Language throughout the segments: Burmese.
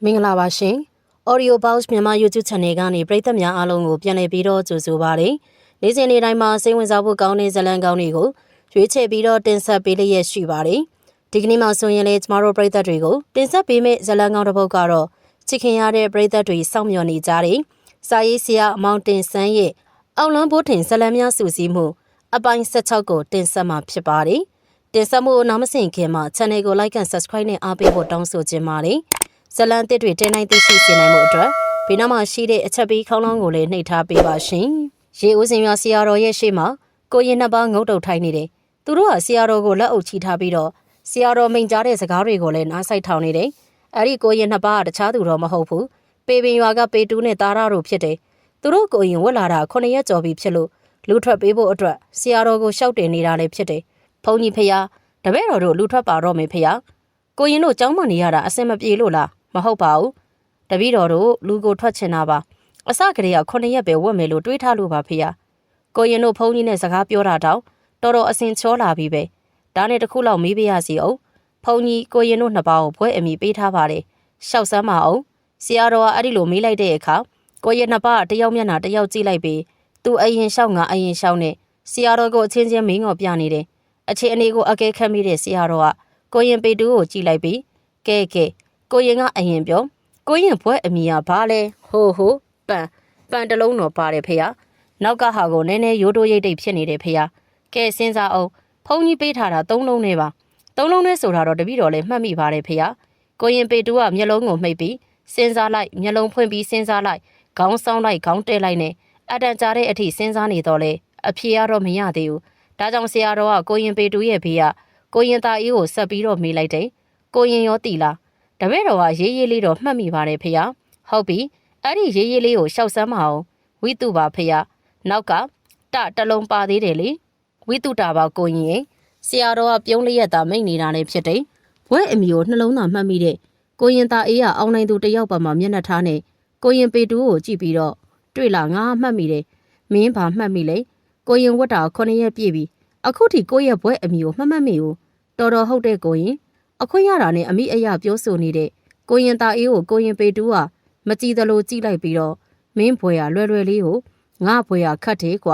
မင်္ဂလာပါရှင် Audio Box မြန်မာ YouTube Channel ကနေပရိသတ်များအားလုံးကိုပြန်လည်ပြီးတော့ကြိုဆိုပါရစေ။နေ့စဉ်နေ့တိုင်းမှာစိတ်ဝင်စားဖို့ကောင်းတဲ့ဇာတ်လမ်းကောင်းတွေကိုရွေးချယ်ပြီးတော့တင်ဆက်ပေးလျက်ရှိပါတယ်။ဒီကနေ့မှာဆိုရင်လည်းကျမတို့ပရိသတ်တွေကိုတင်ဆက်ပေးမယ့်ဇာတ်လမ်းကောင်းတစ်ပုဒ်ကတော့ချစ်ခင်ရတဲ့ပရိသတ်တွေစောင့်မျှော်နေကြတဲ့စာရေးဆရာအမောင်တင်ဆန်းရဲ့အောက်လန်းဘိုးထင်ဇာတ်လမ်းများစုစည်းမှုအပိုင်း16ကိုတင်ဆက်မှာဖြစ်ပါတယ်။တင်ဆက်မှုကိုနားမဆင်ခင်မှာ Channel ကို Like and Subscribe နဲ့အားပေးဖို့တောင်းဆိုချင်ပါတယ်။ဇလန်တစ်တွေတင်နိုင်သိရှိစေနိုင်မှုအတွက်ဘေးနားမှာရှိတဲ့အချက်ပြီးခေါင်းလောင်းကိုလည်းနှိပ်ထားပေးပါရှင်။ရေဦးစင်ရွာဆရာတော်ရဲ့ရှေ့မှာကိုရင်နှစ်ပါးငုတ်တုတ်ထိုင်နေတယ်။သူတို့ဟာဆရာတော်ကိုလက်အုပ်ချီထားပြီးတော့ဆရာတော်မိန်ကြားတဲ့စကားတွေကိုလည်းနားဆိုင်ထောင်နေတယ်။အဲဒီကိုရင်နှစ်ပါးကတခြားသူတော့မဟုတ်ဘူး။ပေပင်ရွာကပေတူးနဲ့သားရတို့ဖြစ်တယ်။သူတို့ကိုရင်ဝက်လာတာ9ရက်ကျော်ပြီဖြစ်လို့လူထွက်ပေးဖို့အတွက်ဆရာတော်ကိုရှောက်တင်နေတာလည်းဖြစ်တယ်။ဘုန်းကြီးဖျားတပည့်တော်တို့လူထွက်ပါတော့မယ်ဖျား။ကိုရင်တို့ကြောင်းမနေရတာအစင်မပြေလို့လားမဟုတ်ပါဘူးတပည့်တော်တို့လူကိုထွက်ချင်တာပါအစကတည်းက9ရက်ပဲဝတ်မယ်လို့တွေးထားလို့ပါဖေ။ကိုရင်တို့ဖုန်းကြီးနဲ့စကားပြောတာတောင်တော်တော်အစင်ချောလာပြီပဲဒါနဲ့တခုလောက်မေးပြရစီအောင်ဖုန်းကြီးကိုရင်တို့နှစ်ပါးကိုဘွဲအမိပေးထားပါတယ်ရှောက်စမ်းပါအောင်ဆရာတော်ကအဲ့ဒီလိုမေးလိုက်တဲ့အခါကိုရင်နှစ်ပါးတယောက်မျက်နှာတယောက်ကြည့်လိုက်ပြီးသူအရင်ရှောက်ငါအရင်ရှောက်နဲ့ဆရာတော်ကိုအချင်းချင်းမင်းငေါ်ပြနေတယ်အချင်းအနေကိုအကဲခတ်မိတဲ့ဆရာတော်ကကိုရင်ပေတူကိုကြည့်လိုက်ပြီးကဲကိုရင်ကအရင်ပြောကိုရင်ဘွဲအမိကဘာလဲဟိုပန်တလုံးတော့ပါတယ်ဖေ။နောက်ကဟာကိုနည်းနည်းရိုးတိုးရိတ်တိတ်ဖြစ်နေတယ်ဖေ။ကဲစဉ်းစားအောင်ဖုန်းကြီးပေးထားတာ3လုံးနဲ့ပါ3လုံးနဲ့ဆိုတာတော့တပည့်တော်လည်းမှတ်မိပါတယ်ဖေ။ကိုရင်ပေတူကမျက်လုံးကိုမှိတ်ပြီးစဉ်းစားလိုက်မျက်လုံးဖွင့်ပြီးစဉ်းစားလိုက်ခေါင်းဆောင်းလိုက်ခေါင်းတဲလိုက်နဲ့အတန်ကြားတဲ့အထိစဉ်းစားနေတော့လေအဖြေကတော့မရသေးဘူး။ဒါကြောင့်ဆရာတော်ကကိုရင်ပေတူရဲ့ဖေကကိုရင်သားအေးကိုဆက်ပြီးတော့မေးလိုက်တယ်။ကိုရင်ရောတီလားတပည့်တော်ကရေးရေးလေးတော့မှတ်မိပါတယ်ဖေ။ဟုတ်ပြီအဲ့ဒီရေးရေးလေးကိုရှောက်စမ်းမအောင်ဝိတုပါဖေ။နောက်ကတလုံးပါသေးတယ်လေဝိတုတာပါကိုရင်ရဲ့ဆရာတော်ကပြုံးလျက်သာမိတ်နေတာလည်းဖြစ်တယ်။ဘွဲအမီကိုနှလုံးသားမှတ်မိတဲ့ကိုရင်သားအေးကအောင်နိုင်သူတယောက်ပါမှမျက်နှာထားနဲ့ကိုရင်ပေတူကိုကြည့်ပြီးတော့တွေ့လားငါမှတ်မိတယ်မင်းဘာမှတ်မိလဲကိုရင်ဝတ်တာ9ရက်ပြည့်ပြီအခုထိကိုရဲ့ဘွဲအမီကိုမှတ်မိဘူးတော်တော်ဟုတ်တဲ့ကိုရင်အခွင့်ရတာနဲ့အမိအယပြောဆိုနေတဲ့ကိုရင်သားအေးကိုကိုရင်ပေတူးကမကြည်သလိုကြည့်လိုက်ပြီးတော့မင်းဘွယ်ရလွယ်လွယ်လေးကိုငါဘွယ်ရခတ်တယ်ကွ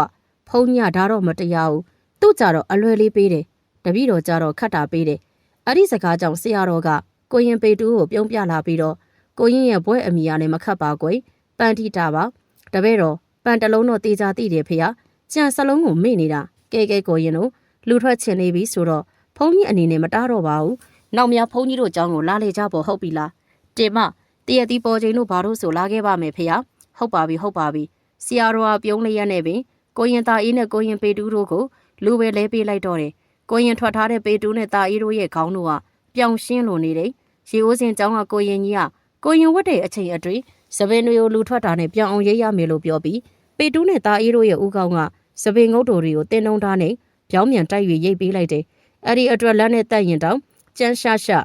ဖုံးညဒါတော့မတရားဘူးသူ့ကြတော့အလွယ်လေးပေးတယ်တပည့်တော်ကြတော့ခတ်တာပေးတယ်အဲ့ဒီစကားကြောင့်ဆရာတော်ကကိုရင်ပေတူးကိုပြုံးပြလာပြီးတော့ကိုရင်ရဲ့ဘွဲအမိရနဲ့မခတ်ပါကွယ်ပန်တီတာပါတပည့်တော်ပန်တလုံးတော့တေချာတိတယ်ဖေ။ကြံစလုံးကိုမေ့နေတာကဲကိုရင်တို့လူထွက်ချင်နေပြီဆိုတော့ဖုံးကြီးအနေနဲ့မတားတော့ပါဘူးနောက်များဖုန်းကြီးတို့အကြောင်းကိုလာလေကြဖို့ဟုတ်ပြီလားတင်မတရတီပေါ်ချိန်တို့ဘာလို့ဆိုလာခဲ့ပါမယ်ဖေ။ဟုတ်ပါပြီဆရာတော်ကပြုံးလျက်နဲ့ပင်ကိုရင်သားအေးနဲ့ကိုရင်ပေတူးတို့ကိုလူပဲလဲပေးလိုက်တော့တယ်ကိုရင်ထွက်ထားတဲ့ပေတူးနဲ့သားအေးတို့ရဲ့ခေါင်းတို့ကပြောင်ရှင်းလိုနေတယ်ရေအိုးစင်ကျောင်းကကိုရင်ကြီးကကိုရင်ဝတ်တဲ့အချိန်အတွင်းစပင်တွေကိုလူထွက်တာနဲ့ပြောင်အောင်ရိပ်ရမယ်လို့ပြောပြီးပေတူးနဲ့သားအေးတို့ရဲ့ဦးခေါင်းကစပင်ငုတ်တော်တွေကိုတင်းနှုံထားနဲ့ပြောင်းမြန်တိုက်၍ရိပ်ပေးလိုက်တယ်အဲ့ဒီအတွက်လက်နဲ့တက်ရင်တောင်ကျန်းရှာ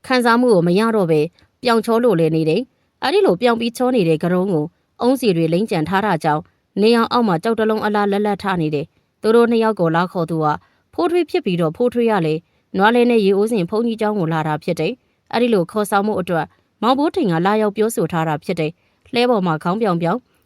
ခံစားမှုကိုမရတော့ပဲပြောင်ချောလို့လည်းနေတယ်အဲ့ဒီလိုပြောင်ပြီးချောနေတဲ့ကရုံးကိုအုံးစီတွေလိမ့်ကြံထားတာကြောင့်နေအောင်အောက်မှာကြောက်တလုံးအလားလက်ထနေတယ်သူတို့နှစ်ယောက်ကိုလာခေါ်သူကဖိုးထွေးဖြစ်ပြီးတော့ဖိုးထွေးရလေနွားလဲနဲ့ရေအိုးစင်ဖုန်းကြီးเจ้าကိုလာတာဖြစ်တယ်အဲ့ဒီလိုခေါ်ဆောင်မှုအတွက်မောင်ဘိုးထိန်ကလာရောက်ပြောဆိုထားတာဖြစ်တယ်လှဲပေါ်မှာခေါင်းပြောင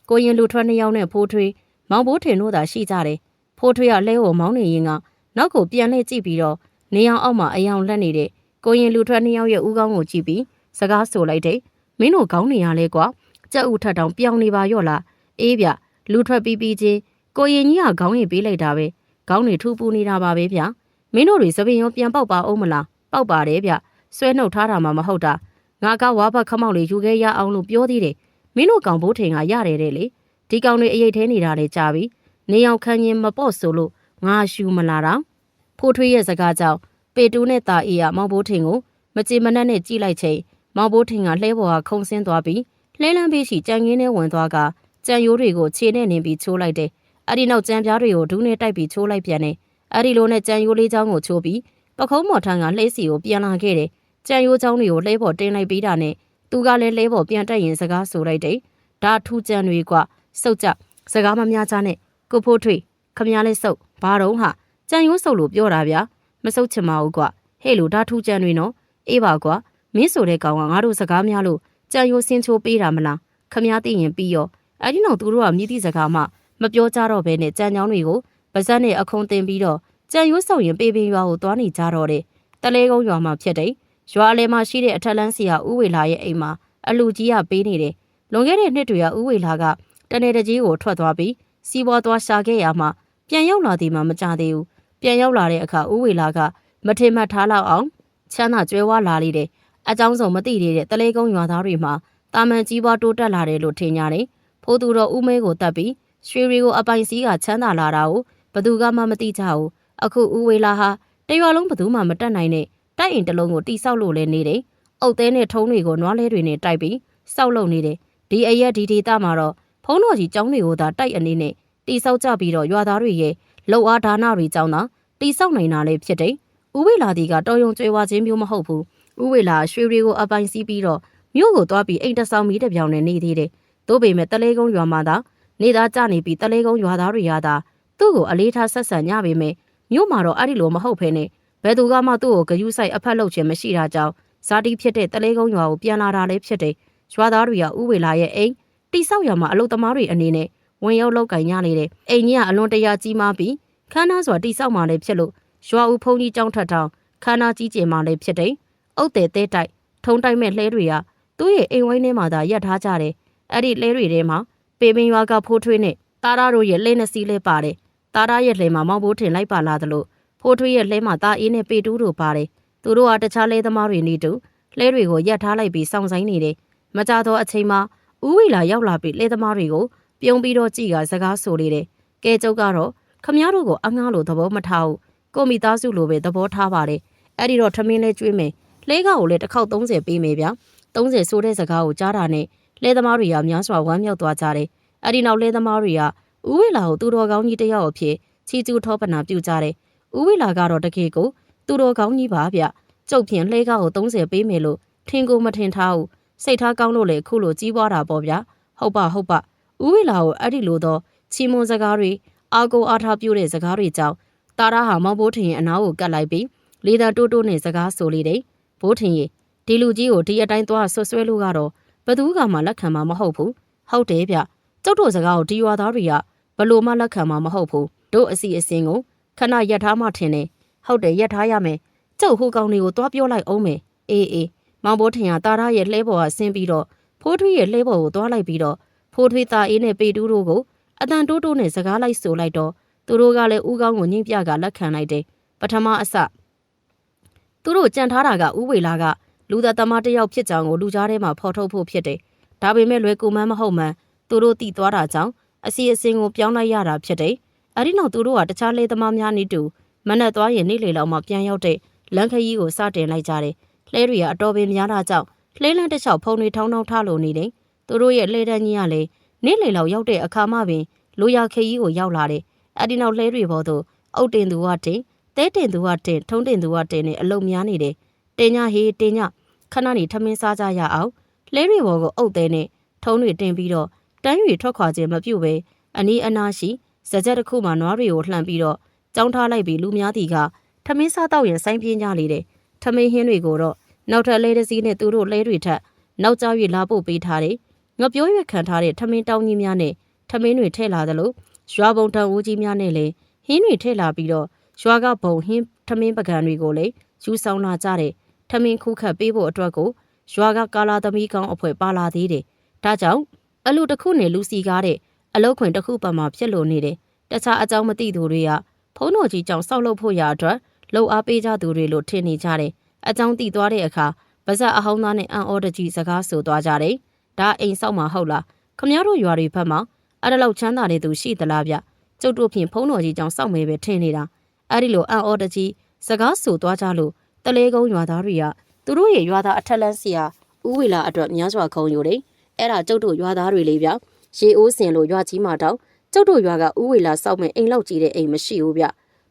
်ကိုရင်လူထွက်နှစ်ယောက်နဲ့ဖိုးထွေးမောင်ဘိုးထိန်တို့သာရှိကြတယ်ဖိုးထွေးကလှဲကိုမောင်းနေရင်ကနောက်ကိုပြန်လှည့်ကြည့်ပြီးတော့နေအောင်အောက်မှာအယောင်လက်နေတဲ့ကိုရင်လူထွက်နှစ်ယောက်ရဲ့ဦးခေါင်းကိုကြည့်ပြီးစကားဆိုလိုက်တယ်မင်းတို့ခေါင်းနေရလဲကွာကြက်ဥထက်တောင်ပြောင်းနေပါရော့လားအေးဗျလူထွက်ပြီးချင်းကိုရင်ကြီးကခေါင်းရင်ပေးလိုက်တာပဲခေါင်းတွေထူပူနေတာပါပဲဗျမင်းတို့တွေစပင်ရောပြန်ပေါက်ပါအောင်မလားပေါက်ပါတယ်ဗျဆွဲနှုတ်ထားတာမှမဟုတ်တာငါကဝါဘတ်ခမောက်လေးယူခဲ့ရအောင်လို့ပြောသေးတယ်မင်းတို့ကောင်ဘိုးထိန်ကရတယ်တဲ့လေဒီကောင်တွေအရေးသေးနေတာလေကြာပြီနေအောင်ခံရင်မပေါ့ဆိုလို့ငါရှူမလာတာဖိုးထွေးရဲ့စကားကြောင့်ပေတူးနဲ့တာအေးကမောင်ဘိုးထိန်ကိုမကြည်မနှက်နဲ့ကြည့်လိုက်ချိန်မောင်ဘိုးထိန်ကလှဲပေါ်ကခုံဆင်းသွားပြီးလှဲလန်းပေးရှိကြံငင်းနဲ့ဝင်သွားကကြံရိုးတွေကိုခြေနဲ့နင်းပြီးချိုးလိုက်တယ်အဲ့ဒီနောက်ကြံပြားတွေကိုဒူးနဲ့တိုက်ပြီးချိုးလိုက်ပြန်တယ်အဲ့ဒီလိုနဲ့ကြံရိုးလေးချောင်းကိုချိုးပြီးပခုံးမော်ထန်းကလှဲစီကိုပြန်လာခဲ့တယ်ကြံရိုးချောင်းတွေကိုလှဲပေါ်တင်လိုက်ပြီးတာနဲ့သူကလည်းလှဲပေါ်ပြန်တက်ရင်စကားဆိုလိုက်တယ်ဒါထူးကြံတွေကစုတ်ကြစကားမများချနဲ့ကိုဖိုးထွေးခမရလဲစုတ်ဘာတော့ဟာကြံရိုးစုတ်လို့ပြောတာဗျာမစုတ်ချင်ပါဘူးကွဟဲ့လို့ဒါထူးကြံတွေနော်အေးပါကွမင်းဆိုတဲ့ကောင်ကငါတို့စကားများလို့ ကြံရိုးစင်းချိုးပေးတာမလားခမားသိရင်ပြီးရောအဲ့ဒီနောက်သူတို့ကမြည်သည့်စကားမှမပြောကြတော့ဘဲနဲ့ကြံချောင်းတွေကိုပါဇက်နဲ့အခုံတင်ပြီးတော့ကြံရိုးဆောက်ရင်ပေပင်ရွာကိုသွားနေကြတော့တယ်တလဲကုန်းရွာမှာဖြစ်တယ်ရွာအလဲမှာရှိတဲ့အထက်လန်းစီဟာဥဝေလာရဲ့အိမ်မှာအလူကြီးကပေးနေတယ်လွန်ခဲ့တဲ့နှစ်တွေကဥဝေလာကတနေတကြီးကိုထွက်သွားပြီးစီးပွားသွားရှာခဲ့ရမှပြန်ရောက်လာသည်မှမကြသေးဘူးပြန်ရောက်လာတဲ့အခါဥဝေလာကမထင်မှတ်ထားလောက်အောင်ချမ်းသာကြွယ်ဝလာလေတယ်အကြောင်းစုံမသိသေးတဲ့တလဲကုန်းရွာသားတွေမှာတာမန်ကြီးပွားတိုးတက်လာတယ်လို့ထင်ကြတယ်ဖိုးသူတော်ဦးမဲကိုတတ်ပြီးရွှေရီကိုအပိုင်စီးကချမ်းသာလာတာကိုဘသူကမှမသိကြဘူးအခုဥဝေလာဟာတရွာလုံးဘသူမှမတတ်နိုင်တဲ့တိုက်အိမ်တစ်လုံးကိုတိဆောက်လို့လဲနေတယ်အုတ်သဲနဲ့ထုံးတွေကိုနွားလဲတွေနဲ့တိုက်ပြီးစောက်လုပ်နေတယ်ဒီအရက်ဒီဒေတာမှာတော့ဖုံးတော်ကြီးကျောင်းတွေကိုသာတိုက်အနေနဲ့တိဆောက်ကြပြီးတော့ရွာသားတွေရဲ့လှုပ်အားဒါနတွေကြောင်းသာတိဆောက်နိုင်တာလည်းဖြစ်တယ်ဥဝေလာဒီကတော်ယုံကျွေးဝခြင်းမျိုးမဟုတ်ဘူးဥဝေလာရွှေရီကိုအပိုင်စီးပြီးတော့မြို့ကိုသွားပြီးအိမ်တဆောင်မီးတစ်ပြောင်နဲ့နေသေးတယ်သို့ပေမဲ့တလဲကုန်းရွာမှာသာနေသားကြနေပြီးတလဲကုန်းရွာသားတွေရတာသူ့ကိုအလေးထားဆက်ဆံကြပေမဲ့မြို့မှာတော့အဲ့ဒီလိုမဟုတ်ဖ ೇನೆ ဘယ်သူကမှသူ့ကိုဂယုစိုက်အဖက်လုပ်ခြင်းမရှိတာကြောင့်ဇာတိဖြစ်တဲ့တလဲကုန်းရွာကိုပြန်လာတာလည်းဖြစ်တယ်ရွာသားတွေကဥဝေလာရဲ့အိမ်တိဆောက်ရမှာအလုသမားတွေအနေနဲ့ဝင်ရောက်လောက်ကင်ရလေတယ်အိမ်ကြီးကအလွန်တရာကြီးမားပြီးခန်းသားစွာတိဆောက်မှလည်းဖြစ်လို့ရွာဦးဖုန်းကြီးကျောင်းထက်ထောင်ခန်းသားကြီးကျယ်မှလည်းဖြစ်တယ်အုတ်တဲ့တဲတိုက်ထုံတိုက်မဲ့လှဲတွေကသူ့ရဲ့အိမ်ဝိုင်းထဲမှာသာရပ်ထားကြတယ်အဲ့ဒီလှဲတွေထဲမှာပေပင်ရွာကဖိုးထွေးနဲ့တာရာတို့ရဲ့လှဲနှစ်စီးလဲပါတယ်တာရာရဲ့လှဲမှာမောင်ဘိုးထင်လိုက်ပါလာသလိုဖိုးထွေးရဲ့လှဲမှာတာအေးနဲ့ပေတူးတို့ပါတယ်သူတို့ကတခြားလဲသမားတွေနေတူလှဲတွေကိုရပ်ထားလိုက်ပြီးစောင့်ဆိုင်နေတယ်မကြတော့အချိန်မှာဦးဝီလာရောက်လာပြီးလဲသမားတွေကိုပြုံးပြီးတော့ကြည်ကစကားဆိုလေတယ်ကဲကျုပ်ကတော့ခမည်းတော်ကိုအငှားလို့သဘောမထားဘူးကိုမိသားစုလိုပဲသဘောထားပါတယ်အဲ့ဒီတော့ထမင်းလဲကျွေးမယ်လဲကကိုလည်းတစ်ခေါက်30ပေးမယ်ဗျာ30ဆိုတဲ့စကားကိုကြားတာနဲ့လဲသမားတွေကများစွာဝမ်းမြောက်သွားကြတယ်အဲ့ဒီနောက်လဲသမားတွေကဦးဝီလာကိုသူတော်ကောင်းကြီးတယောက်အဖြစ်ချီကျူးထောပနာပြုကြတယ်ဦးဝီလာကတော့တကယ်ကိုသူတော်ကောင်းကြီးပါဗျကျုပ်ဖြင့်လဲကကို30ပေးမယ်လို့ထင်ကိုမထင်ထားဘူးစိတ်ထားကောင်းလို့လေခုလိုကြီးပွားတာပေါ့ဗျာဟုတ်ပါဦးဝီလာကိုအဲ့ဒီလိုတော့ချီမွန်စကားတွေအာကိုအားထားပြုတဲ့စကားတွေကြောင့်တာရာဟာမောင်ဘိုးထင်ရဲ့အနားကိုကတ်လိုက်ပြီးလေသာတိုးတိုးနဲ့စကားဆိုလေတယ်ဘိုးထင်ရဲ့ဒီလူကြီးကိုဒီအတိုင်းသွားဆွဆွဲလို့ကတော့ဘသူကမှလက်ခံမှာမဟုတ်ဘူးဟုတ်တယ်ဗျကျုပ်တို့စကားကိုဒီရွာသားတွေကဘလို့မှလက်ခံမှာမဟုတ်ဘူးတို့အစီအစဉ်ကိုခဏရက်ထားမှထင်တယ်ဟုတ်တယ်ရက်ထားရမယ်ကျုပ်ဟိုကောင်တွေကိုသွားပြောလိုက်အောင်မယ်အေးမောင်ဘိုးထင်ကတာရာရဲ့လှဲပေါ်ကဆင်းပြီးတော့ဖိုးထွေးရဲ့လှဲပေါ်ကိုသွားလိုက်ပြီးတော့ဖိုးထွေးသားအေးနဲ့ပေတူးတို့ကိုအတန်တိုးတိုးနဲ့စကားလိုက်ဆိုလိုက်တော့သူတို့ကလည်းဦးကောင်းကိုညှိပြကလက်ခံလိုက်တယ်ပထမအစသူတို့ကြံထားတာကဥဝေလာကလူသားသမားတယောက်ဖြစ်ကြောင်းကိုလူကြားထဲမှာဖော်ထုတ်ဖို့ဖြစ်တယ်ဒါပေမဲ့လွယ်ကူမှန်းမဟုတ်မှန်းသူတို့တည်သွားတာကြောင့်အစီအစဉ်ကိုပြောင်းလိုက်ရတာဖြစ်တယ်အဲဒီနောက်သူတို့ကတခြားလေသမားများနေတူမနက်သွားရင်နေ့လေလောက်မှပြန်ရောက်တဲ့လမ်းခရီးကိုစတင်လိုက်ကြတယ်လှဲတွေကအတော်ပင်များတာကြောင့်လှဲလန်းတစ်လျှောက်ဖုံတွေထောင်းထောင်းထားလို့နေတယ်သူတို့ရဲ့လှဲတန်းကြီးကလည်းနေ့လေလောက်ရောက်တဲ့အခါမှပင်လိုရာခရီးကိုရောက်လာတယ်အဲဒီနောက်လှဲတွေပေါ်သို့အုတ်တင်သူကတင်တဲတင်သူကတင်ထုံးတင်သူကတင်နဲ့အလုံများနေတယ်တင်ညဟေးတင်ညခဏနေထမင်းစားကြရအောင်လှဲတွေပေါ်ကိုအုတ်သေးနဲ့ထုံးတွေတင်ပြီးတော့တန်းရီထွက်ခွာခြင်းမပြုတ်ပဲအနီးအနားရှိဇက်တစ်ခုမှနွားတွေကိုလှမ်းပြီးတော့ကြောင်းထားလိုက်ပြီးလူများတီကထမင်းစားတော့ရင်စိုင်းပြင်းကြလေတယ်ထမင်းဟင်းတွေကိုတော့နောက်ထပ်လဲတစ်စီးနဲ့သူတို့လဲတွေထက်နောက်ကျ၍လာဖို့ပေးထားတယ်ငပြောရွက်ခံထားတဲ့ထမင်းတောင်းကြီးများနဲ့ထမင်းတွေထည့်လာသလိုရွာဘုံတန်ဦးကြီးများနဲ့လည်းဟင်းတွေထည့်လာပြီးတော့ရွာကဘုံဟင်းထမင်းပကံတွေကိုလည်းယူဆောင်လာကြတယ်ထမင်းခုခတ်ပေးဖို့အတွက်ကိုရွာကကာလာသမီးကောင်းအဖွဲ့ပါလာသေးတယ်ဒါကြောင့်အလူတစ်ခုနဲ့လူစီကားတဲ့အလုတ်ခွင်တစ်ခုပတ်မှာဖြစ်လို့နေတယ်တခြားအကြောင်းမသိသူတွေကဖုံးတော်ကြီးကြောင့်စောက်လုပ်ဖို့ရအတွက်လှုပ်အားပေးကြသူတွေလို့ထင်နေကြတယ်အကြောင်းသိသွားတဲ့အခါပါဇက်အဟောင်းသားနဲ့အန်အော်တကြီးစကားဆိုသွားကြတယ်ဒါအိမ်ဆောက်မှာဟုတ်လားခမရတို့ရွာတွေဘက်မှာအဲ့ဒါလောက်ချမ်းသာတဲ့သူရှိသလားဗျကျုပ်တို့ဖြင့်ဖုံးတော်ကြီးကြောင့်စောက်မယ်ပဲထင်နေတာအဲ့ဒီလိုအန်အော်တကြီးစကားဆိုသွားကြလို့တလဲကုန်းရွာသားတွေကသူတို့ရဲ့ရွာသားအထက်လန်းစီယာဦးဝေလာအတွက်များစွာခုံယူတယ်အဲ့ဒါကျုပ်တို့ရွာသားတွေလေးဗျရေအိုးစင်လို့ရွာကြီးမှာတောင်ကျုပ်တို့ရွာကဦးဝေလာစောက်မဲ့အိမ်လောက်ကြီးတဲ့အိမ်မရှိဘူးဗျ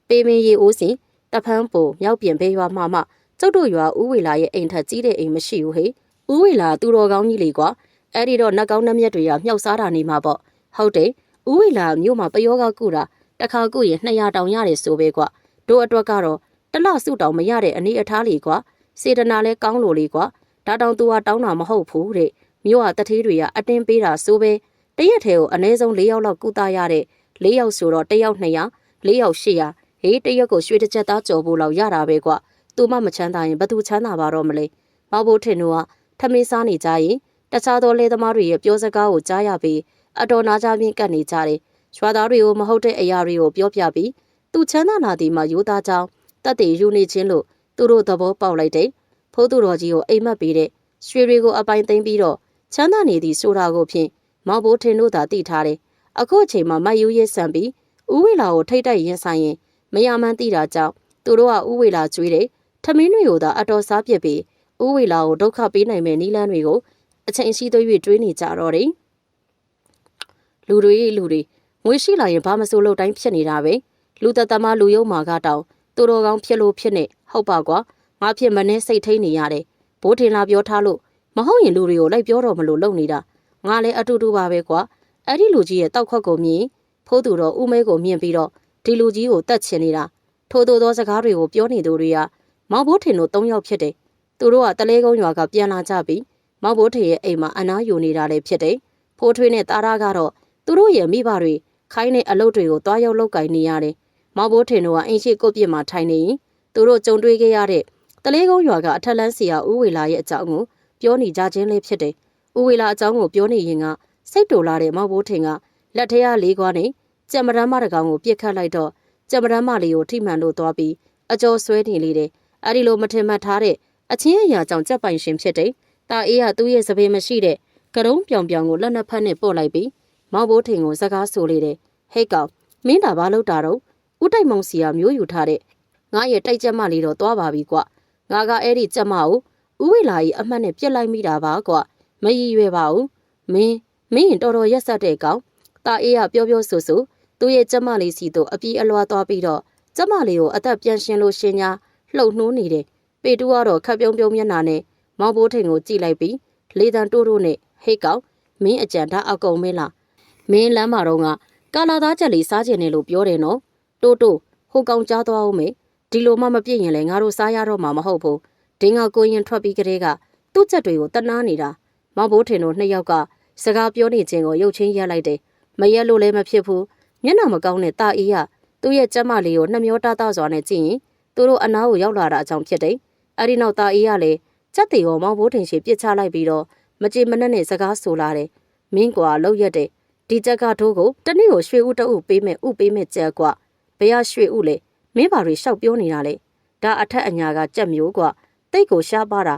ပေမင်းရေအိုးစင်တဖန်းပုံမြောက်ပြင်ဘေးရွာမှကျုပ်တို့ရွာဦးဝေလာရဲ့အိမ်ထက်ကြီးတဲ့အိမ်မရှိဘူးဟေ့ဦးဝေလာသူတော်ကောင်းကြီးလေကွာအဲ့ဒီတော့နှက်ကောင်းနှက်မြက်တွေကမြှောက်စားတာနေမှာပေါ့ဟုတ်တယ်ဦးဝေလာမြို့မှာပယောကကုတာတခါကုရင်200တောင်ရတယ်ဆိုပဲကွာတို့အတွက်ကတော့တလစုတောင်မရတဲ့အနေအထားလေကွာစေတနာလဲကောင်းလို့လေကွာဒါတောင်သူကတောင်းတာမဟုတ်ဘူးတဲ့ မြို့ဟာတထေးတွေကအတင်းပေးတာဆိုပဲတရက်ထဲကိုအနည်းဆုံး၄ယောက်လောက်ကုသရတဲ့၄ယောက်ဆိုတော့၁ယောက်200 ၄ယောက်800ဟေးတရက်ကိုရွှေတစ်ချက်သားကြော်ဖို့လောက်ရတာပဲကွာသူမမချမ်းသာရင်ဘသူချမ်းသာပါတော့မလဲမောင်ဘိုးထင်တို့ကထမင်းစားနေကြရင်တခြားသောလဲသမားတွေရဲ့ပြောစကားကိုကြားရပြီးအတော်နာကြပြင်းကပ်နေကြတယ်ရွာသားတွေကိုမဟုတ်တဲ့အရာတွေကိုပြောပြပြီးသူချမ်းသာလာသည်မှာယူသားကြောင်းတက်တည်ယူနေခြင်းလို့သူတို့သဘောပေါက်လိုက်တယ်ဖိုးသူတော်ကြီးကိုအိမ်မက်ပေးတဲ့ရွှေတွေကိုအပိုင်သိမ်းပြီးတော့ချမ်းသာနေသည်ဆိုတာကိုဖြင့်မောင်ဘိုးထင်တို့သာသိထားတယ်အခုအချိန်မှာမတ်ယူရဲဆန်ပြီးဦးဝေလာကိုထိတ်တိုက်ရင်ဆိုင်ရင်မရမှန်းသိတာကြောင့်သူတို့ကဦးဝေလာကျွေးတယ်ထမင်းတွေကိုသာအတော်စားပြစ်ပြီးဦးဝေလာကိုဒုက္ခပေးနိုင်မဲ့နီလန်းတွေကိုအချိန်ရှိသွေး၍တွေးနေကြတော့တယ်လူတွေငွေရှိလာရင်ဘာမစိုးလို့တိုင်းဖြစ်နေတာပဲလူသက်သမားလူယုံမာကတောင်သူတော်ကောင်းဖြစ်လို့ဖြစ်နေဟုတ်ပါကွာငါဖြစ်မနှဲစိတ်ထိန်နေရတယ်ဘိုးထင်လာပြောထားလို့မဟုတ်ရင်လူတွေကိုလိုက်ပြောတော့မလို့လုပ်နေတာငါလည်းအတူတူပါပဲကွာအဲ့ဒီလူကြီးရဲ့တောက်ခွက်ကိုမြင်ဖိုးသူတော်ဦးမဲကိုမြင်ပြီးတော့ဒီလူကြီးကိုတတ်ချင်နေတာထို့သောစကားတွေကိုပြောနေသူတွေကမောင်ဘိုးထင်တို့၃ယောက်ဖြစ်တယ်သူတို့ကတလဲကုန်းရွာကပြန်လာကြပြီးမောင်ဘိုးထင်ရဲ့အိမ်မှာအနားယူနေတာလည်းဖြစ်တယ်ဖိုးထွေးနဲ့တာရာကတော့သူတို့ရဲ့မိဘတွေခိုင်းတဲ့အလုပ်တွေကိုတွားရောက်လောက်ကင်နေရတယ်မောင်ဘိုးထင်တို့ကအင်ရှိကိုပြစ်မှာထိုင်နေရင်သူတို့ကြုံတွေ့ခဲ့ရတဲ့တလဲကုန်းရွာကအထက်လန်းစီယာဦးဝေလာရဲ့အကြောင်းကိုပြောနေကြခြင်းလည်းဖြစ်တယ်ဦးဝေလာအကြောင်းကိုပြောနေရင်ကစိတ်တူလာတဲ့မောင်ဘိုးထင်ကလက်ထဲကလေးခွားနဲ့ကြံမရမ်းမတကောင်ကိုပြစ်ခတ်လိုက်တော့ကြံမရမ်းမလေးကိုထိမှန်လို့သွားပြီးအကျော်ဆွဲနေလေတယ်အဲ့ဒီလိုမထင်မှတ်ထားတဲ့အချင်းအရာကြောင့်ကြက်ပိုင်ရှင်ဖြစ်တယ်တာအေးကသူ့ရဲ့စပင်းမရှိတဲ့ကရုံးပြောင်ပြောင်ကိုလက်နှစ်ဖက်နဲ့ပို့လိုက်ပြီးမောင်ဘိုးထင်ကိုစကားဆိုလေတယ်ဟဲ့ကောင်မင်းဒါဘာလုပ်တာတော့ဦးတိုက်မောင်စီကမျိုးယူထားတဲ့ငါရဲ့တိုက်ကြက်မလေးတော့သွားပါပြီကွငါကအဲ့ဒီကြက်မကိုဦးဝေလာကြီးအမှတ်နဲ့ပြစ်လိုက်မိတာပါကွမရည်ရွယ်ပါဘူးမင်းရင်တော်တော်ရက်ဆက်တဲ့ကောင်တာအေးကပြောဆိုသူ့ရဲ့ကြက်မလေးစီတို့အပြေးအလွှာသွားပြီးတော့ကြက်မလေးကိုအသက်ပြန်ရှင်လို့ရှင်ညာလှုပ်နှိုးနေတယ်ပေတူကတော့ခပ်ပြုံးမျက်နှာနဲ့မောင်ဘိုးထင်ကိုကြည့်လိုက်ပြီးလေတံတိုးနဲ့ဟိတ်ကောင်မင်းအကြံဓာတ်အကုန်မဲလားမင်းလမ်းမှာတော့ကကာလာသားချက်လေးစားကျင်တယ်လို့ပြောတယ်နော်တိုးဟိုကောင်ကြားသွားအောင်မေဒီလိုမှမပြည့်ရင်လည်းငါတို့စားရတော့မှာမဟုတ်ဘူးဒင်းကကိုရင်ထွက်ပြီးကလေးကသူ့ချက်တွေကိုတနာနေတာမောင်ဘိုးထင်တို့နှစ်ယောက်ကစကားပြောနေခြင်းကိုရုပ်ချင်းရက်လိုက်တယ်မရက်လို့လည်းမဖြစ်ဘူးမျက်နှာမကောင်းတဲ့တာအေးကသူ့ရဲ့ကျမလေးကိုနှမျောတတစွာနဲ့ကြည့်ရင်သူတို့အနားကိုရောက်လာတာအကြောင်းဖြစ်တယ်အဲ့ဒီနောက်တာအေးကလည်းကြက်တီကိုမောင်ဘိုးထင်ရှိပြစ်ချလိုက်ပြီးတော့မကြေမနက်နဲ့စကားဆိုလာတယ်မင်းကွာလောက်ရက်တယ်ဒီကြက်ကထိုးကိုတနေ့ကိုရွှေဥတအုပ်ပေးမယ်ကြက်ကွာဘယ်ရရွှေဥလဲမင်းဘာတွေရှောက်ပြောနေတာလဲဒါအထက်အညာကကြက်မျိုးကွာတိတ်ကိုရှားပါတ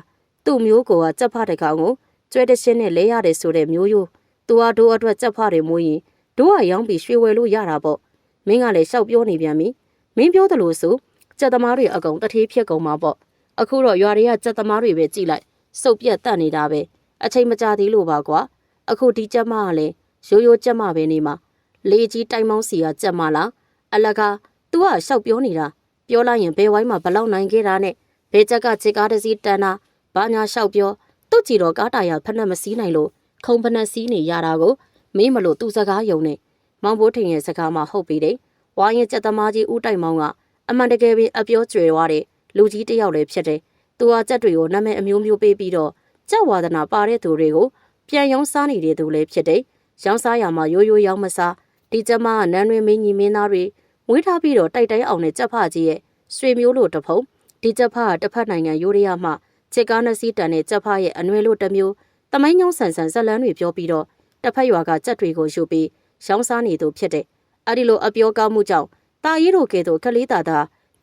ာသူ့မျိုးကိုကကြက်ဖတဲ့ကောင်ကိုကျွဲတရှင်းနဲ့လဲရတယ်ဆိုတဲ့မျိုးရိုးသူဟာတို့အတွက်ကြက်ဖတယ်မိုးရင်တို့ကရောင်းပြီးရွှေဝယ်လို့ရတာပေါ့မင်းကလည်းရှောက်ပြောနေပြန်ပြီမင်းပြောသလိုဆိုကြက်သမားတွေအကောင်တထေးဖြစ်ကုန်မှာပေါ့အခုတော့ရွာတွေကကြက်သမားတွေပဲကြည်လိုက်စုပ်ပြက်တက်နေတာပဲအချိန်မကြာသေးလို့ပါကွာအခုဒီကြက်မကလည်းရိုးကြက်မပဲနေမှာလေကြီးတိုင်မောင်းစီကကြက်မလားအလကား तू ကရှောက်ပြောနေတာပြောလိုက်ရင်ဘယ်ဝိုင်းမှာဘလောက်နိုင်ခဲ့တာနဲ့ဘယ်ချက်ကချစ်ကားတစ်စီးတန်းတာဘာညာရှောက်ပြောသူ့ကြည်တော်ကားတာရဖက်နဲ့မစည်းနိုင်လို့ခုံဖက်နဲ့စီးနေရတာကိုမင်းမလို့သူ့စကားယုံနေမောင်ဘိုးထင်ရဲ့စကားမှဟုတ်ပြီတဲ့ဝိုင်းရဲ့ကြက်သမားကြီးဦးတိုင်မောင်းကအမှန်တကယ်ပင်အပြောကျွယ်သွားတဲ့လူကြီးတစ်ယောက်လည်းဖြစ်တယ်သူကကြက်တွေကိုနာမည်အမျိုးမျိုးပေးပြီးတော့ကြက်ဝါဒနာပါတဲ့သူတွေကိုပြန်ရောင်းစားနေတဲ့သူလည်းဖြစ်တယ်ရောင်းစားရမှာရိုးရောင်းမစားဒီကျမကနန်းတွင်မင်းကြီးမင်းသားတွေမွေးထားပြီးတော့တိုက်တိုင်းအောင်တဲ့ကြက်ဖကြီးရဲ့ဆွေမျိုးလို့တဖုံဒီကြက်ဖကတစ်ဖက်နိုင်ငံရိုးရရမှချစ်ကားနှစီးတန်တဲ့ကြက်ဖရဲ့အနွယ်လို့တစ်မျိုးတမိုင်းညောင်းဆန်ဇက်လန်းတွေပြောပြီးတော့တစ်ဖက်ရွာကကြက်တွေကိုယူပြီးရောင်းစားနေသူဖြစ်တယ်အဲ့ဒီလိုအပြောကောင်းမှုကြောင့်တာရီတို့ကဲ့သို့ခလေးတ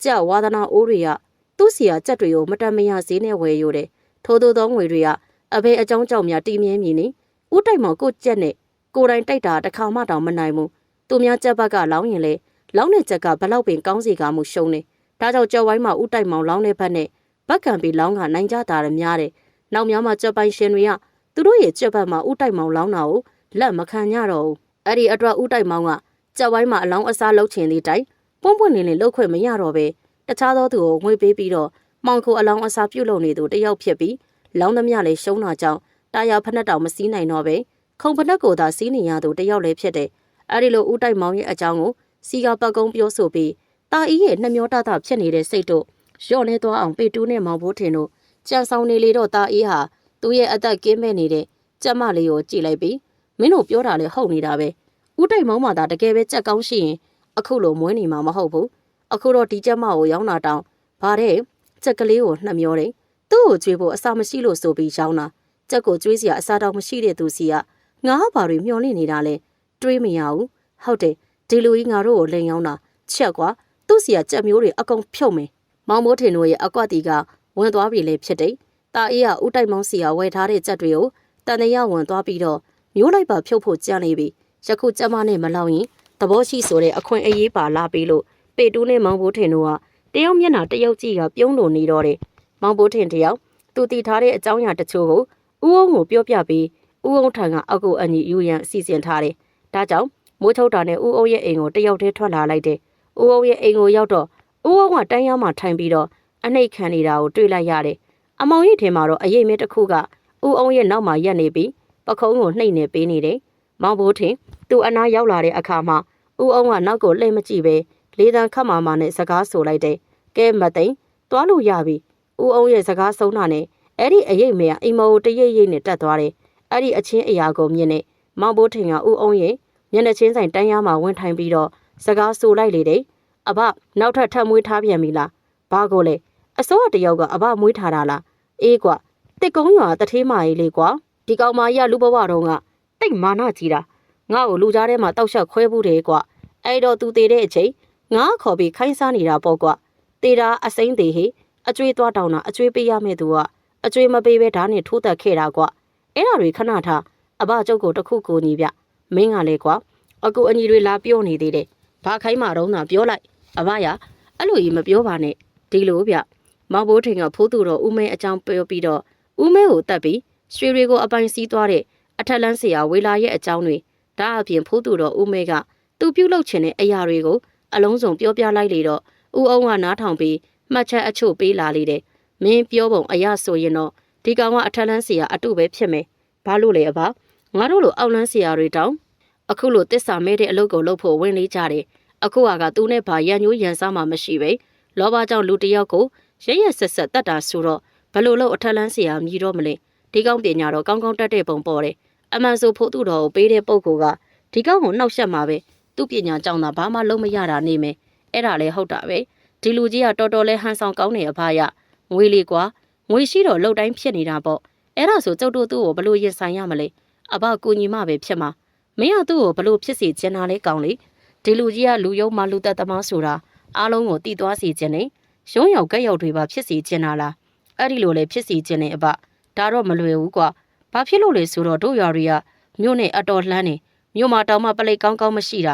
ာကြက်ဝါဒနာအိုးတွေကသူ့စီယာကြက်တွေကိုမတမရဈေးနဲ့ဝယ်ယူတယ်ထိုးသောငွေတွေကအဖေအကြောင်းကြောင့်များတီးမြဲမြည်နေဥတိုက်မောင်ကိုကြက်နဲ့ကိုယ်တိုင်တိုက်တာတစ်ခါမှတောင်မနိုင်ဘူးသူများကြက်ဘက်ကလောင်းရင်လေလောင်းတဲ့ကြက်ကဘလောက်ပင်ကောင်းစီကားမှုရှုံးနေဒါကြောင့်ကြော်ဝိုင်းမှာဥတိုက်မောင်လောင်းတဲ့ဘက်နဲ့ဘက်ကံပြီးလောင်းကနိုင်ကြတာရများတယ်နောက်များမှာကြက်ပိုင်ရှင်တွေကသူတို့ရဲ့ကြက်ဘက်မှာဥတိုက်မောင်လောင်းတာကိုလက်မခံကြတော့ဘူးအဲ့ဒီအတွက်ဥတိုက်မောင်ကကြက်ဝိုင်းမှာအလောင်းအစားလုပ်ချင်သည့်တိုင်ပွန့်ပွန့်လင်းလင်းလှုပ်ခွင့်မရတော့ပဲတခြားသောသူကိုငွေပေးပြီးတော့မောင်ကိုအလောင်းအစားပြုတ်လုပ်နေသူတယောက်ဖြစ်ပြီးလောင်းသမျှလေးရှုံးတာကြောင့်တာယာဖက်နှက်တောင်မစည်းနိုင်တော့ပဲခုံဖက်နှက်ကိုသာစီးနေရသူတယောက်လည်းဖြစ်တယ်အဲ့ဒီလိုဥတိုက်မောင်ရဲ့အကြောင်းကိုစီကပတ်ကုံးပြောဆိုပြီးတာအီးရဲ့နှမျောတတဖြစ်နေတဲ့စိတ်တို့ရော့နေသွားအောင်ပေတူးနဲ့မောင်ဘိုးထင်တို့ကြံဆောင်နေလေတော့တာအီးဟာသူ့ရဲ့အသက်ကင်းမဲ့နေတဲ့ ကြက်မလေးကိုကြည့်လိုက်ပြီးမင်းတို့ပြောတာလေဟုတ်နေတာပဲဦးတိတ်မောင်းမှသာတကယ်ပဲကြက်ကောင်းရှိရင်အခုလိုမွေးနေမှာမဟုတ်ဘူးအခုတော့ဒီကြက်မကိုရောင်းတာတောင်ဗါတဲ့ကြက်ကလေးကိုနှမျောတယ်သူ့ကိုကြွေးဖို့အစာမရှိလို့ဆိုပြီးရောင်းတာကြက်ကိုကြွေးစရာအစာတောင်မရှိတဲ့သူစီကငါးဘာတွေမျောလင့်နေတာလဲတွေးမရဘူးဟုတ်တယ်ဒီလူကြီးငါတို့ကိုလိန်ရောင်းတာချက်ကွာသူ့စီကကြက်မျိုးတွေအကုန်ဖြုတ်မယ်မောင်မိုးထင်တို့ရဲ့အကွက်တီကဝင်သွားပြီလေဖြစ်တယ်တာအေးကဦးတိုက်မောင်းစီကဝယ်ထားတဲ့ကြက်တွေကိုတန်တရာဝင်သွားပြီးတော့မျိုးလိုက်ပါဖြုတ်ဖို့ကြံနေပြီယခုကြက်မနဲ့မလောက်ရင်သဘောရှိဆိုတဲ့အခွင့်အရေးပါလာပြီးလို့ပေတူးနဲ့မောင်မိုးထင်တို့ကတယောက်မျက်နှာတယောက်ကြည့်ကပြုံးလို့နေတော့တယ်မောင်မိုးထင်တယောက်သူတည်ထားတဲ့အကြောင်းအရာတချို့ကိုဦးအောင်ကိုပြောပြပြီးဦးအောင်ထံကအကူအညီယူရန်စီစဉ်ထားတယ်ဒါကြောင့်မိုးထုတ်တာနဲ့ဦးအောင်ရဲ့အိမ်ကိုတယောက်တည်းထွက်လာလိုက်တယ်ဦးအောင်ရဲ့အိမ်ကိုရောက်တော့ဦးအောင်ကတန်းရမှထိုင်ပြီးတော့အနှိတ်ခံနေတာကိုတွေ့လိုက်ရတယ်အမောင်ရိပ်ထဲမှာတော့အရေးမဲတစ်ခုကဦးအောင်ရဲ့နောက်မှာရက်နေပြီးပခုံးကိုနှိပ်နေပေးနေတယ်မောင်ဘိုးထင်သူအနားရောက်လာတဲ့အခါမှာဦးအောင်ကနောက်ကိုလှည့်မကြည့်ပဲလေးတန်းခတ်မာမာနဲ့စကားဆိုလိုက်တယ်ကဲမသိန်းသွားလို့ရပြီဦးအောင်ရဲ့စကားဆုံးတာနဲ့အဲ့ဒီအရေးမဲကအိမ်မောကိုတရိပ်ရိပ်နဲ့တက်သွားတယ်အဲ့ဒီအချင်းအရာကိုမြင်နေမောင်ဘိုးထင်ကဦးအောင်ရဲ့မျက်နှာချင်းဆိုင်တန်းရမှာဝင်ထိုင်ပြီးတော့စကားဆိုလိုက်လေတယ်အဘနောက်ထပ်ထပ်မွေးထားပြန်ပြီလားဘာကိုလဲအစိုးရတယောက်ကအဘမွေးထားတာလားအေးကွာတစ်ကုန်းရွာတထေးမကြီးလေးကွာဒီကောင်မကြီးကလူဘဝတုန်းကတိတ်မာနကြီးတာငါ့ကိုလူကြားထဲမှာတောက်လျှောက်ခွဲဘူးတယ်ကွာအဲ့တော့သူတည်တဲ့အချိန်ငါခေါ်ပြီးခိုင်းစားနေတာပေါ့ကွာတည်တာအစိမ့်သေးဟေအကျွေးသွားတောင်းတာအကျွေးပေးရမယ့်သူကအကျွေးမပေးပဲဓာတ်နဲ့ထိုးတက်ခဲ့တာကွာအဲ့ဒါတွေခဏထားအဘကျုပ်ကိုတခုကိုညီပြမင်းကလည်းကွာအကူအညီတွေလာပြောနေသေးတယ်ဘာခိုင်းမှတော့သာပြောလိုက်အဘရအဲ့လိုကြီးမပြောပါနဲ့ဒီလိုဗျမောင်ဘိုးထင်ကဖိုးသူတော်ဦးမဲအကြောင်းပြောပြီးတော့ဦးမဲကိုတတ်ပြီးရွှေတွေကိုအပိုင်စီးသွားတဲ့အထက်လန်းဆရာဝေလာရဲ့အကြောင်းတွေဒါအပြင်ဖိုးသူတော်ဦးမဲကသူပြုတ်လုချင်တဲ့အရာတွေကိုအလုံးစုံပြောပြလိုက်လေတော့ဦးအောင်ကနားထောင်ပြီးမှတ်ချက်အချို့ပေးလာလေတယ်မင်းပြောပုံအရာဆိုရင်တော့ဒီကောင်ကအထက်လန်းဆရာအတုပဲဖြစ်မယ်ဘာလို့လဲအဘငါတို့လိုအောက်လန်းဆရာတွေတောင်အခုလိုတစ္ဆာမဲတဲ့အလုပ်ကိုလုပ်ဖို့ဝင်လေးကြတယ်အခုကသူနဲ့ဘာရန်ညိုးရန်စားမှမရှိပဲလောဘကြောင့်လူတယောက်ကိုရရဆက်ဆက်တတ်တာဆိုတော့ဘလို့လို့အထက်လန်းဆရာမြည်တော့မလဲဒီကောင်ပညာတော့ကောင်းကောင်းတတ်တဲ့ပုံပေါ်တယ်အမှန်ဆိုဖို့သူ့တော်ကိုပေးတဲ့ပုံကဒီကောင်ကိုနှောက်ယှက်မှာပဲသူ့ပညာကြောင့်သာဘာမှလုံးမရတာနေမယ်အဲ့ဒါလည်းဟုတ်တာပဲဒီလူကြီးကတော်တော်လေးဟန်ဆောင်ကောင်းနေအဖရငွေလေးကွာငွေရှိတော့လှုပ်တိုင်းဖြစ်နေတာပေါ့အဲ့ဒါဆိုကျုပ်တို့သူ့ကိုဘလို့ရင်ဆိုင်ရမလဲအဘကူညီမှပဲဖြစ်မှာမင်းကသူ့ကိုဘလို့ဖြစ်စီကျင်တာလဲကောင်းလေဒီလူကြီးကလူယုံမှလူသက်သမားဆိုတာအားလုံးကိုတည်သွားစီခြင်းနဲ့ရုံးရောက်ကက်ရောက်တွေပါဖြစ်စီခြင်းလားအဲ့ဒီလိုလေဖြစ်စီခြင်းနဲ့အဘဒါတော့မလွယ်ဘူးကွာဘာဖြစ်လို့လဲဆိုတော့တို့ရွာတွေကမြို့နဲ့အတော်လှမ်းနေမြို့မှာတောင်မှပလိတ်ကောင်းကောင်းမရှိတ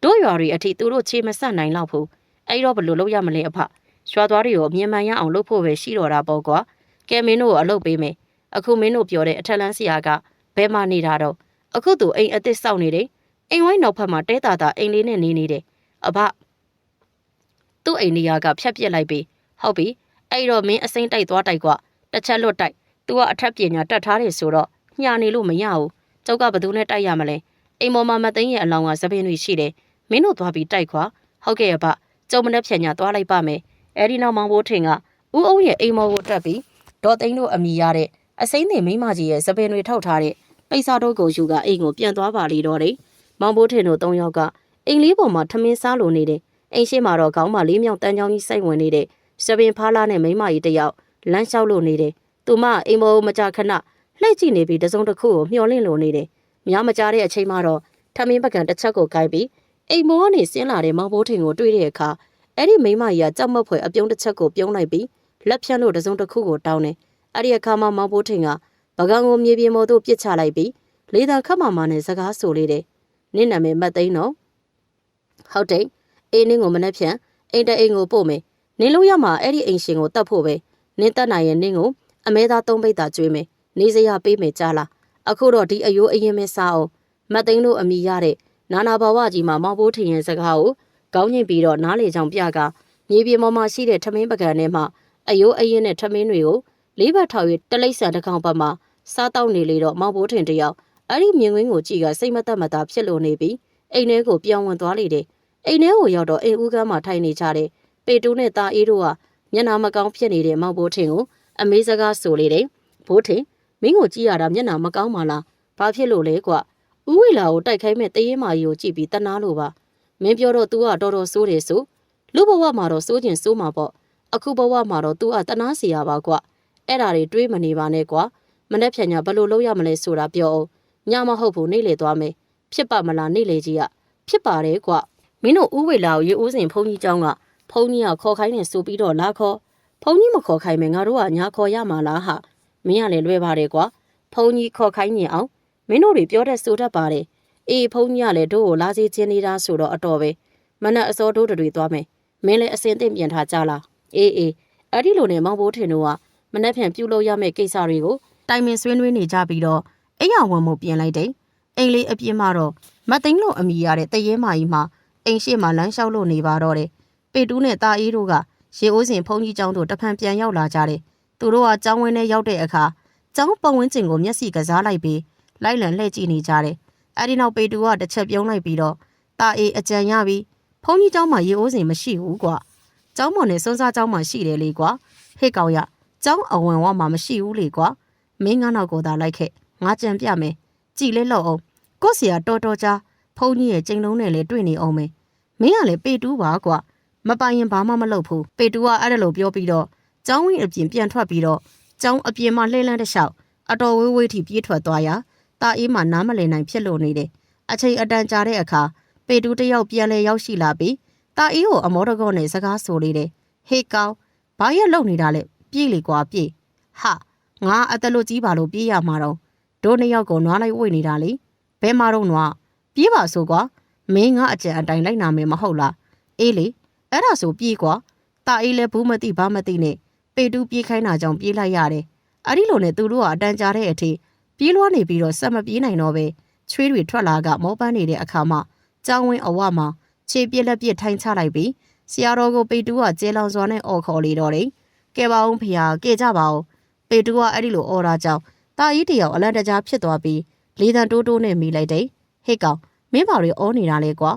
ာတို့ရွာတွေအထိသူတို့ခြေမဆက်နိုင်တော့ဘူးအဲ့တော့ဘလို့လုပ်ရမလဲအဖရွာသွားတွေကိုအမြင်မှန်ရအောင်လုပ်ဖို့ပဲရှိတော့တာပေါ့ကွာကဲမင်းတို့ကိုအလုပ်ပေးမယ်အခုမင်းတို့ပြောတဲ့အထက်လန်းဆရာကဘယ်မှနေတာတော့အခုသူအိမ်အစ်စ်စောင့်နေတယ်အိမ်ဝိုင်းနောက်ဖက်မှာတဲတာတာအိမ်လေးနဲ့နေနေတယ်အဘသူ့အိမ်နေရာကဖြတ်ပြစ်လိုက်ပြီဟုတ်ပြီအဲ့တော့မင်းအစိမ့်တိုက်သွားတိုက်ကွာတစ်ချက်လွတ်တိုက်သူကအထက်ပညာတတ်ထားတယ်ဆိုတော့ညာနေလို့မရဘူးကျောက်ကဘသူနဲ့တိုက်ရမလဲအိမ်ပေါ်မှာမသိန်းရဲ့အလောင်းကသပင်းတွေရှိတယ်မင်းတို့သွားပြီးတိုက်ခွာဟုတ်ကဲ့အဘကျုံမနဲ့ဖြန်ညာသွားလိုက်ပါမယ်အဲ့ဒီနောက်မောင်ဘိုးထင်ကဦးအောင်ရဲ့အိမ်မော်ကိုတက်ပြီးဒေါ်သိန်းတို့အမိရတဲ့အစိမ့်တွေမိမကြီးရဲ့သပင်းတွေထောက်ထားတဲ့ပိတ်စာတို့ကိုယူကအိမ်ကိုပြန်သွားပါလေတော့တယ်မောင်ဘိုးထင်တို့၃ယောက်ကအိမ်လေးပေါ်မှာထမင်းစားလိုနေတယ်အိမ်ရှိမှာတော့ခေါင်းမလေးမြောက်တန်းချောင်းကြီးစိုက်ဝင်နေတဲ့သပင်းဖားလာနဲ့မိမကြီးတယောက်လမ်းလျှောက်လို့နေတယ်သူမအိမ်မော်မကြခဏလှည့်ကြည့်နေပြီးတစုံတစ်ခုကိုမျောလင့်လိုနေတယ်များမကြတဲ့အချိန်မှတော့ထမင်းပကံတစ်ချက်ကိုကိုက်ပြီးအိမ်မော်ကနေဆင်းလာတဲ့မောင်ဘိုးထင်ကိုတွေ့တဲ့အခါအဲ့ဒီမိမကြီးကကြောက်မက်ဖွယ်အပြုံးတစ်ချက်ကိုပြုံးလိုက်ပြီးလက်ဖြန့်လို့တစုံတစ်ခုကိုတောင်းတယ်အဲ့ဒီအခါမှာမောင်ဘိုးထင်ကပကံကိုမြေပြင်ပေါ်သို့ပစ်ချလိုက်ပြီးလေးတန်ခတ်မာမာနဲ့စကားဆိုလေးတယ်နင့်နာမည်မတ်သိန်းနော်ဟုတ်တယ်အေးနင်းကိုမနှက်ဖြန့်အိမ်တအိမ်ကိုပို့မယ်နင်းလို့ရမှာအဲ့ဒီအိမ်ရှင်ကိုတတ်ဖို့ပဲနင်းတတ်နိုင်ရင်နင်းကိုအမဲသား၃ပိတ်သာကျွေးမယ်နေစရာပေးမယ်ကြားလားအခုတော့ဒီအယိုးအရင်မဲစားအောင်မတ်သိန်းတို့အမိရတဲ့နာနာဘဝကြီးမှာမောင်ဘိုးထင်ရဲ့စကားကိုကောင်းညင်ပြီးတော့နားလေချောင်ပြကမြေပြင်ပေါ်မှာရှိတဲ့ထမင်းပကံထဲမှာအယိုးအရင်နဲ့ထမင်းတွေကိုလေးဘက်ထောက်၍တလိပ်ဆန်တစ်ကောင်ပတ်မှာစားတောက်နေလေတော့မောင်ဘိုးထင်တယောက်အဲ့ဒီမြင်ကွင်းကိုကြည့်ကစိတ်မသက်မသာဖြစ်လို့နေပြီးအိမ်ထဲကိုပြောင်းဝင်သွားလေတယ်အိမ်ထဲကိုရောက်တော့အိမ်ဦးကမ်းမှာထိုင်နေကြတဲ့ပေတူးနဲ့တာအေးတို့ကမျက်နှာမကောင်းဖြစ်နေတဲ့မောင်ဘိုးထင်ကိုအမေးစကားဆိုလေတယ်ဘိုးထင်မင်းကိုကြည့်ရတာမျက်နှာမကောင်းပါလား ဘာဖြစ်လို့လဲကွာဦးဝီလာကိုတိုက်ခိုင်းမဲ့တရေမာကြီးကိုကြည့်ပြီးတနာလို့ပါမင်းပြောတော့ तू ကတော်တော်ဆိုးတယ်ဆိုလူဘဝမှာတော့စိုးကျင်စိုးမှာပေါ့အခုဘဝမှာတော့ तू ကတနာစီရပါကွာအဲ့ဒါတွေတွေးမနေပါနဲ့ကွာမနေ့ဖြန်ညဘလို့လုပ်ရမလဲဆိုတာပြောအောင်ညမဟုတ်ဘူးနေလေသွားမယ်ဖြစ်ပါမလားနေလေကြီးကဖြစ်ပါတယ်ကွာမင်းတို့ဦးဝေလာကိုရေဦးစင်ဖုန်းကြီးเจ้าကဖုန်းကြီးကခေါ်ခိုင်းနေဆိုပြီးတော့လာခေါ်ဖုန်းကြီးမခေါ်ခိုင်းမယ်ငါတို့ကညာခေါ်ရမှာလားဟာမင်းကလည်းလွဲပါတယ်ကွာဖုန်းကြီးခေါ်ခိုင်းနေအောင်မင်းတို့တွေပြောတဲ့ဆိုတတ်ပါတယ်အေးဖုန်းကြီးကလည်းတို့ကိုလာစီချင်းနေတာဆိုတော့အတော်ပဲမနက်အစောတို့တွေသွားမယ်မင်းလည်းအစင်းသိမ့်ပြန်ထားကြလားအေးအဲ့ဒီလိုနဲ့မောင်ဘိုးထင်တို့ကမနက်ဖြန်ပြုလုပ်ရမယ့်ကိစ္စတွေကိုတိုင်ပင်ဆွေးနွေးနေကြပြီးတော့အိမ်ရဝန်မှုပြင်လိုက်တယ်အိမ်လေးအပြင်းမှာတော့မသိန်းလို့အမိရတဲ့တရေမာကြီးမှာအိမ်ရှိမှလမ်းလျှောက်လို့နေပါတော့တယ်ပေတူးနဲ့တာအေးတို့ကရေအိုးစင်ဖုန်းကြီးကျောင်းတို့တဖန်ပြန်ရောက်လာကြတယ်သူတို့ကကျောင်းဝင်းထဲရောက်တဲ့အခါကျောင်းပတ်ဝန်းကျင်ကိုမျက်စိကစားလိုက်ပြီးလိုက်လံလှည့်ကြည့်နေကြတယ်အဲဒီနောက်ပေတူကတစ်ချက်ပြုံးလိုက်ပြီးတော့တာအေးအကြံရပြီးဖုန်းကြီးကျောင်းမှာရေအိုးစင်မရှိဘူးကွာကျောင်းမော်နဲ့စွန်းစားကျောင်းမှာရှိတယ်လေကွာဟေ့ကောင်ရကျောင်းအဝင်ဝမှာမရှိဘူးလေကွာမင်းငါနောက်ကိုသာလိုက်ခဲ့ငါကြံပြမယ်ကြည်လဲလောက်အောင်ကို့ဆရာတော်တော်ကြားဖုန်းကြီးရဲ့ကျိန်လုံးနဲ့လေတွေ့နေအောင်မယ်မင်းကလည်းပေတူးပါကွာမပိုင်ရင်ဘာမှမလုပ်ဘူးပေတူကအဲ့ဒါလိုပြောပြီးတော့ကျောင်းဝင်းအပြင်ပြန်ထွက်ပြီးတော့ကျောင်းအပြင်မှာလှည့်လန်းတစ်လျှောက်အတော်ဝေးဝေးထိပြေးထွက်သွားရာတာအေးမှနားမလည်နိုင်ဖြစ်လို့နေတယ်အချိန်အတန်ကြာတဲ့အခါပေတူးတယောက်ပြန်လဲရောက်ရှိလာပြီးတာအေးကိုအမောတကောနဲ့စကားဆိုလေတယ်ဟေးကောင်ဘာရက်လုံနေတာလဲပြေးလေကွာပြေးဟာငါအတလို့ကြီးပါလို့ပြေးရမှာတော့တို့နှစ်ယောက်ကိုနွားလိုက်ဝိတ်နေတာလေဘဲမာတော့နွားပြေးပါဆိုကွာမင်းငါအကြံအတိုင်းလိုက်နာမယ်မဟုတ်လားအေးလေအဲ့ဒါဆိုပြေးကွာတာအေးလည်းဘူးမသိဘာမသိနဲ့ပေတူးပြေးခိုင်းတာကြောင့်ပြေးလိုက်ရတယ်အဲ့ဒီလိုနဲ့သူတို့ကအတန်ကြာတဲ့အထိပြေးလွှားနေပြီးတော့ဆက်မပြေးနိုင်တော့ပဲချွေးတွေထွက်လာကမောပန်းနေတဲ့အခါမှာကျောင်းဝင်းအဝမှာခြေပြက်လက်ပြက်ထိုင်ချလိုက်ပြီးဆရာတော်ကိုပေတူးကကျဲလောင်စွာနဲ့အော်ခေါ်လေတော့တယ်ကဲပါအောင်ဖေဟာကဲကြပါဦးပေတူးကအဲ့ဒီလိုအော်တာကြောင့်တာကြီးတယောက်အလန့်တကြားဖြစ်သွားပြီးလေတံတိုးတိုးနဲ့မိလိုက်တယ်ဟေ့ကောင်မင်းဘာတွေအော်နေတာလဲကွာ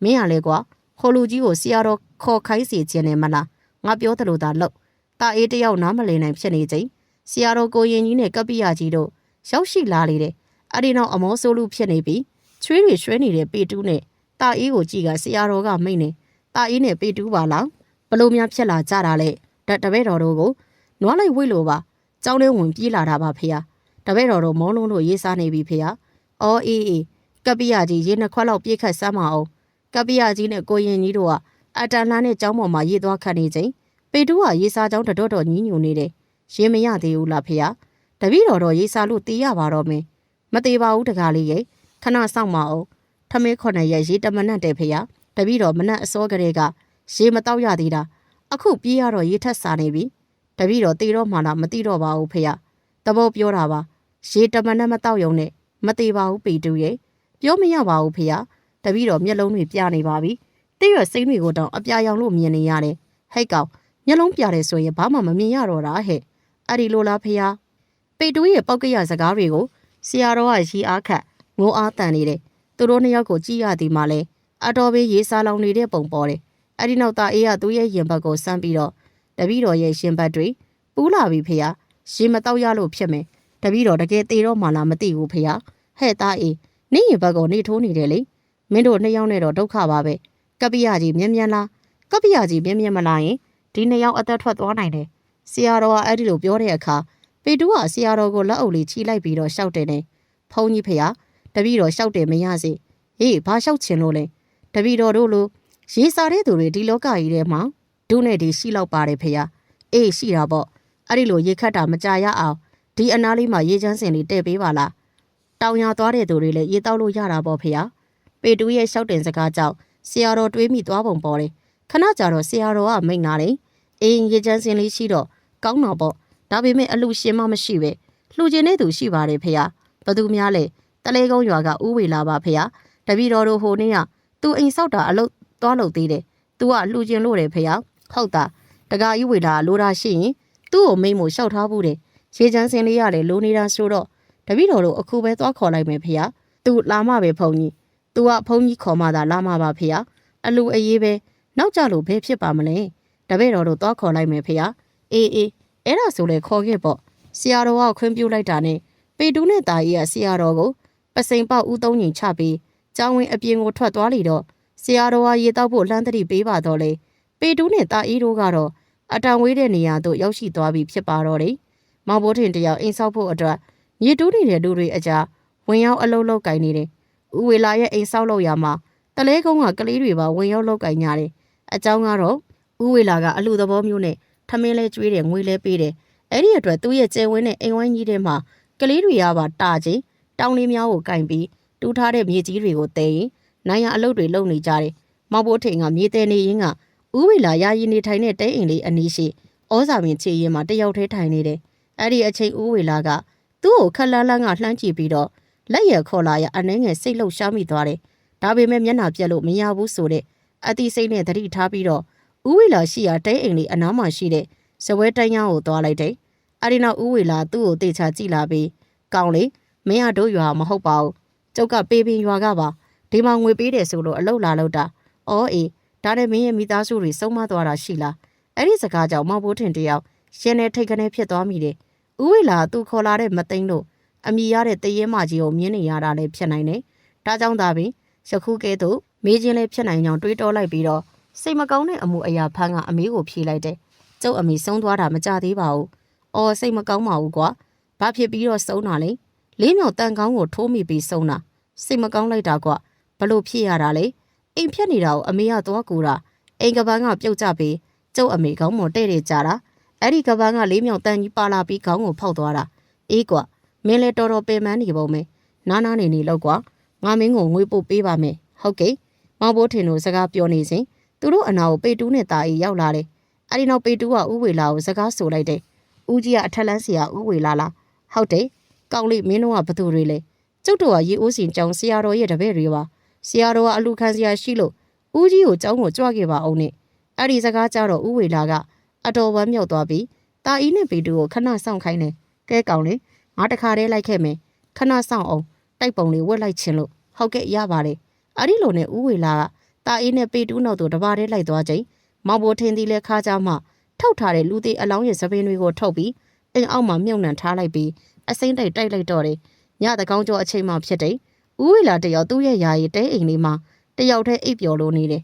မင်းကလည်းကွာခိုလူကြီးကိုဆရာတော်ခေါ်ခိုင်းစီခြင်းနဲ့မလားငါပြောသလိုသာလုပ်တာအေးတယောက်နားမလည်နိုင်ဖြစ်နေချိန်ဆရာတော်ကိုရင်ကြီးနဲ့ကပ္ပိယကြီးတို့ရောက်ရှိလာလေတယ်အဲ့ဒီနောက်အမောဆိုးလူဖြစ်နေပြီးချွေးတွေရွှဲနေတဲ့ပေတူးနဲ့တာအေးကိုကြည့်ကဆရာတော်ကမိတ်နေတာအေးနဲ့ပေတူးပါလားဘလို့များဖြစ်လာကြတာလဲတပည့်တော်တို့ကိုနွားလိုက်ဝိတ်လို့ပါကျောင်းထဲဝင်ပြေးလာတာပါဖေဟာတပည့်တော်တို့မောလုံးတို့ရေးစားနေပြီဖေဟာအော်အေးကပ္ပိယကြီးရေနှစ်ခွက်လောက်ပြေးခတ်စမ်းမအောင်ကပ္ပိယကြီးနဲ့ကိုရင်ကြီးတို့ကအတန်လှမ်းနဲ့ကျောင်းပေါ်မှာရေးသွားခတ်နေချိန်ပေတူးကရေးစားကျောင်းတော်ညင်းညူနေတယ်ရေးမရသေးဘူးလားဖေဟာတပည့်တော်တို့ရေးစားလို့တေးရပါတော့မင်းမသေးပါဘူးတကားလေးရဲ့ခဏစောင့်မအောင်ထမင်း9ရက်ရေးတမနတ်တယ်ဖေဟာတပည့်တော်မနက်အစောကလေးကရေမတောက်ရသေးတာအခုပြေးရတော့ရေထက်စားနေပြီတပည့်တော်တေးတော့မှလားမသိတော့ပါဘူးဖေဟာတဘောပြောတာပါရေတမနတ်မတောက်ရုံနဲ့မသေးပါဘူးပေတူးရဲ့ပြောမရပါဘူးဖေဟာတပည့်တော်မျက်လုံးတွေပြနေပါပြီတိရွယ်စိမ့်တွေကိုတောင်အပြာရောင်လို့မြင်နေရတယ်ဟဲ့ကောင်မျက်လုံးပြတယ်ဆိုရင်ဘာမှမမြင်ရတော့တာဟဲ့အဲ့ဒီလိုလားဖေဟာပေတူးရဲ့ပောက်ကရစကားတွေကိုဆရာတော်ကရီအားခတ်ငိုအားတန်နေတယ်သူတို့နှစ်ယောက်ကိုကြည့်ရသည်မှလည်းအတော်ပဲရေးစားလောင်နေတဲ့ပုံပေါ်တယ်အဲ့ဒီနောက်သားအေးကသူ့ရဲ့ရင်ဘတ်ကိုစမ်းပြီးတော့တပည့်တော်ရဲ့ရှင်ဘတ်တွေပူးလာပြီဖေဟာရေမတောက်ရလို့ဖြစ်မယ်တပည့်တော်တကယ်သေးတော့မှလားမသိဘူးဖေဟာဟဲ့သားအေးနေရင်ဘတ်ကိုနေထိုးနေတယ်လေမင်းတို့နှစ်ယောက်နဲ့တော့ဒုက္ခပါပဲကပ္ပိယကြီးမြင်မြန်လားကပ္ပိယကြီးမြင်မြန်မလားရင်ဒီနှစ်ယောက်အသက်ထွက်သွားနိုင်တယ်ဆရာတော်ကအဲ့ဒီလိုပြောတဲ့အခါပေတူးကဆရာတော်ကိုလက်အုပ်လေးချီလိုက်ပြီးတော့ရှောက်တယ်နဲ့ဖုန်းကြီးဖေဟာတပည့်တော်ရှောက်တယ်မရစေဟေးဘာရှောက်ချင်လို့လဲတပည့်တော်တို့လိုရေးစားတဲ့သူတွေဒီလောကကြီးထဲမှာဒုနဲ့ဒီရှိလောက်ပါတယ်ဖေဟာအေးရှိတာပေါ့အဲ့ဒီလိုရေခတ်တာမကြရအောင်ဒီအနားလေးမှာရေချမ်းစင်လေးတဲ့ပေးပါလားတောင်ရသွားတဲ့သူတွေလည်းရေတောက်လို့ရတာပေါ့ဖေဟာပေတူးရဲ့ရှောက်တင်စကားကြောင့်ဆရာတော်တွေးမိသွားပုံပေါ်တယ်ခဏကြာတော့ဆရာတော်ကမိန့်လာတယ်အေးရေချမ်းစင်လေးရှိတော့ကောင်းတော့ပေါ့ဒါပေမဲ့အလှရှင်မမရှိပဲလှူကျင်တဲ့သူရှိပါတယ်ဖေဟာဘသူများလဲတလဲကုန်းရွာကဦးဝေလာပါဖေဟာတပည့်တော်တို့ဟိုနေ့ကသူအိမ်ဆောက်တာအလုပ်သွားလုပ်သေးတယ်သူကလှူကျင်လို့တယ်ဖေဟာဟုတ်တာတကာကြီးဝေလာလိုတာရှိရင်သူ့ကိုမိမ့်မို့ရှောက်ထားဘူးတယ်ရေချမ်းစင်လေးရတယ်လိုနေတာဆိုတော့တပည့်တော်တို့အခုပဲသွားခေါ်လိုက်မယ်ဖေဟာသူလာမှပဲဖုန်ကြီးသူကဖုန်ကြီးခေါ်မှသာလာမှပါဖေဟာအလူအေးပဲနောက်ကြလို့ဘယ်ဖြစ်ပါမလဲတပည့်တော်တို့သွားခေါ်လိုက်မယ်ဖေဟာအေးအဲ့ဒါဆိုလေခေါ်ခဲ့ပေါ့ဆရာတော်ကခွင့်ပြုလိုက်တာနဲ့ ပေတူးနဲ့တာကြီးကဆရာတော်ကိုပစိန်ပေါက်ဦးသုံးညင်ချပြီးကျောင်းဝင်းအပြင်ကိုထွက်သွားလေတော့ဆရာတော်ကရေတောက်ဖို့လှမ်းသတိပေးပါတော့လေပေတူးနဲ့တာကြီးတို့ကတော့အတောင်ဝေးတဲ့နေရာသို့ရောက်ရှိသွားပြီဖြစ်ပါတော့တယ်မောင်ဘိုးထင်တယောက်အိမ်ဆောက်ဖို့အတွက်မြေတူးနေတဲ့လူတွေအကြားဝင်ရောက်အလုံးလောက်ကင်နေတယ်ဦးဝေလာရဲ့အိမ်ဆောက်လို့ရမှာတလဲကုန်းကကလေးတွေပါဝင်ရောက်လောက်ကင်ကြတယ်အကြောင်းကတော့ဦးဝေလာကအလှသဘောမျိုးနဲ့ထမင်းလဲကျွေးတယ်ငွေလဲပေးတယ်အဲ့ဒီအတွက်သူ့ရဲ့ကျဲဝင်းနဲ့အိမ်ဝိုင်းကြီးထဲမှာကလေးတွေရပါတာချင်းတောင်းလေးများကိုကင်ပြီးတူးထားတဲ့မြေကြီးတွေကိုတဲရင်နိုင်ရအလုပ်တွေလုပ်နေကြတယ်မောင်ဘိုးထင်ကမြေတဲနေရင်းကဦးဝေလာယာယီနေထိုင်တဲ့တဲအိမ်လေးအနီးရှိဩဇာမင်းချေရင်မှာတယောက်တည်းထိုင်နေတယ်အဲ့ဒီအချိန်ဦးဝေလာကသူ့ကိုခက်လန်းလန်းကလှမ်းကြည့်ပြီးတော့လက်ရခေါ်လာရအနှဲငယ်စိတ်လှုပ်ရှားမိသွားတယ်ဒါပေမဲ့မျက်နှာပြက်လို့မရဘူးဆိုတဲ့အတိစိတ်နဲ့သတိထားပြီးတော့ဦးဝေလာရှိရာတဲအိမ်လေးအနားမှာရှိတဲ့ဇပွဲတိုင်းရန်ကိုသွားလိုက်တယ်အဲ့ဒီနောက်ဦးဝေလာသူ့ကိုတေချာကြည့်လာပြီးကောင်းလေမင်းရတို့ရွာမဟုတ်ပါဘူးကျုပ်ကပေးပင်ရွာကပါဒီမှာငွေပေးတယ်ဆိုလို့အလုပ်လာလုပ်တာအော်အေးဒါနဲ့မင်းရဲ့မိသားစုတွေစုံမသွားတာရှိလားအဲ့ဒီစကားကြောင့်မောင်ဘိုးထင်တယောက်ရှင်နဲ့ထိတ်ကနေဖြစ်သွားမိတယ်ဦးဝေလာသူခေါ်လာတဲ့မသိန်းတို့အမိရတဲ့တရေမကြီးကိုမြင်နေရတာလည်းဖြစ်နိုင်တယ်ဒါကြောင့်သာပင်ယခုကဲ့သို့မေးချင်းလည်းဖြစ်နိုင်ကြောင်းတွေးတောလိုက်ပြီးတော့စိတ်မကောင်းတဲ့အမှုအရာဖန်းကအမေကိုဖြေလိုက်တယ်ကျုပ်အမေဆုံးသွားတာမကြသေးပါဘူးအော်စိတ်မကောင်းပါဘူးကွာဘာဖြစ်ပြီးတော့ဆုံးတာလဲလေးမြောက်တန်ကောင်းကိုထိုးမိပြီးဆုံးတာစိတ်မကောင်းလိုက်တာကွဘလို့ဖြစ်ရတာလဲအိမ်ဖြတ်နေတာကိုအမေကသွားကူတာအိမ်ကပန်းကပြုတ်ကျပြီးကျုပ်အမေကောင်းမတဲ့တဲ့ကြတာအဲ့ဒီကပန်းကလေးမြောက်တန်ကြီးပါလာပြီးခေါင်းကိုဖောက်သွားတာအေးကွမင်းလည်းတော်တော်ပင်ပန်းနေပုံပဲနားနားနေလောက်ကွာငါမင်းကိုငွေပို့ပေးပါမယ်ဟုတ်ကဲ့မောင်ဘိုးထင်တို့စကားပြောနေစဉ်သူတို့အနာကိုပေတူးနဲ့တာအေးရောက်လာတယ်အဲ့ဒီနောက်ပေတူးကဥဝေလာကိုစကားဆိုလိုက်တယ်ဦးကြီးကအထက်လန်းစီကဥဝေလာလားဟုတ်တယ်ကောင်းလေးမင်းတို့ကဘသူတွေလဲကျုပ်တို့ကရေအိုးစင်ကျောင်းဆရာတော်ရဲ့တပည့်တွေပါဆရာတော်ကအလူခံစရာရှိလို့ဦးကြီးကိုကျောင်းကိုကြွခဲ့ပါအောင်နဲ့အဲ့ဒီစကားကြတော့ဥဝေလာကအတော်ဝမ်းမြောက်သွားပြီးတာအီးနဲ့ပေတူကိုခဏစောင့်ခိုင်းတယ်ကဲကောင်းလေးငါတခါတည်းလိုက်ခဲ့မယ်ခဏစောင့်အောင်တိုက်ပုံလေးဝက်လိုက်ခြင်းလို့ဟုတ်ကဲ့ရပါတယ်အဲ့ဒီလိုနဲ့ဥဝေလာကတာအီးနဲ့ပေတူနောက်သို့တပါးတည်းလိုက်သွားချိန်မောင်ဘိုးထင်းသည်လည်းခါကြမှထုတ်ထားတဲ့လူသေးအလောင်းရဲ့သပင်းတွေကိုထုတ်ပြီးအိမ်အောက်မှာမြုပ်နှံထားလိုက်ပြီးအစိမ့်တိုက်တိုက်လိုက်တော့တယ်ညတကောင်းကျော်အချိန်မှဖြစ်တယ်ဥဝေလာတယောက်သူ့ရဲ့ယာယီတဲအိမ်လေးမှာတယောက်တည်းအိပ်ပျော်လို့နေတယ်ဥ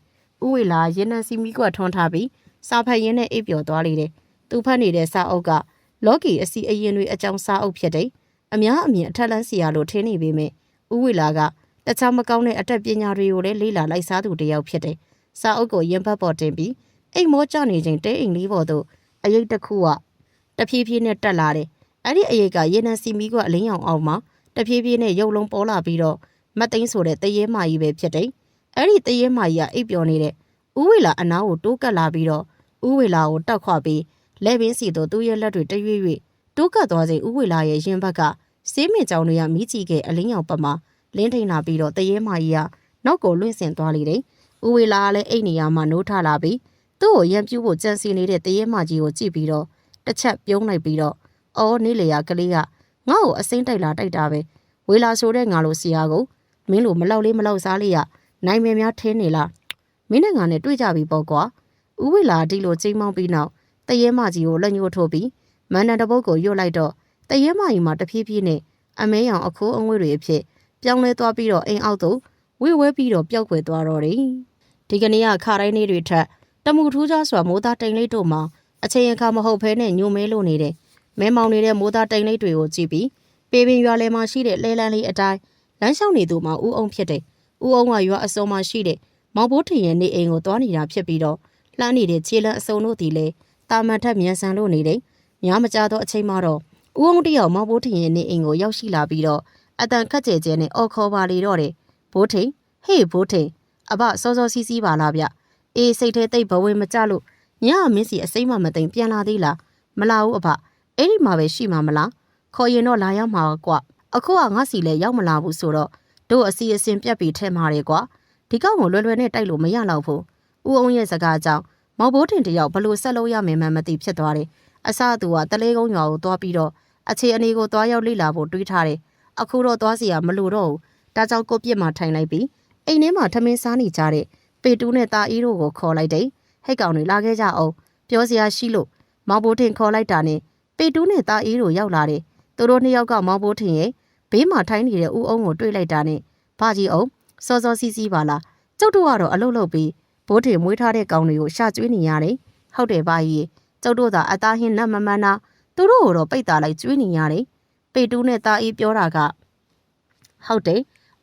ဝေလာရေနံစီမီကွက်ထွန်းထားပြီးစာဖတ်ရင်းနဲ့အိပ်ပျော်သွားလေတယ်သူဖတ်နေတဲ့စာအုပ်ကလော်ကီအစီအရင်တွေအကြောင်းစာအုပ်ဖြစ်တယ်အများအမြင်အထက်လန်းစီရလို့ထင်းနေပေမဲ့ဥဝေလာကတခြားမကောင်းတဲ့အတတ်ပညာတွေကိုလည်းလေ့လာလိုက်စားသူတယောက်ဖြစ်တယ်စာအုပ်ကိုရင်ဘတ်ပေါ်တင်ပြီးအိမ်မောကျနေချိန်တဲအိမ်လေးပေါ်သို့အရိပ်တစ်ခုကတဖြည်းဖြည်းနဲ့တက်လာတယ်အဲ့ဒီအရိပ်ကရေနံစီမီကအလင်းရောင်အောင်မှာတဖြည်းဖြည်းနဲ့ရုပ်လုံးပေါ်လာပြီးတော့မတ်သိန်းဆိုတဲ့တရေမကြီးပဲဖြစ်တယ်အဲ့ဒီတရေမကြီးကအိပ်ပျော်နေတဲ့ဥဝေလာအနားကိုတိုးကပ်လာပြီးတော့ဥဝေလာကိုတောက်ခွပြီးလက်ပင်စီတို့သူ့ရဲ့လက်တွေတရွေ့ရွေ့တိုးကပ်သွားချိန်ဥဝေလာရဲ့ရင်ဘက်ကစေးမြင့်ကြောင်တွေကမိကြီးကအလင်းရောင်ပတ်မှာလင်းထိန်လာပြီးတော့တရေမကြီးကနောက်ကိုလွင့်စင်သွားလေတယ်ဥဝေလာကလည်းအိတ်နေရမှာနိုးထလာပြီးသူ့ကိုရံပြူးဖို့ကြံစီနေတဲ့တရေမကြီးကိုကြည့်ပြီးတော့တစ်ချက်ပြုံးလိုက်ပြီးတော့အော်နေလေရကလေးကငါ့ကိုအစိမ့်တိုက်လာတိုက်တာပဲဝေလာဆိုတဲ့ငါလိုဆရာကိုမင်းလိုမလောက်လေးမလောက်စားလေးရနိုင်မယ်များထင်းနေလားမင်းနဲ့ငါနဲ့တွေ့ကြပြီပေါ့ကွာဥဝေလာဒီလိုချိန်မောင်းပြီးနောက်တရေမကြီးကိုလက်ညှိုးထိုးပြီးမန္တန်တပုတ်ကိုရွတ်လိုက်တော့တရေမကြီးမှာတဖြည်းဖြည်းနဲ့အမဲရောင်အခိုးအငွေ့တွေအဖြစ်ပြောင်းလဲသွားပြီးတော့အိမ်အောက်သို့ဝေဝဲပြီးတော့ပျောက်ကွယ်သွားတော့တယ်ဒီကနေ့ကခါတိုင်းနေ့တွေထက်တမှုထူးခြားစွာမိုးသားတိမ်လေးတို့မှာအချိန်အခါမဟုတ်ဘဲနဲ့ညိုမဲလို့နေတယ်မဲမောင်နေတဲ့မိုးသားတိမ်လေးတွေကိုကြည့်ပြီးပေပင်ရွာလယ်မှာရှိတဲ့လဲလန်းလေးအတိုင်းလမ်းလျှောက်နေသူမှာဦးအောင်ဖြစ်တယ်ဦးအောင်ကရွာအစုံမှာရှိတဲ့မောင်ဘိုးထင်ရဲ့နေအိမ်ကိုသွားနေတာဖြစ်ပြီးတော့လှမ်းနေတဲ့ခြေလမ်းအစုံတို့ဒီလေတာမန်ထက်မြန်ဆန်လို့နေတယ်များမကြသောအချိန်မှတော့ဦးအောင်တယောက်မောင်ဘိုးထင်ရဲ့နေအိမ်ကိုရောက်ရှိလာပြီးတော့အတန်ခက်ကျဲကျဲနဲ့အော်ခေါ်ပါလေတော့တယ်ဘိုးထင်ဟေးဘိုးထင်အဘစောစောစီးစီးပါလားဗျအေးစိတ်ထဲတိတ်ဘဝင်မကြလို့ညမင်းစီအစိမ့်မမသိမ့်ပြန်လာသေးလားမလာဘူးအဘအဲ့ဒီမှာပဲရှိမှာမလားခေါ်ရင်တော့လာရောက်မှာကွအခုကငါစီလဲရောက်မလာဘူးဆိုတော့တို့အစီအစဉ်ပြက်ပြီးထဲမှာတယ်ကွဒီကောင်ကိုလွယ်လွယ်နဲ့တိုက်လို့မရတော့ဘူးဦးအောင်ရဲ့စကားကြောင့်မောင်ဘိုးထင်တယောက်ဘလို့ဆက်လို့ရမယ်မှမသိဖြစ်သွားတယ်အစသူကတလေးကုန်းရွာကိုသွားပြီးတော့အခြေအနေကိုသွားရောက်လေ့လာဖို့တွေးထားတယ်အခုတော့သွားစီရမလို့တော့ဘူးဒါကြောင့်ကိုပြစ်မှထိုင်လိုက်ပြီးအိမ်ထဲမှာထမင်းစားနေကြတဲ့ပေတူးနဲ့တာအီးတို့ကိုခေါ်လိုက်တယ်ဟဲ့ကောင်တွေလာခဲ့ကြအောင်ပြောစရာရှိလို့မောင်ဘိုးထင်ခေါ်လိုက်တာနဲ့ပေတူးနဲ့တာအီးတို့ရောက်လာတယ် သူတို့နှစ်ယောက်ကမောင်ဘိုးထင်ရဲ့ဘေးမှာထိုင်းနေတဲ့ဦးအောင်ကိုတွေ့လိုက်တာနဲ့ဘာကြီးအောင်စောစောစီးစီးပါလားကျုပ်တို့ကတော့အလုပ်လုပ်ပြီးဘိုးထင်မွေးထားတဲ့ကောင်တွေကိုရှာကျွေးနေရတယ်ဟုတ်တယ်ဘာကြီးကျုပ်တို့သာအသားဟင်းနတ်မမှန်တာသူတို့ကိုတော့ပိတ်တာလိုက်ကျွေးနေရတယ်ပေတူးနဲ့တာအေးပြောတာကဟုတ်တယ်ဦ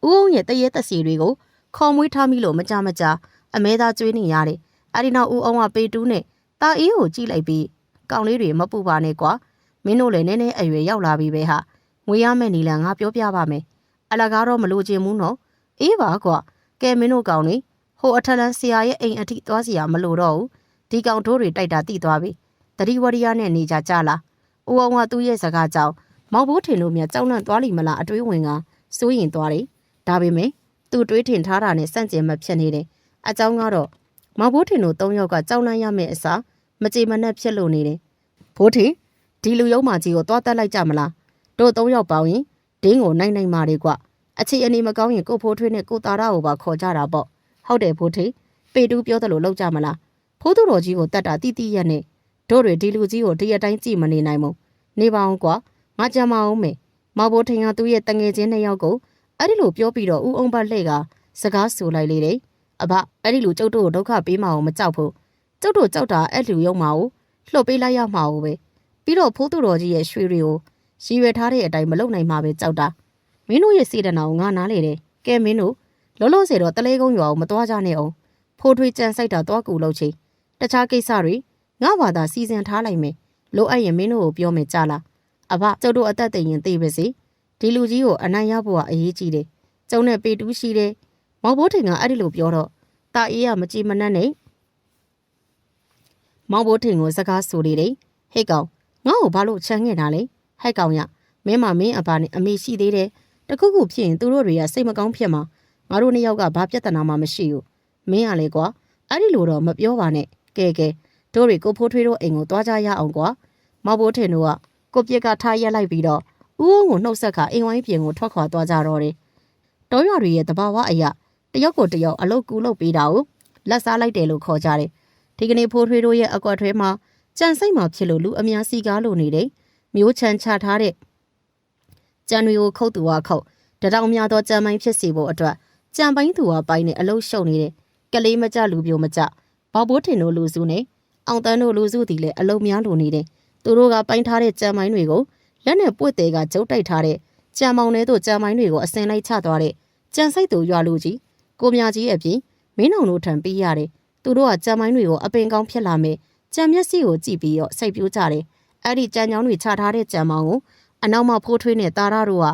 းအောင်ရဲ့တရေသက်စီတွေကိုခေါ်မွေးထားမိလို့မကြအမဲသားကျွေးနေရတယ်အဲ့ဒီနောက်ဦးအောင်ကပေတူးနဲ့တာအေးကိုကြည့်လိုက်ပြီးကောင်လေးတွေမပူပါနဲ့ကွာမင်းတို့လည်းနည်းနည်းအရွယ်ရောက်လာပြီပဲဟာငွေရမယ့်နီလန်ငါပြောပြပါမယ်အလကားတော့မလိုချင်ဘူးနော်အေးပါကွာကဲမင်းတို့ကောင်လေးဟိုအထက်လန်းဆရာရဲ့အိမ်အထိသွားစီရမလိုတော့ဘူးဒီကောင်တို့တွေတိုက်တာတိသွားပြီတတိဝရိယနဲ့နေကြလားဦးအောင်ကသူ့ရဲ့စကားကြောင့်မောင်ဘိုးထင်လို့မြကြောက်လန့်သွားလိမ့်မလားအတွေးဝင်ကစိုးရင်သွားတယ်ဒါပေမဲ့သူ့တွေးထင်ထားတာနဲ့စန့်ကျင်မဖြစ်နေတယ်အကြောင်းကတော့မောင်ဘိုးထင်တို့၃ယောက်ကကြောက်လန့်ရမယ့်အစားမကြေမနက်ဖြစ်လို့နေတယ်ဘိုးထင်ဒီလူယုံမာကြီးကိုသွားတက်လိုက်ကြမလားတို့၃ယောက်ပေါင်းရင်ဒင်းကိုနိုင်မာတယ်ကွအခြေအနေမကောင်းရင်ကိုဖိုးထွေးနဲ့ကိုသားရကိုပါခေါ်ကြတာပေါ့ဟုတ်တယ်ဘိုးထင်ပေတူးပြောတယ်လို့လောက်ကြမလားဖိုးသူတော်ကြီးကိုတတ်တာတိတိရက်နဲ့တို့တွေဒီလူကြီးကိုဒီအတိုင်းကြည့်မနေနိုင်ဘူးနေပါအောင်ကွာငါကြမ်းမအောင်မယ်မောင်ဘိုးထင်ကသူ့ရဲ့တငယ်ချင်း၂ယောက်ကိုအဲ့ဒီလိုပြောပြီးတော့ဦးအောင်ဘတ်လှဲ့ကစကားဆိုလိုက်လေတယ်အဘအဲ့ဒီလူကျုပ်တို့ကိုဒုက္ခပေးမအောင်မကြောက်ဘူးကျုပ်တို့ကြောက်တာအဲ့လူယုံမှာကိုလှုပ်ပေးလိုက်ရမှာကိုပဲပြီးတော့ဖိုးသူတော်ကြီးရဲ့ရွှေတွေကိုရည်ရွယ်ထားတဲ့အတိုင်းမလုပ်နိုင်မှာပဲကြောက်တာမင်းတို့ရဲ့စေတနာကိုငါနားလေတယ်ကဲမင်းတို့လောလောဆယ်တော့တလဲကုန်းရွာကိုမသွားကြနဲ့အောင်ဖိုးထွေးကြံစိုက်တာသွားကူလို့ချင်းတခြားကိစ္စတွေငါဘာသာစီစဉ်ထားလိုက်မယ်လိုအပ်ရင်မင်းတို့ကိုပြောမယ်ကြလားအဘကျုပ်တို့အသက်သိရင်သိပါစေဒီလူကြီးကိုအနိုင်ရဖို့ကအရေးကြီးတယ်ကျုံနဲ့ပေတူးရှိတယ်မောင်ဘိုးထင်ကအဲ့ဒီလိုပြောတော့တာအေးကမကြည်မနှက်နဲ့မောင်ဘိုးထင်ကိုစကားဆိုနေတယ်ဟဲ့ကောင်ငါ့ကိုဘာလို့ချမ်းခဲ့တာလဲဟဲ့ကောင်ရမင်းမမင်းအပါနဲ့အမေရှိသေးတယ်တခုခုဖြစ်ရင်သူတို့တွေကစိတ်မကောင်းဖြစ်မှာငါတို့နှစ်ယောက်ကဘာပြဿနာမှမရှိဘူးမင်းကလေကွာအဲ့ဒီလိုတော့မပြောပါနဲ့ကဲတို့တွေကိုဖိုးထွေးတို့အိမ်ကိုသွားကြရအောင်ကွာမောင်ဘိုးထင်တို့ကကိုပြက်ကထားရက်လိုက်ပြီးတော့ဦးအောင်ကိုနှုတ်ဆက်ခါအိမ်ဝိုင်းပြင်ကိုထွက်ခွာသွားကြတော့တယ်တောရွာတွေရဲ့တဘာဝအရာတယောက်ကိုတယောက်အလုတ်ကူလုပ်ပေးတာကိုလက်စားလိုက်တယ်လို့ခေါ်ကြတယ်ဒီကနေ့ဖိုးထွေးတို့ရဲ့အကွက်ထွဲမှာကြံစိတ်မှာဖြစ်လို့လူအများစီကားလို့နေတယ်မျိုးချမ်းချထားတဲ့ကြံတွေကိုခုတ်သူကခုတ်တတောင်များသောကြံပိုင်းဖြစ်စီဖို့အတွက်ကြံပိုင်းသူကပိုင်းနဲ့အလုတ်ရှုံနေတယ်ကလေးမကြလူပြိုမကြဘောက်ဘိုးထင်တို့လူစုနဲ့အောင်တန်းတို့လူစုတီလည်းအလုတ်များလိုနေတယ်သူတို့ကပိုင်းထားတဲ့ကြံပိုင်းတွေကိုလက်နဲ့ပွေ့သေးကကျုပ်တိုက်ထားတဲ့ကြံမောင်ထဲသို့ကြံပိုင်းတွေကိုအစင်လိုက်ချသွားတဲ့ကြံစိတ်သူရွာလူကြီးကိုမြကြီးအပြင်မင်းအောင်တို့ထံပေးရတယ်သူတို့ကကြံပိုင်းတွေကိုအပင်ကောင်းဖြစ်လာမယ်ကြံမျက်စိကိုကြည့်ပြီးတော့စိတ်ပြိုးကြတယ်အဲ့ဒီကြံချောင်းတွေချထားတဲ့ကြံမောင်ကိုအနောက်မှာဖိုးထွေးနဲ့တာရတို့က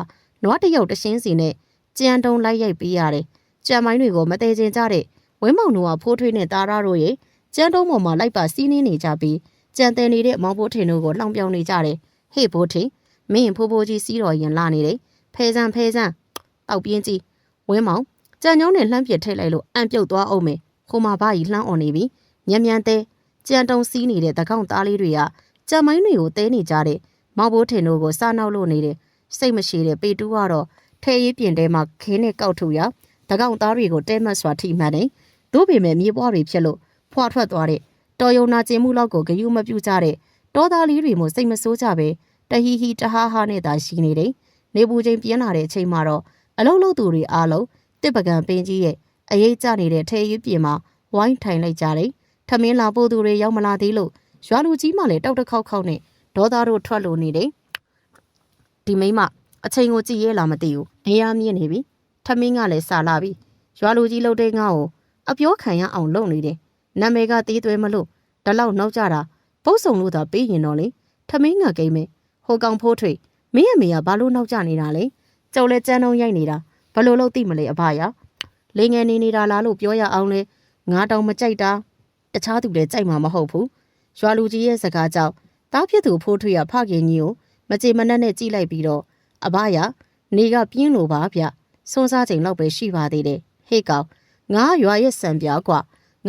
နွားတယောက်တရှင်းစီနဲ့ကြံတုံးလိုက်ရိုက်ပေးရတယ်ကြံပိုင်းတွေကိုမသေးချင်ကြတဲ့ဝင်းမောင်တို့ကဖိုးထွေးနဲ့တာရတို့ရဲ့ကြံတုံးပေါ်မှာလိုက်ပါစီးနှင်းနေကြပြီးကြံတယ်နေတဲ့မောင်ဘိုးထင်တို့ကိုလှောင်ပြောင်နေကြတယ်ဟေ့ဘိုးထင်မင်းဖိုးဖိုးကြီးစီးတော်ရင်လာနေတယ်ဖဲဆန်းတောက်ပြင်းကြီးဝင်းမောင်ကြံညောင်းနဲ့လှမ်းပစ်ထိတ်လိုက်လို့အံပြုတ်သွားအောင်မယ်ခိုးမဘာကြီးလှမ်းអော်နေပြီမြန်သေးကြံတုံးစီးနေတဲ့တကောင်သားလေးတွေကကြံမိုင်းတွေကိုတဲနေကြတဲ့မောင်ဘိုးထင်တို့ကိုစားနောက်လို့နေတယ်စိတ်မရှိတဲ့ပေတူးကတော့ထဲရေးပြင်ထဲမှာခင်းနဲ့ကောက်ထူရတကောင်သားတွေကိုတဲမတ်စွာထိမှန်တယ်တို့ပေမဲ့မြေပွားတွေဖြစ်လို့ဖွာထွက်သွားတဲ့တော်ယုံနာကျင်မှုလောက်ကိုဂယုမပြုကြတဲ့တောသားလေးတွေမျိုးစိတ်မဆိုးကြပဲတဟီဟီတဟားဟားနဲ့သာရှိနေတယ်နေပူချင်းပြင်းလာတဲ့အချိန်မှာတော့အလုံးလုံးသူတွေအားလုံးတစ်ပကံပင်းကြီးရဲ့အရေးကျနေတဲ့ထဲရေးပြင်မှာဝိုင်းထိုင်လိုက်ကြတယ်ထမင်းလာပို့သူတွေရောက်မလာသေးလို့ရွာလူကြီးမှလည်းတောက်တခေါက်ခေါက်နဲ့ဒေါသတို့ထွက်လို့နေတယ်ဒီမိမအချိန်ကိုကြည့်ရဲလားမသိဘူးနေရမြင့်နေပြီထမင်းကလည်းစာလာပြီရွာလူကြီးလှုပ်တဲ့ငါ့ကိုအပြောခံရအောင်လုပ်နေတယ်နာမည်ကတီးသွဲမလို့ဒီလောက်နှောက်ကြတာပုတ်ဆုံလို့သာပေးရင်တော့လေထမင်းကကိမ့်မယ်ဟိုကောင်ဖိုးထွေမင်းအမေကဘာလို့နှောက်ကြနေတာလဲကျုပ်လဲကြမ်းတုံးရိုက်နေတာဘလို့လို့သိမလဲအဖရလေငယ်နေနေတာလားလို့ပြောရအောင်လဲငါတောင်မကြိုက်တာတခြားသူလည်းကြိုက်မှာမဟုတ်ဘူးရွာလူကြီးရဲ့စကားကြောင့်တားဖြစ်သူဖိုးထွေးကဖခင်ကြီးကိုမကြေမနက်နဲ့ကြည့်လိုက်ပြီးတော့အဘရနေကပြင်းလို့ပါဗျစွန်းစားချိန်လောက်ပဲရှိပါသေးတယ်ဟေ့ကောင်ငါရွာရဲ့စံပြားကွာ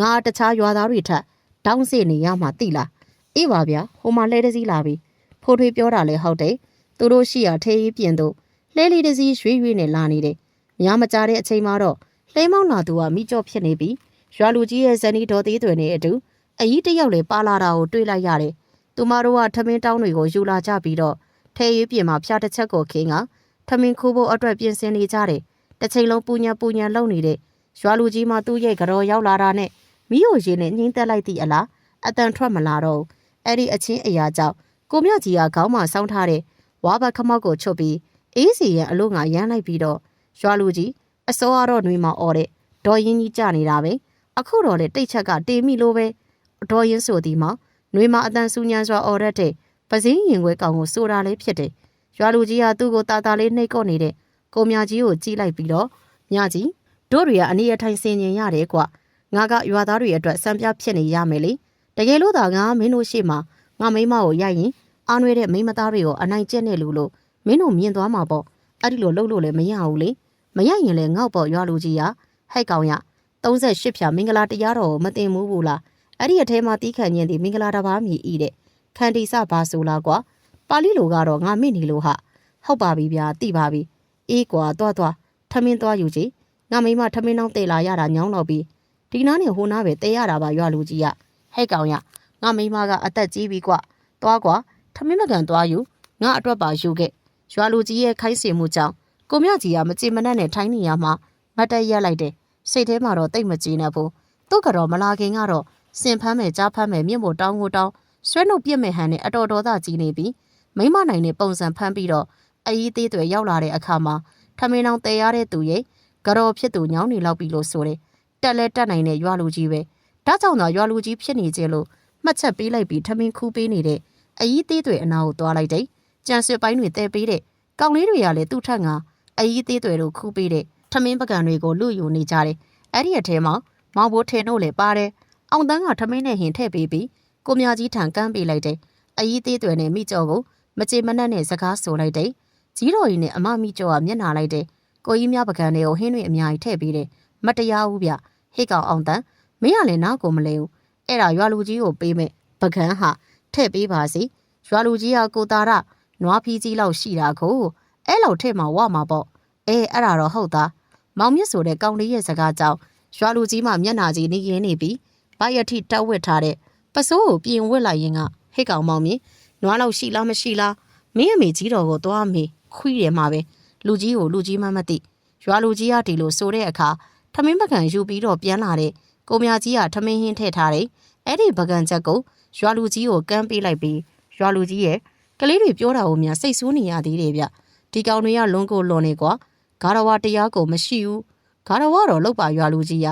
ငါတခြားရွာသားတွေထက်တောင်းစစ်နေရမှာတိလားအေးပါဗျဟိုမှာလှဲတစည်းလာပြီဖိုးထွေးပြောတာလဲဟုတ်တယ်သူတို့ရှိရထေးကြီးပြင်တို့လှဲလေးတစည်းရွှေ့နဲ့လာနေတယ်များမကြတဲ့အချိန်မှာတော့လှဲမောင်းလာသူကမိကြော့ဖြစ်နေပြီရွာလူကြီးရဲ့ဇနီးတော်သေးသွယ်နဲ့အတူအကြီးတယောက်လည်းပါလာတာကိုတွေ့လိုက်ရတယ်သူမတို့ကထမင်းတောင်းတွေကိုယူလာကြပြီးတော့ထ ထဲရေးပြင်မှာဖျားတစ်ချက်ကိုခင်းကထမင်းခိုးဖို့အတွက်ပြင်ဆင်နေကြတယ်တစ်ချိန်လုံးပူညံလှုပ်နေတဲ့ရွာလူကြီးမှသူ့ရဲ့ကြော်ရောက်လာတာနဲ့မီးယိုရင်းနဲ့ညှင်းတက်လိုက်သည့်အလားအတန်ထွက်မလာတော့အဲ့ဒီအချင်းအရာကြောင့်ကိုမြကြီးကခေါင်းမှာစောင်းထားတဲ့ဝါဘတ်ခမောက်ကိုချွတ်ပြီးအေးစီရန်အလို့ငါရမ်းလိုက်ပြီးတော့ရွာလူကြီးအစောကတော့နှွေးမအော်တဲ့ဒေါ်ရင်ကြီးကြနေတာပဲအခုတော့လေတိတ်ချက်ကတေမိလို့ပဲဒေါ်ရင်ဆိုသည်မှာနှွေးမအတန်စူညံစွာအော်ရက်တဲ့ပစင်းရင်ခွဲကောင်ကိုဆိုတာလေးဖြစ်တယ်ရွာလူကြီးကသူ့ကိုတာတာလေးနှိပ်ကော့နေတဲ့ကိုမြကြီးကိုကြည့်လိုက်ပြီးတော့မြကြီးတို့တွေကအနည်းအထိုင်ဆင်ញင်ရတယ်ကွငါကရွာသားတွေအတွက်စံပြဖြစ်နေရမယ်လေတကယ်လို့သာငါမင်းတို့ရှေ့မှာငါမိမကိုရိုက်ရင်အားနွေးတဲ့မိမသားတွေကိုအနိုင်ကျင့်နေလို့မင်းတို့မြင်သွားမှာပေါ့အဲ့ဒီလိုလှုပ်လို့လည်းမရဘူးလေမရရင်လည်းငေါ့ပေါ့ရွာလူကြီးကဟဲ့ကောင်ရ38ဖြာမင်္ဂလာတရားတော်ကိုမတင်ဘူးလားအဲ့ဒီအထဲမှာတီးခန့်ညင်းသည်မင်္ဂလာတစ်ပါးမြည်ဤတဲ့ခန္တီစပါဆိုလားကွာပါဠိလိုကတော့ငါမိနေလို့ဟာဟုတ်ပါပြီဗျာတိပါပြီအေးကွာသွားထမင်းသွားယူကြည့်ငါမိမထမင်းနှောင်းတေလာရတာညောင်းတော့ပြီဒီနားနဲ့ဟိုနားပဲတေရတာပါရွာလူကြီးကဟဲ့ကောင်ရငါမိမကအသက်ကြီးပြီကွာသွားကွာထမင်းမကန်သွားယူငါအတွက်ပါယူခဲ့ရွာလူကြီးရဲ့ခိုင်းစီမှုကြောင့်ကိုမြကြီးကမကြည်မနှက်နဲ့ထိုင်းနေရမှာမတ်တက်ရက်လိုက်တယ်စိတ်ထဲမှာတော့တိတ်မကြည်နဲ့ဘူးသူ့ကတော့မလာခင်ကတော့စင်ဖမ်းမယ်ကြားဖမ်းမယ်မြင့်မို့တောင်းကိုတောင်းဆွဲနှုတ်ပြစ်မဲ့ဟန်နဲ့အတော်တော်သားကြီးနေပြီးမိမနိုင်တဲ့ပုံစံဖမ်းပြီးတော့အကြီးသေးတွေရောက်လာတဲ့အခါမှာထမင်းအောင်တဲရတဲ့သူရဲ့ကြော်ဖြစ်သူညောင်းနေလောက်ပြီလို့ဆိုတယ်တက်လဲတက်နိုင်တဲ့ရွာလူကြီးပဲဒါကြောင့်သာရွာလူကြီးဖြစ်နေကြလို့မှတ်ချက်ပေးလိုက်ပြီးထမင်းခူးပေးနေတဲ့အကြီးသေးတွေအနာကိုသွားလိုက်တယ်ကြံစစ်ပိုင်းတွေတဲပေးတဲ့ကောင်လေးတွေကလည်းသူ့ထက်ကအကြီးသေးတွေတို့ခူးပေးတဲ့ထမင်းပကံတွေကိုလူယူနေကြတယ်အဲ့ဒီအထဲမှာမောင်ဘိုးထင်တို့လည်းပါတယ်အောင်တန်းကထမင်းနဲ့ဟင်ထည့်ပေးပြီးကိုမြကြီးထံကမ်းပေးလိုက်တယ်အကြီးသေးတွေနဲ့မိကျော်ကိုမကြေမနက်နဲ့စကားဆိုလိုက်တယ်ကြီးတော်ကြီးနဲ့အမမိကျော်ကမျက်နှာလိုက်တယ်ကိုကြီးများပကံတွေကိုဟင်းတွေအများကြီးထည့်ပေးတယ်မတရားဘူးဗျဟိတ်ကောင်အောင်တန်းမင်းကလည်းနားကိုမလဲဘူးအဲ့ဒါရွာလူကြီးကိုပေးမယ်ပကံဟာထည့်ပေးပါစီရွာလူကြီးကကိုတာရနွားဖီးကြီးလောက်ရှိတာကိုအဲ့လောက်ထည့်မှာဝမှာပေါ့အဲ့ဒါတော့ဟုတ်သားမောင်မြင့်ဆိုတဲ့ကောင်လေးရဲ့စကားကြောင့်ရွာလူကြီးမှမျက်နှာကြီးနေရင်းနေပြီးဗိုက်အထိတက်ဝစ်ထားတဲ့ပစိုးကိုပြင်ဝစ်လိုက်ရင်ကဟိတ်ကောင်မောင်မြင့်နွားလောက်ရှိလားမရှိလားမင်းအမေကြီးတော်ကိုသွားမေးခွီးတယ်မှာပဲလူကြီးကိုလူကြီးမှမသိရွာလူကြီးကဒီလိုဆိုတဲ့အခါထမင်းပကံယူပြီးတော့ပြန်လာတဲ့ကိုမြကြီးကထမင်းဟင်းထည့်ထားတယ်အဲ့ဒီပကံချက်ကိုရွာလူကြီးကိုကမ်းပေးလိုက်ပြီးရွာလူကြီးရဲ့ကလေးတွေပြောတာကိုများစိတ်ဆိုးနေရသေးတယ်ဗျဒီကောင်တွေကလွန်ကိုလွန်နေကွာဂါရဝတရားကိုမရှိဘူးဂါရဝတော့လောက်ပါရွာလူကြီးက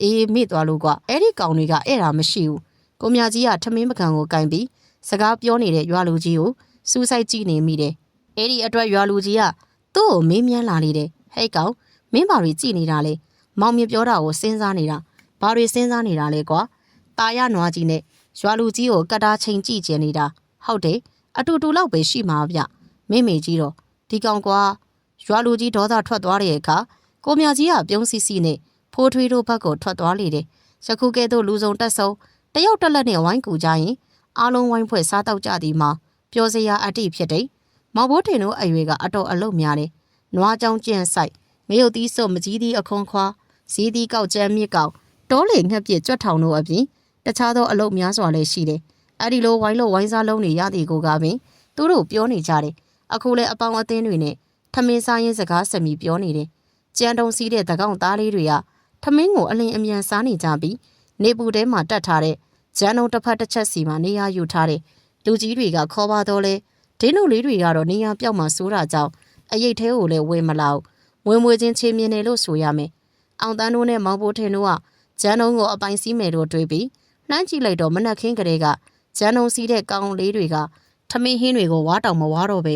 အေးမေ့သွားလို့ကွာအဲ့ဒီကောင်တွေကအဲ့ဒါမရှိဘူးကိုမြကြီးကထမင်းပကံကိုကင်ပြီးစကားပြောနေတဲ့ရွာလူကြီးကိုစူးစိုက်ကြည့်နေမိတယ်အဲ့ဒီအတွက်ရွာလူကြီးကသူ့ကိုမေးမြန်းလာလေတယ်ဟဲ့ကောင်မင်းဘာတွေကြည့်နေတာလဲမောင်မြပြောတာကိုစဉ်းစားနေတာဘာတွေစဉ်းစားနေတာလဲကွာตาရနွားကြီးနဲ့ရွာလူကြီးကိုကတာချိန်ကြည့်ကျင်နေတာဟုတ်တယ်အတူတူလောက်ပဲရှိမှာဗျမင်းမေကြီးတော့ဒီကောင်ကွာရွာလူကြီးဒေါသထွက်သွားတဲ့အခါကိုမြကြီးကပြုံးစီစီနဲ့ဖိုးထွေးတို့ဘက်ကိုထွက်သွားလေတယ်ယခုကဲ့သို့လူစုံတက်ဆုံးတယောက်တက်လက်နဲ့ဝိုင်းကူကြရင်အားလုံးဝိုင်းဖွဲ့စားတော့ကြသည်မှာပျော်စရာအတိဖြစ်တယ်မောင်ဘိုးထင်တို့အရွယ်ကအတော်အလုပ်များတယ်နွားကြောင်ကျန့်ဆိုင်ငရုတ်သီးစုပ်မကြီးသီးအခွန်ခွာဇီးသီးကောက်ကျမ်းမြစ်ကောက်တောလေငှက်ပြစ်ကြွက်ထောင်တို့အပြင်တခြားသောအလုပ်များစွာလည်းရှိတယ်အဲ့ဒီလိုဝိုင်းလို့ဝိုင်းစားလုံးနေရသည်ကိုကပင်သူတို့ပြောနေကြတယ်အခုလဲအပေါင်းအသင်းတွေနဲ့ထမင်းစားရင်းစကားဆက်ပြီးပြောနေတယ်ကြမ်းတုံစီးတဲ့တကောင်သားလေးတွေကထမင်းကိုအလင်းအမြန်စားနေကြပြီးနေပူထဲမှာတက်ထားတဲ့ဂျန်တုံတစ်ဖက်တစ်ချက်စီမှာနေရာယူထားတဲ့လူကြီးတွေကခေါ်ပါတော့လဲဒင်းတို့လေးတွေကတော့နေရာပြောက်မှစိုးတာကြောင့်အရိတ်သေးကိုလည်းဝေမလောက်ဝင်မွေချင်းချင်းမြင်နေလို့ဆိုရမယ်အောင်တန်းတို့နဲ့မောင်ဘိုးထင်တို့ကဂျန်တုံကိုအပိုင်စီးမယ်လို့တွေးပြီးနှမ်းကြည့်လိုက်တော့မနက်ခင်းကလေးကဂျန်တုံစီးတဲ့ကောင်လေးတွေကထမင်းဟင်းတွေကိုဝါတောင်မဝါတော့ပဲ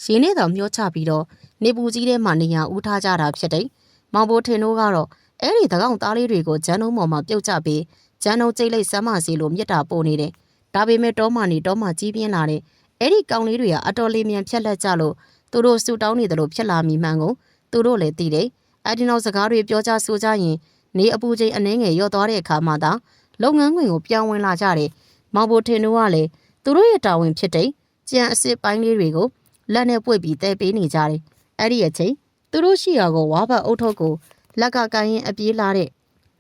ရင်းနေတော်မျောချပြီးတော့နေပူကြီးထဲမှာနေရာဦးထားကြတာဖြစ်တယ်မောင်ဘိုးထင်တို့ကတော့အဲ့ဒီတကောင်သားလေးတွေကိုဂျန်တုံပေါ်မှာပြုတ်ကျပြီးဂျန်တုံကျိတ်လိုက်စမ်းမစီလို့မြစ်တာပို့နေတယ်ဒါပေမဲ့တောမှနေတောမှကြီးပြင်းလာတဲ့အဲ့ဒီကောင်လေးတွေကအတော်လေးမြန်ဖြက်လက်ကြလို့သူတို့ဆူတောင်းနေတယ်လို့ဖြစ်လာမိမှန်းကိုသူတို့လည်းသိတယ်အဲ့ဒီနောက်စကားတွေပြောကြဆိုကြရင်နေအပူချိန်အနှဲငယ်ရော့သွားတဲ့အခါမှသာလုပ်ငန်းခွင်ကိုပြောင်းဝင်လာကြတယ်မောင်ဘိုထင်တို့ကလည်းသူတို့ရဲ့တာဝန်ဖြစ်တဲ့ကြံအစ်စ်ပိုင်းလေးတွေကိုလက်နဲ့ပွေ့ပြီးတဲပေးနေကြတယ်အဲ့ဒီအချိန်သူတို့ရှိရာကိုဝါဘတ်အုတ်ထုတ်ကိုလက်ကကိုင်းရင်အပြေးလာတဲ့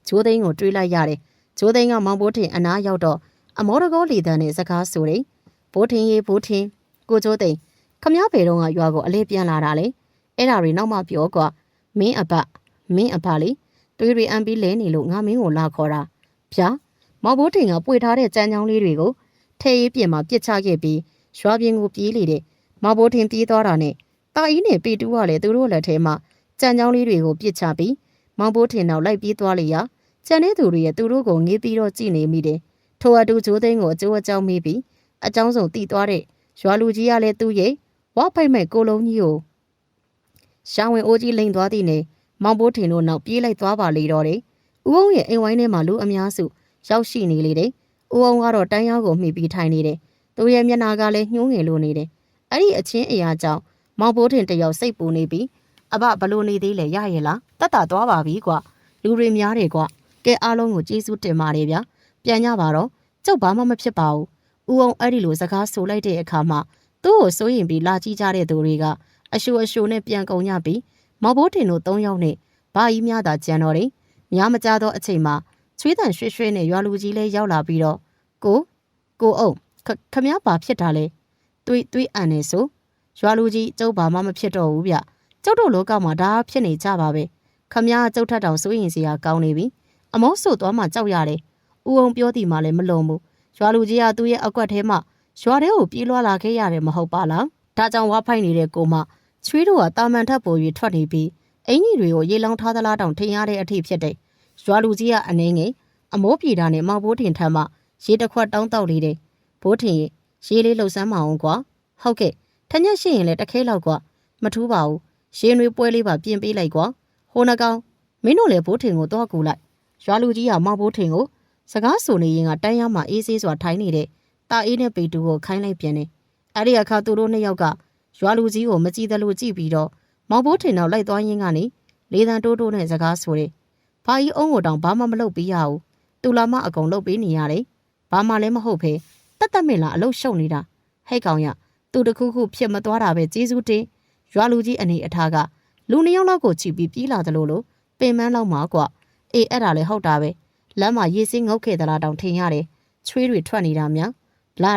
ဂျိုးသိန်းကိုတွေးလိုက်ရတယ်ဂျိုးသိန်းကမောင်ဘိုထင်အနားရောက်တော့အမောတကောလီတန်းနဲ့စကားဆိုတယ်ဘိုးထင်ရေဘိုးထင်ကိုဂျိုးသိန်း ခမည်းဖေတော့ကရွာကိုအလေးပြန်လာတာလေအဲ့ဒါတွေနောက်မှပြောကွာမင်းအဘလေတွေးတွေအံပြီးလဲနေလို့ငါမင်းကိုလာခေါ်တာဗျာမောင်ဘိုးထင်ကပွေထားတဲ့ကြမ်းချောင်းလေးတွေကိုထဲရေးပြင်မှာပြစ်ချခဲ့ပြီးရွာပြင်ကိုပြေးလေတဲ့မောင်ဘိုးထင်ပြေးသွားတာနဲ့တာအီးနဲ့ပေတူးကလည်းသူတို့လက်ထဲမှာကြမ်းချောင်းလေးတွေကိုပြစ်ချပြီးမောင်ဘိုးထင်နောက်လိုက်ပြေးသွားလေရကျန်တဲ့သူတွေရဲ့သူတို့ကိုငေးပြီးတော့ကြည်နေမိတယ်ထိုအတူဂျိုးသိန်းကိုအကျိုးအကြောင်းမေးပြီးအကြောင်းစုံတီးသွားတဲ့ရွာလူကြီးကလည်းသူ့ရဲ့ဝါဖိတ်မဲ့ကိုလုံးကြီးကိုရှောင်းဝင်အိုးကြီးလိန်သွားသည်နဲ့မောင်ဘိုးထင်တို့နောက်ပြေးလိုက်သွားပါလေတော့တယ်။ဦးအောင်ရဲ့အိမ်ဝိုင်းထဲမှာလူအများစုရောက်ရှိနေလေတယ်။ဦးအောင်ကတော့တန်းရောင်းကိုမှီပြီးထိုင်နေတယ်။သူရဲ့မျက်နှာကလည်းညှိုးငယ်လိုနေတယ်။အဲ့ဒီအချင်းအရာကြောင့်မောင်ဘိုးထင်တယောက်စိတ်ပူနေပြီးအဘဘလို့နေသေးလဲရရဲ့လားတတ်တာသွားပါပြီကွာလူတွေများတယ်ကွာကဲအားလုံးကိုကျေးဇူးတင်ပါတယ်ဗျာပြန်ကြပါတော့ကျုပ်ဘာမှမဖြစ်ပါဘူး။ဦးအောင်အဲ့ဒီလိုစကားဆိုလိုက်တဲ့အခါမှာသူ့ကိုစိုးရင်ပြီးလာကြည့်ကြတဲ့သူတွေကအရှူအရှူနဲ့ပြန်ကုန်ကြပြီးမောင်ဘိုးထင်တို့၃ယောက်နဲ့ဘာကြီးများသာကြံတော်တယ်။များမကြသောအချိန်မှာချွေးတန်ရွှေရွှေနဲ့ရွာလူကြီးလည်းရောက်လာပြီးတော့ကိုအုံခမည်းပါဖြစ်တာလဲတွေးအန်နေဆိုရွာလူကြီးကျုပ်ဘာမှမဖြစ်တော့ဘူးဗျ။ကျုပ်တို့လောကမှာဒါဖြစ်နေကြပါပဲ။ခမည်းကျုပ်ထက်တောင်စိုးရင်စရာကောင်းနေပြီ။အမောဆိုသွားမှကြောက်ရတယ်။ဦးအောင်ပြောသည်မှလည်းမလုံဘူး။ရွာလူကြီးကသူ့ရဲ့အကွက်ထဲမှာရွာထဲကိုပြေးလွှားလာခဲ့ရတယ်မဟုတ်ပါလား။ဒါကြောင့်ဝါဖိုက်နေတဲ့ကိုမချွေးတို့ကတာမန်ထပ်ပေါ်၍ထွက်နေပြီးအင်ကြီးတွေကိုရေလောင်းထားသလားတောင်ထင်ရတဲ့အထိဖြစ်တယ်။ရွာလူကြီးကအနေငယ်အမိုးပြေတာနဲ့မောင်ဘိုးထင်ထမ်းမှရေတစ်ခွက်တောင်းတောက်လေးတယ်။ဘိုးထင်ရေလေးလှုပ်ဆမ်းမအောင်ကွာ။ဟုတ်ကဲ့ထညက်ရှိရင်လည်းတခဲလောက်ကွာမထူးပါဘူး။ရေနွေးပွဲလေးပါပြင်ပေးလိုက်ကွာ။ဟိုနှကောင်မင်းတို့လည်းဘိုးထင်ကိုတော့ကူလိုက်။ရွာလူကြီးကမောင်ဘိုးထင်ကိုစကားဆိုနေရင်ကတန်းရမှအေးဆေးစွာထိုင်းနေတဲ့တာအေးနဲ့ပေတူကိုခိုင်းလိုက်ပြန်တယ်။အဲ့ဒီအခါသူတို့နှစ်ယောက်ကရွာလူကြီးကိုမကြည့်သလိုကြည့်ပြီးတော့မောင်ဘိုးထင်နောက်လိုက်သွားရင်းကနေလေတံတိုးတိုးနဲ့စကားဆိုတယ်။ဘာကြီးအုံးကိုတောင်ဘာမှမလုပ်ပေးရဘူး။သူလာမအကုန်လုပ်ပေးနေရတယ်။ဘာမှလည်းမဟုတ်ဖဲတတ်မင်လာအလုပ်ရှုပ်နေတာ။ဟဲ့ကောင်ရသူတခုခုဖြစ်မသွားတာပဲကျေးဇူးတင်။ရွာလူကြီးအနေအထားကလူနှစ်ယောက်လောက်ကိုချီပြီးပြေးလာသလိုလိုပင်မန်းလောက်မှာကွာ။အေးအဲ့ဒါလည်းဟုတ်တာပဲ။လမ်းမှာရေစင်းငုတ်ခဲ့သလားတောင်ထင်ရတယ်။ချွေးတွေထွက်နေတာများ။လာ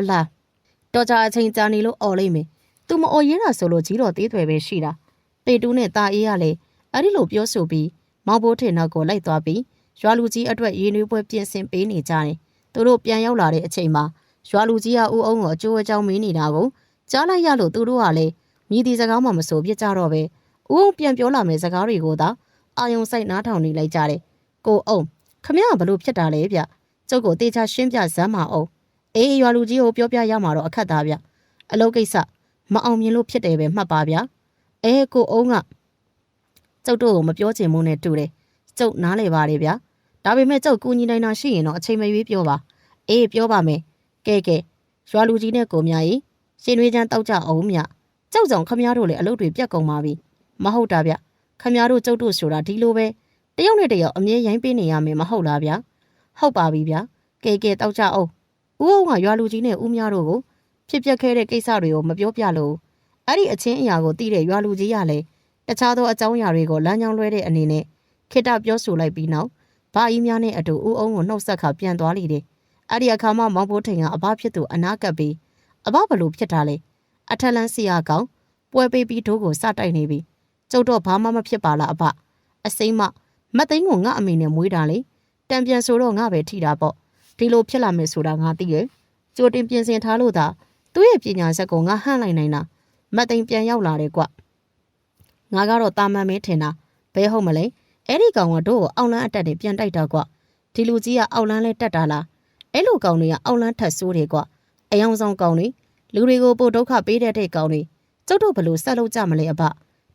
တော်ကြအချိန်ကြာနေလို့អော်လိုက်မယ်။ तू မអော်ရင်းတာဆိုလို့ကြီးတော်သေးသွယ်ပဲရှိတာ။ပေတူးနဲ့ตาအေးကလည်းအဲ့ဒီလိုပြောဆိုပြီးမောင်ဘိုးထင်နောက်ကိုလိုက်သွားပြီးရွာလူကြီးအတွက်ရေနွေးပွဲပြင်ဆင်ပေးနေကြတယ်။သူတို့ပြန်ရောက်လာတဲ့အချိန်မှာရွာလူကြီးကဦးအောင်ကိုအကျိုးအကြောင်းမေးနေတာကိုကြားလိုက်ရလို့သူတို့ကလည်းမြည်ဒီစကားမှမဆိုပြကြတော့ပဲဦးအောင်ပြန်ပြောလာမယ့်စကားတွေကိုသာအာယုံစိုက်နားထောင်နေလိုက်ကြတယ်။ကိုအောင်ခမရဘလို့ဖြစ်တာလဲဗျ။ကျုပ်ကိုတေချာရှင်းပြစမ်းပါအောင်။အေးရွာလူကြီးကိုပြောပြရမှာတော့အခက်သားဗျ။အလုပ်ကိစ္စမအောင်မြင်လို့ဖြစ်တယ်ပဲမှတ်ပါဗျာ။ကိုအောင်ကကျုပ်တို့ကိုမပြောချင်မှုနဲ့တူတယ်။ကျုပ်နားလေပါတယ်ဗျာ။ဒါပေမဲ့ကျုပ်ကူညီနိုင်တာရှိရင်တော့အချိန်မရွေးပြောပါ။အေးပြောပါမယ်။ကဲရွာလူကြီးနဲ့ကိုမြကြီးရှင်ရွေးချမ်းတောက်ကြအောင်မြ။ကျုပ်ဆောင်ခမရတို့လည်းအလုပ်တွေပြတ်ကုန်ပါပြီ။မဟုတ်တာဗျ။ခမရတို့ကျုပ်တို့ဆိုတာဒီလိုပဲတယောက်နဲ့တယောက်အမြဲရိုင်းပေးနေရမယ်မဟုတ်လားဗျာ။ဟုတ်ပါပြီဗျာ။ကဲတောက်ကြအောင်။ဦးအောင်ကရွာလူကြီးနဲ့ဦးမြတို့ကိုဖြစ်ပျက်ခဲ့တဲ့ကိစ္စတွေကိုမပြောပြလို့အဲ့ဒီအချင်းအရာကိုသိတဲ့ရွာလူကြီးကလည်းတခြားသောအကြောင်းအရာတွေကိုလမ်းကြောင်းလွှဲတဲ့အနေနဲ့ခေတ္တပြောဆိုလိုက်ပြီးနောက်ဘာကြီးများနဲ့အတူဦးအောင်ကိုနှုတ်ဆက်ခါပြန်သွားလိမ့်တယ်။အဲ့ဒီအခါမှာမောင်ဘိုးထင်ကအဘဖြစ်သူအနာကပ်ပြီးအဘဘလို့ဖြစ်တာလဲအထက်လန်းစီယာကောင်ပွဲပေးပြီးဒိုးကိုစတိုက်နေပြီကျုပ်တော့ဘာမှမဖြစ်ပါလားအဘအစိမ့်မသိန်းကိုငါအမေနဲ့မွေးတာလေတံပြန်ဆိုတော့ငါပဲထိတာပေါ့ဒီလိုဖြစ်လာမယ်ဆိုတာငါသိရဲ့ကြိုတင်ပြင်ဆင်ထားလို့သာသူ့ရဲ့ပညာစက်ကိုငါဟန့်လိုက်နိုင်တာမသိန်းပြန်ရောက်လာတယ်ကွငါကတော့တာမန်မင်းထင်တာဘဲဟုတ်မလဲအဲ့ဒီကောင်ကတို့ကိုအောက်လန်းအတက်နဲ့ပြန်တိုက်တာကွဒီလူကြီးကအောက်လန်းလဲတက်တာလားအဲ့လိုကောင်တွေကအောက်လန်းထက်ဆိုးတယ်ကွအယောင်ဆောင်ကောင်တွေလူတွေကိုပို့ဒုက္ခပေးတဲ့ကောင်တွေကျုပ်တို့ဘလို့ဆက်လုပ်ကြမလဲအဘ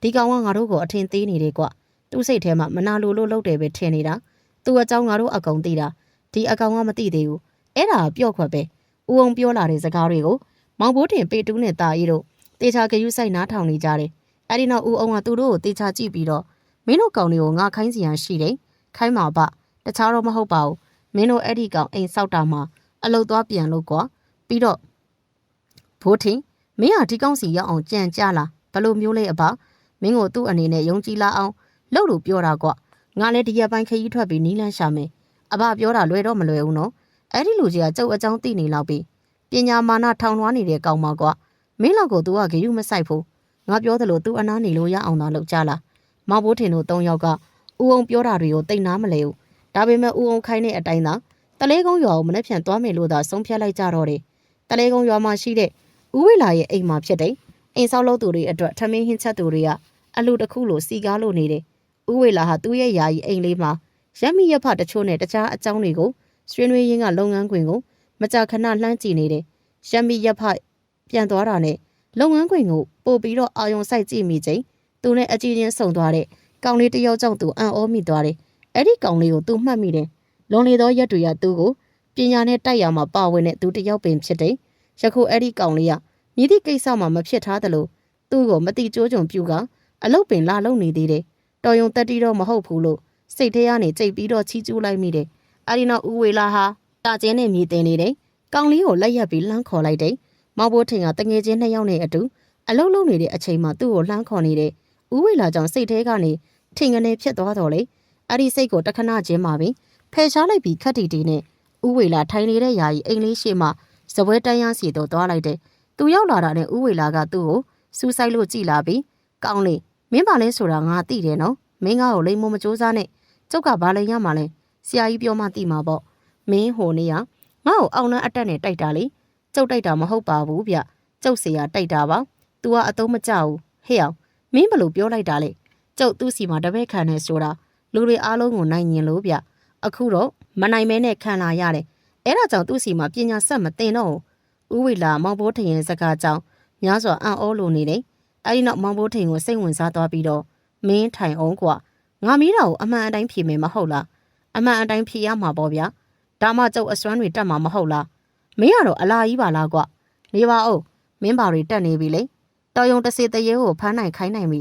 ဒီကောင်ကငါတို့ကိုအထင်သေးနေတယ်ကွသူ့စိတ်ထဲမှာမနာလိုလို့လုပ်တယ်ပဲထင်နေတာသူ့အကြောင်းငါတို့အကောင်သိတာဒီအကောင်ကမသိသေးဘူးအဲ့ဒါပြော့ခွက်ပဲဦးအောင်ပြောလာတဲ့စကားတွေကိုမောင်ဘိုးတင်ပေတူးနဲ့တာရီတို့တေချာဂယုစိုက်နားထောင်နေကြတယ်အဲ့ဒီနောက်ဦးအောင်ကသူတို့ကိုတေချာကြည့်ပြီးတော့မင်းတို့ကောင်တွေကိုငါခိုင်းစီရန်ရှိတယ်ခိုင်းမှာပါတခြားတော့မဟုတ်ပါဘူးမင်းတို့အဲ့ဒီကောင်အိမ်ဆောက်တာမှာအလုတ်သွားပြန်လို့ကွာပြီးတော့ဘိုးထင်မင်းဟာဒီကောင်စီရောက်အောင်ကြံကြလားဘလို့မျိုးလဲအဘမင်းကိုသူ့အနေနဲ့ယုံကြည်လာအောင်လှုပ်လို့ပြောတာကွငါလည်းဒီရက်ပိုင်းခရီးထွက်ပြီးနီးလန်းရှာမယ်အဘပြောတာလွယ်တော့မလွယ်ဘူးနော်အဲ့ဒီလူကြီးကကျုပ်အကြောင်းသိနေလောက်ပြီပညာမာနထောင်လွှားနေတဲ့ကောင်မကွ မင်းလောက်ကို तू ကဂယုမဆိုင်ဘူးငါပြောသလို तू အနားနေလို့ရအောင်သာလုပ်ကြလားမောင်ဘိုးထင်တို့၃ယောက်ကဦးအောင်ပြောတာတွေကိုတိတ်နားမလဲဘူးဒါပေမဲ့ဦးအောင်ခိုင်းတဲ့အတိုင်းသာတလဲကုန်းရွာကိုမနှက်ဖြန်သွားမယ်လို့သာဆုံးဖြတ်လိုက်ကြတော့တယ်တလဲကုန်းရွာမှာရှိတဲ့ဦးဝိလာရဲ့အိမ်မှာဖြစ်တယ်အိမ်ဆောက်လုပ်သူတွေအတွက်ထမင်းဟင်းချက်သူတွေကအလူတစ်ခုလိုစီကားလို့နေတယ်ဦးဝိလာဟာသူ့ရဲ့ယာယီအိမ်လေးမှာရက်မိရဖတချို့နဲ့တခြားအကြောင်းတွေကိုဆွေးနွေးရင်းကလုပ်ငန်းခွင်ကိုမကြာခဏလှမ်းကြည့်နေတယ်ရက်မိရဖပြန်သွားတာနဲ့လုပ်ငန်းခွင်ကိုပို့ပြီးတော့အာယုံစိုက်ကြည့်မိချိန်သူနဲ့အကြည့်ချင်းဆုံသွားတဲ့ကောင်လေးတယောက်ကြောင့်သူအံ့ဩမိသွားတယ်အဲ့ဒီကောင်လေးကိုသူမှတ်မိတယ်လွန်လေသောရက်တွေကသူ့ကိုပညာနဲ့တိုက်ရမှာပါဝင်တဲ့သူတယောက်ပင်ဖြစ်တယ်ယခုအဲ့ဒီကောင်လေးကမြည်သည့်ကိစ္စမှမဖြစ်ထားသလိုသူ့ကိုမတိကျိုးကြုံပြူကအလုတ်ပင်လာလုံနေသေးတယ်တော်ယုံတက်တီတော့မဟုတ်ဘူးလို့စိတ်ထဲကနေကြိတ်ပြီးတော့ချီးကျူးလိုက်မိတယ်အဲ့ဒီနောက်ဦးဝေလာဟာတာကျင်းနဲ့မြည်တင်နေတယ်ကောင်လေးကိုလက်ရက်ပြီးလှမ်းခေါ်လိုက်တယ်မောင်ဘိုးထင်ကတငယ်ချင်း2ယောက်နဲ့အတူအလုတ်လုံနေတဲ့အချိန်မှာသူ့ကိုလှမ်းခေါ်နေတဲ့ဦးဝေလာကြောင့်စိတ်ထဲကနေထင်ကနေဖြစ်သွားတော့လေအဲ့ဒီစိတ်ကိုတခဏချင်းမှာပဲဖယ်ရှားလိုက်ပြီးခက်တီတီနဲ့ဦးဝေလာထိုင်နေတဲ့ယာယီအိမ်လေးရှိမှဇပွဲတန်းရစီတော့သွားလိုက်တယ်သူရောက်လာတာနဲ့ဦးဝေလာကသူ့ကိုစူးစိုက်လို့ကြည်လာပြီးကောင်းလေမင်းပါလဲဆိုတာငါသိတယ်နော်မင်းငါ့ကိုလိမ်မမကြိုးစားနဲ့ကျုပ်ကဘာလိမ်ရမှာလဲဆရာကြီးပြောမှသိမှာပေါ့မင်းဟိုနေရငါ့ကိုအောင်နှံအတက်နဲ့တိုက်တာလေကျုပ်တိုက်တာမဟုတ်ပါဘူးဗျကျုပ်ဆရာတိုက်တာပါ။ तू ကအသုံးမကျဘူးဟဲ့အောင်မင်းဘလို့ပြောလိုက်တာလေကျုပ်သူ့စီမှာတပည့်ခံနေဆိုတာလူတွေအားလုံးကိုနိုင်ညင်လို့ဗျအခုတော့မနိုင်မဲနဲ့ခံလာရတယ်အဲ့ဒါကြောင့်သူ့စီမှာပညာဆက်မတင်တော့ဘူးဦးဝေလာမောင်ဘိုးထင်ရဲ့စကားကြောင့်များစွာအံ့ဩလို့နေတယ်အဲ့ဒီနောက်မောင်ဘိုးထင်ကိုစိတ်ဝင်စားသွားပြီးတော့မင်းထိုင်အောင်ကွာငါမီးတာကိုအမှန်အတိုင်းဖြေမယ်မဟုတ်လားအမှန်အတိုင်းဖြေရမှာပေါ့ဗျာဒါမှကျုပ်အစွမ်းတွေတက်မှာမဟုတ်လားမင်းကတော့အလားကြီးပါလားကွာနေပါဦးမင်းပါတွေတက်နေပြီလေတော်ယုံတစေတရေကိုဖမ်းနိုင်ခိုင်းနိုင်ပြီ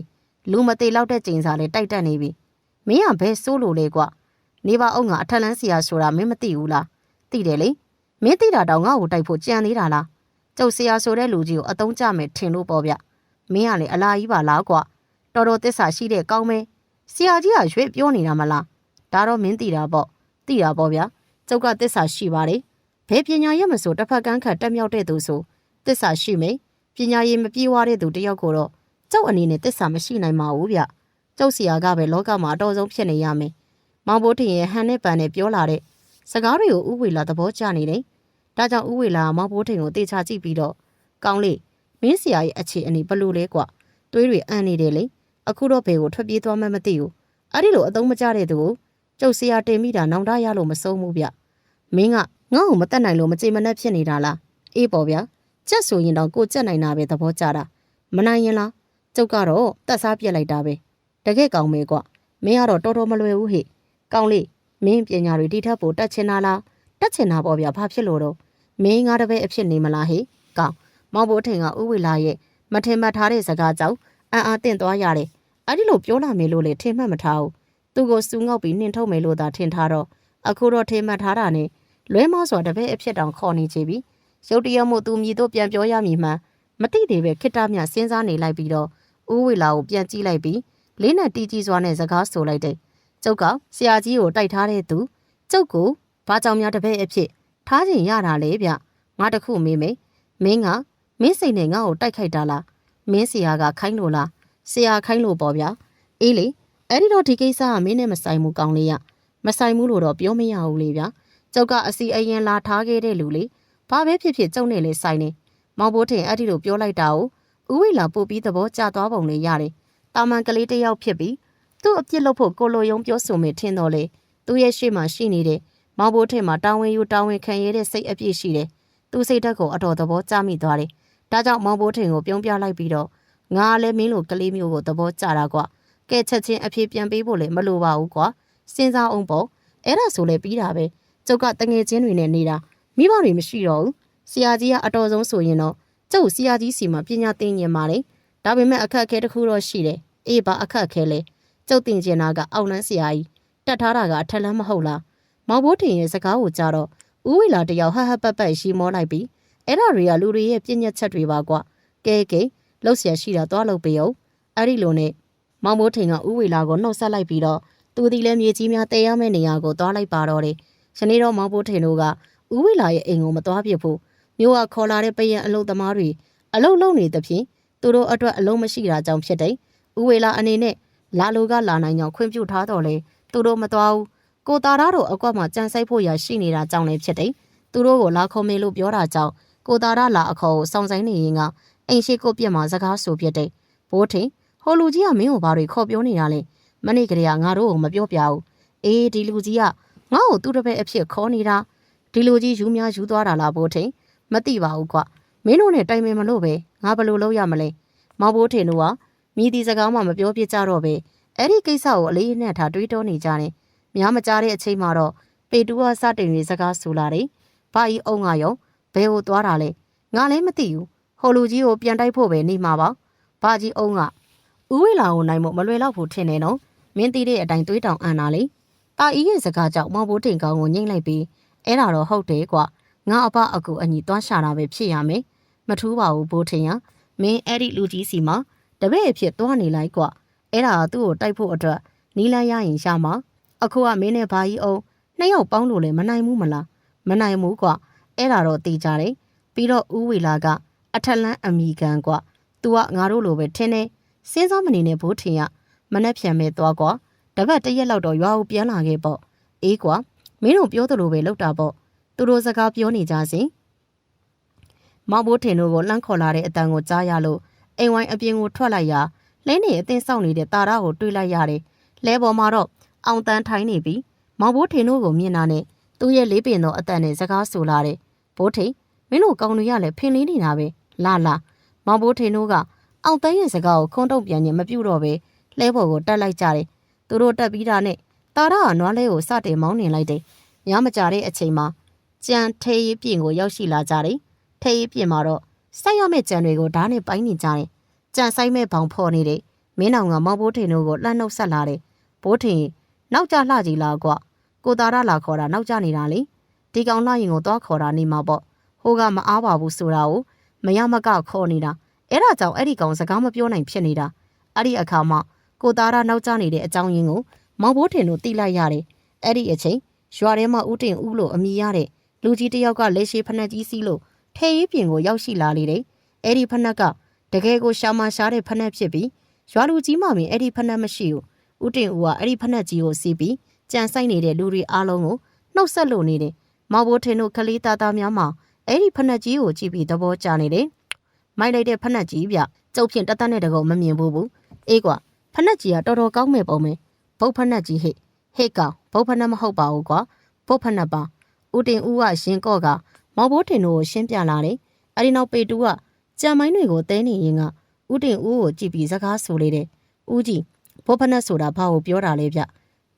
လူမသေးလောက်တဲ့ကျိန်စာလေးတိုက်တက်နေပြီမင်းကဘယ်စိုးလို့လဲကွာနေပါအောင်ကအထက်လန်းစီယာဆိုတာမင်းမသိဘူးလားသိတယ်လေမင်းသိတာတောင်ငါ့ကိုတိုက်ဖို့ကြံသေးတာလားကျုပ်ဆရာဆိုတဲ့လူကြီးကိုအတုံးကြမယ်ထင်လို့ပေါ့ဗျမင်းကလေအလားကြီးပါလားကွာတော်တော်သစ္စာရှိတဲ့ကောင်းမဲဆရာကြီးကရွေ့ပြောနေတာမလားဒါတော့မင်းသိတာပေါ့ဗျာကျုပ်ကသစ္စာရှိပါတယ်ဘယ်ပညာရမဆိုတစ်ဖက်ကန်းခတ်တက်မြောက်တဲ့သူဆိုသစ္စာရှိမယ်ပညာရည်မပြေဝတဲ့သူတယောက်ကိုတော့ကျုပ်အနေနဲ့သစ္စာမရှိနိုင်ပါဘူးဗျကျုပ်ဆရာကပဲလောကမှာအတော်ဆုံးဖြစ်နေရမယ်မောင်ဘိုးထင်ရဲ့ဟန်နဲ့ပန်နဲ့ပြောလာတဲ့စကားတွေကိုဥဝေလာသဘောကျနေတယ်ဒါကြောင့်ဥဝေလာမောင်ဘိုးထင်ကိုတေချာကြည့်ပြီးတော့ကောင်းလေမင်းဆရာရဲ့အခြေအနေဘလို့လဲကွာသွေးတွေအန်နေတယ်လေအခုတော့ဘယ်ကိုထွက်ပြေးသွားမှမသိဘူးအဲ့ဒီလိုအသုံးမကျတဲ့သူကိုကျုပ်ဆရာတင်မိတာနောင်တရလို့မဆုံးဘူးဗျမင်းကငါ့ကိုမတက်နိုင်လို့မကြေမနက်ဖြစ်နေတာလားအေးပေါ့ဗျာကြက်ဆိုရင်တော့ကိုကြက်နိုင်တာပဲသဘောကျတာမနိုင်ရင်လားကျုပ်ကတော့တက်စားပြက်လိုက်တာပဲတကယ်ကောင်းမေကွမင်းကတော့တော်တော်မလွယ်ဘူးဟဲ့ကောင်းလေမင်းပညာတွေဒီထက်ပိုတက်ချင်တာလားတက်ချင်တာပေါ့ဗျာဘာဖြစ်လို့တော့မင်းငါတပည့်အဖြစ်နေမလားဟဲ့ကောင်းမောင်ဘိုးထင်ကဥဝေလာရဲ့မထင်မှတ်ထားတဲ့စကားကြောင့်အံ့အားသင့်သွားရတယ်အဲ့ဒီလိုပြောလာမယ်လို့လေထင်မှတ်မထားဘူးသူကိုစူငေါက်ပြီးနှင်ထုတ်မယ်လို့သာထင်ထားတော့အခုတော့ထင်မှတ်ထားတာနဲ့လွဲမောစွာတပည့်အဖြစ်တောင်ခေါ်နေချပြီရုတ်တရက်မို့သူမြည်တို့ပြန်ပြောရမည်မှမတိသေးပဲခိတ္တမြစဉ်းစားနေလိုက်ပြီးတော့ဦးဝေလာကိုပြန်ကြည့်လိုက်ပြီးလေးနဲ့တီးကြီးစွာနဲ့စကားဆိုလိုက်တယ်ကျုပ်ကဆရာကြီးကိုတိုက်ထားတဲ့သူကျုပ်ကိုဘာကြောင့်များတပည့်အဖြစ်ထားခြင်းရတာလေဗျငါတခုမေးမယ်မင်းကမင်းစိတ်နဲ့ငါ့ကိုတိုက်ခိုက်တာလားမင်းဆရာကခိုင်းလို့လားဆရာခိုင်းလို့ပေါ့ဗျာအေးလေအဲ့ဒီတော့ဒီကိစ္စကမင်းနဲ့မဆိုင်ဘူးကောင်းလေးရမဆိုင်ဘူးလို့တော့ပြောမရဘူးလေဗျာကျုပ်ကအစီအရင်လာထားခဲ့တဲ့လူလေဘာပဲဖြစ်ဖြစ်ကျုံနဲ့လေဆိုင်နေမောင်ဘိုးထင်အဲ့ဒီလိုပြောလိုက်တာကိုဦးဝိလာပို့ပြီးသဘောကျသွားပုံလေးရတယ်တာမန်ကလေးတယောက်ဖြစ်ပြီးသူ့အပြစ်လုပ်ဖို့ကိုလိုယုံပြောဆိုမိထင်တော့လေသူ့ရဲ့ရှေ့မှာရှိနေတဲ့မောင်ဘိုးထင်မှာတာဝန်ယူတာဝန်ခံရတဲ့စိတ်အပြည့်ရှိတယ်သူစိတ်ဓာတ်ကိုအတော်သဘောကျမိသွားတယ်ဒါကြောင့်မောင်ဘိုးထင်ကိုပြုံးပြလိုက်ပြီးတော့ငါလည်းမင်းလိုကလေးမျိုးကိုသဘောကျတာကွာကဲချက်ချင်းအဖြေပြန်ပေးဖို့လည်းမလိုပါဘူးကွာစဉ်းစားအောင်ပေါ့အဲ့ဒါဆိုလည်းပြီးတာပဲကျုပ်ကတငယ်ချင်းတွေနဲ့နေတာမိဘတွေမရှိတော့ဘူးဆရာကြီးကအတော်ဆုံးဆိုရင်တော့ကျုပ်ဆရာကြီးစီမှာပညာသင်ညင်ပါလေဒါပေမဲ့အခက်အခဲတစ်ခုတော့ရှိတယ်အေးပါအခက်အခဲလဲကျုပ်သင်ကျင်တာကအောက်လန်းဆရာကြီးတက်ထားတာကအထက်လန်းမဟုတ်လားမောင်ဘိုးထင်ရဲ့စကားကိုကြားတော့ဦးဝေလာတယောက်ဟဟပပရီမောလိုက်ပြီးအဲ့ဒါတွေကလူတွေရဲ့ပြည့်ညက်ချက်တွေပါကွာကဲလှုပ်ရှားရှိတာသွားလုပ်ပေးအောင်အဲ့ဒီလိုနဲ့မောင်ဘိုးထင်ကဦးဝေလာကိုနှုတ်ဆက်လိုက်ပြီးတော့သူဒီလည်းမြေကြီးများတဲရမယ့်နေရာကိုသွားလိုက်ပါတော့တယ်ယနေ့တော့မောင်ဘိုးထင်တို့ကဦးဝေလာရဲ့အိမ်ကိုမသွားပြဖို့မြို့ကခေါ်လာတဲ့ပယံအလုပ်သမားတွေ အလုံးလုံးနေသဖြင့်သူတို့အတွက်အလုံးမရှိတာကြောင့်ဖြစ်တယ်။ဦးဝေလာအနေနဲ့လာလိုကလာနိုင်ကြောင်းခွင့်ပြုထားတော့လေသူတို့မသွားဘူး။ကိုတာရတို့အကွက်မှာကြံစိုက်ဖို့ရရှိနေတာကြောင့်လည်းဖြစ်တယ်။သူတို့ကိုလာခေါ်မေလို့ပြောတာကြောင့်ကိုတာရလာအခေါ်ကိုစောင့်ဆိုင်နေရင်ကအိမ်ရှိကိုပြက်မှာစကားဆိုပြတဲ့ဘိုးထင်ဟိုလူကြီးကမင်းကိုဘာတွေခေါ်ပြောနေတာလဲမနေ့ကလေးကငါတို့ကိုမပြောပြဘူးအေးဒီလူကြီးကငါ့ကိုသူ့တစ်ဖက်အဖြစ်ခေါ်နေတာဒီလူကြီးယူများယူသွားတာလားဘိုးထင်မသိပါဘူးကွမင်းတို့နဲ့တိုင်ပင်မလို့ပဲငါဘယ်လိုလုပ်ရမလဲမောင်ဘိုးထင်တို့ကမိဒီစကားမှမပြောပြကြတော့ပဲအဲ့ဒီကိစ္စကိုအလေးအနက်ထားတွေးတောနေကြတယ်များမကြားတဲ့အချိန်မှာတော့ပေတူကစတင်ပြီးစကားဆိုလာတယ်ဘာကြီးအုံကရောဘယ်ကိုသွားတာလဲငါလည်းမသိဘူးဟိုလူကြီးကိုပြန်တိုက်ဖို့ပဲနေမှာပါဘာကြီးအုံကဦးဝေလာကိုနိုင်မို့မလွယ်တော့ဘူးထင်တယ်နော်မင်းသိတဲ့အတိုင်းတွေးတောင်အံ့တာလေတာအီရဲ့စကားကြောင့်မောင်ဘိုးတင်ကောင်းကိုညှိလိုက်ပြီးအဲ့ဒါတော့ဟုတ်တယ်ကွာငါအဖအကူအညီသွားရှာတာပဲဖြစ်ရမယ်မထူးပါဘူးဘိုးထင်ရမင်းအဲ့ဒီလူကြီးစီမှာတပည့်အဖြစ်သွားနေလိုက်ကွာအဲ့ဒါကသူ့ကိုတိုက်ဖို့အတွက်နီးလန်းရရင်ရှာမှာအခုကမင်းနဲ့ဘာကြီးအောင်နှစ်ယောက်ပေါင်းလို့လည်းမနိုင်ဘူးမလားမနိုင်ဘူးကွာအဲ့ဒါတော့သိကြတယ်ပြီးတော့ဦးဝေလာကအထက်လန်းအမိကန်ကွာသူကငါတို့လိုပဲထင်းနေစဉ်းစားမနေနဲ့ဘိုးထင်ရမနှက်ဖြံမဲ့သွားကွာတပတ်တရက်လောက်တော့ရွာကိုပြန်လာခဲ့ပေါ့အေးကွာမင်းတို့ပြောသလိုပဲလုပ်တာပေါ့သူတို့စကားပြောနေကြစဉ်မောင်ဘိုးထင်တို့ကိုလှမ်းခေါ်လာတဲ့အတန်ကိုကြားရလို့အိမ်ဝိုင်းအပြင်ကိုထွက်လိုက်ရာလဲနေအသင်းဆောက်နေတဲ့တာရကိုတွေးလိုက်ရတယ်လဲပေါ်မှာတော့အောင်တန်းထိုင်းနေပြီးမောင်ဘိုးထင်တို့ကိုမြင်တာနဲ့သူ့ရဲ့လေးပင်သောအတန်နဲ့စကားဆိုလာတယ်ဘိုးထင်မင်းတို့ကောင်းတွေရလဲဖင်လေးနေတာပဲလာလာမောင်ဘိုးထင်တို့ကအောင်တန်းရဲ့စကားကိုခုံးတုပ်ပြန်ရင်မပြုတ်တော့ပဲလဲပေါ်ကိုတက်လိုက်ကြတယ်သူတို့တက်ပြီးတာနဲ့တာရကနွားလဲကိုစတင်မောင်းနှင်လိုက်တယ်ညမကြတဲ့အချိန်မှာကြံထဲရီပြင်ကိုရောက်ရှိလာကြတယ်ထဲရီပြင်မှာတော့စိုက်ရမယ့်ကြံတွေကိုဓာတ်နဲ့ပိုင်းနေကြတယ်ကြံဆိုင်မဲ့ဘောင်ဖော်နေတယ်မင်းအောင်ကမောင်ဘိုးထင်တို့ကိုလှမ်းနှုတ်ဆက်လာတယ်ဘိုးထင်နောက်ကြလှကြည့်လားကွာကိုတာရလာခေါ်တာနောက်ကြနေတာလေဒီကောင်လှရင်ကိုသွားခေါ်တာနေမှာပေါ့ဟိုကမအားပါဘူးဆိုတာကိုမရမကခေါ်နေတာအဲ့ဒါကြောင့်အဲ့ဒီကောင်စကားမပြောနိုင်ဖြစ်နေတာအဲ့ဒီအခါမှာကိုတာရနောက်ကျနေတဲ့အကြောင်းရင်းကိုမောင်ဘိုးထင်တို့သိလိုက်ရတယ်အဲ့ဒီအချိန်ရွာထဲမှာဦးတင်ဦးလို့အမည်ရတဲ့လူကြီးတယောက်ကလက်ရှိဖနက်ကြီးစီးလို့ထဲရီပြင်ကိုရောက်ရှိလာလေတယ်အဲ့ဒီဖနက်ကတကယ်ကိုရှာမရှားတဲ့ဖနက်ဖြစ်ပြီးရွာလူကြီးမှပင်အဲ့ဒီဖနက်မရှိဘူးဦးတင်ဦးကအဲ့ဒီဖနက်ကြီးကိုစီးပြီးကြံဆိုင်နေတဲ့လူတွေအားလုံးကိုနှုတ်ဆက်လို့နေတယ်မောင်ဘိုးထင်တို့ကလေးသားသားများမှာအဲ့ဒီဖနက်ကြီးကိုကြည့်ပြီးသဘောကျနေတယ်မိုက်လိုက်တဲ့ဖနက်ကြီးဗျကျုပ်ဖြင့်တသက်နဲ့တကုံမမြင်ဘူးအေးကွာဖနက်ကြီးကတော်တော်ကောင်းမဲ့ပုံပဲဘုတ်ဖနက်ကြီးဟဲ့ကောင်ဘုတ်ဖနက်မဟုတ်ပါဘူးကွာဘုတ်ဖနက်ပါဦးတင်ဦးကရင်ကော့ကမောင်ဘိုးထင်တို့ကိုရှင်းပြလာတယ်အဲဒီနောက်ပေတူကကြံမိုင်းတွေကိုတဲနေရင်ကဦးတင်ဦးကိုကြည့်ပြီးစကားဆိုလေတယ်ဦးကြီးဘုတ်ဖနက်ဆိုတာဘာကိုပြောတာလဲဗ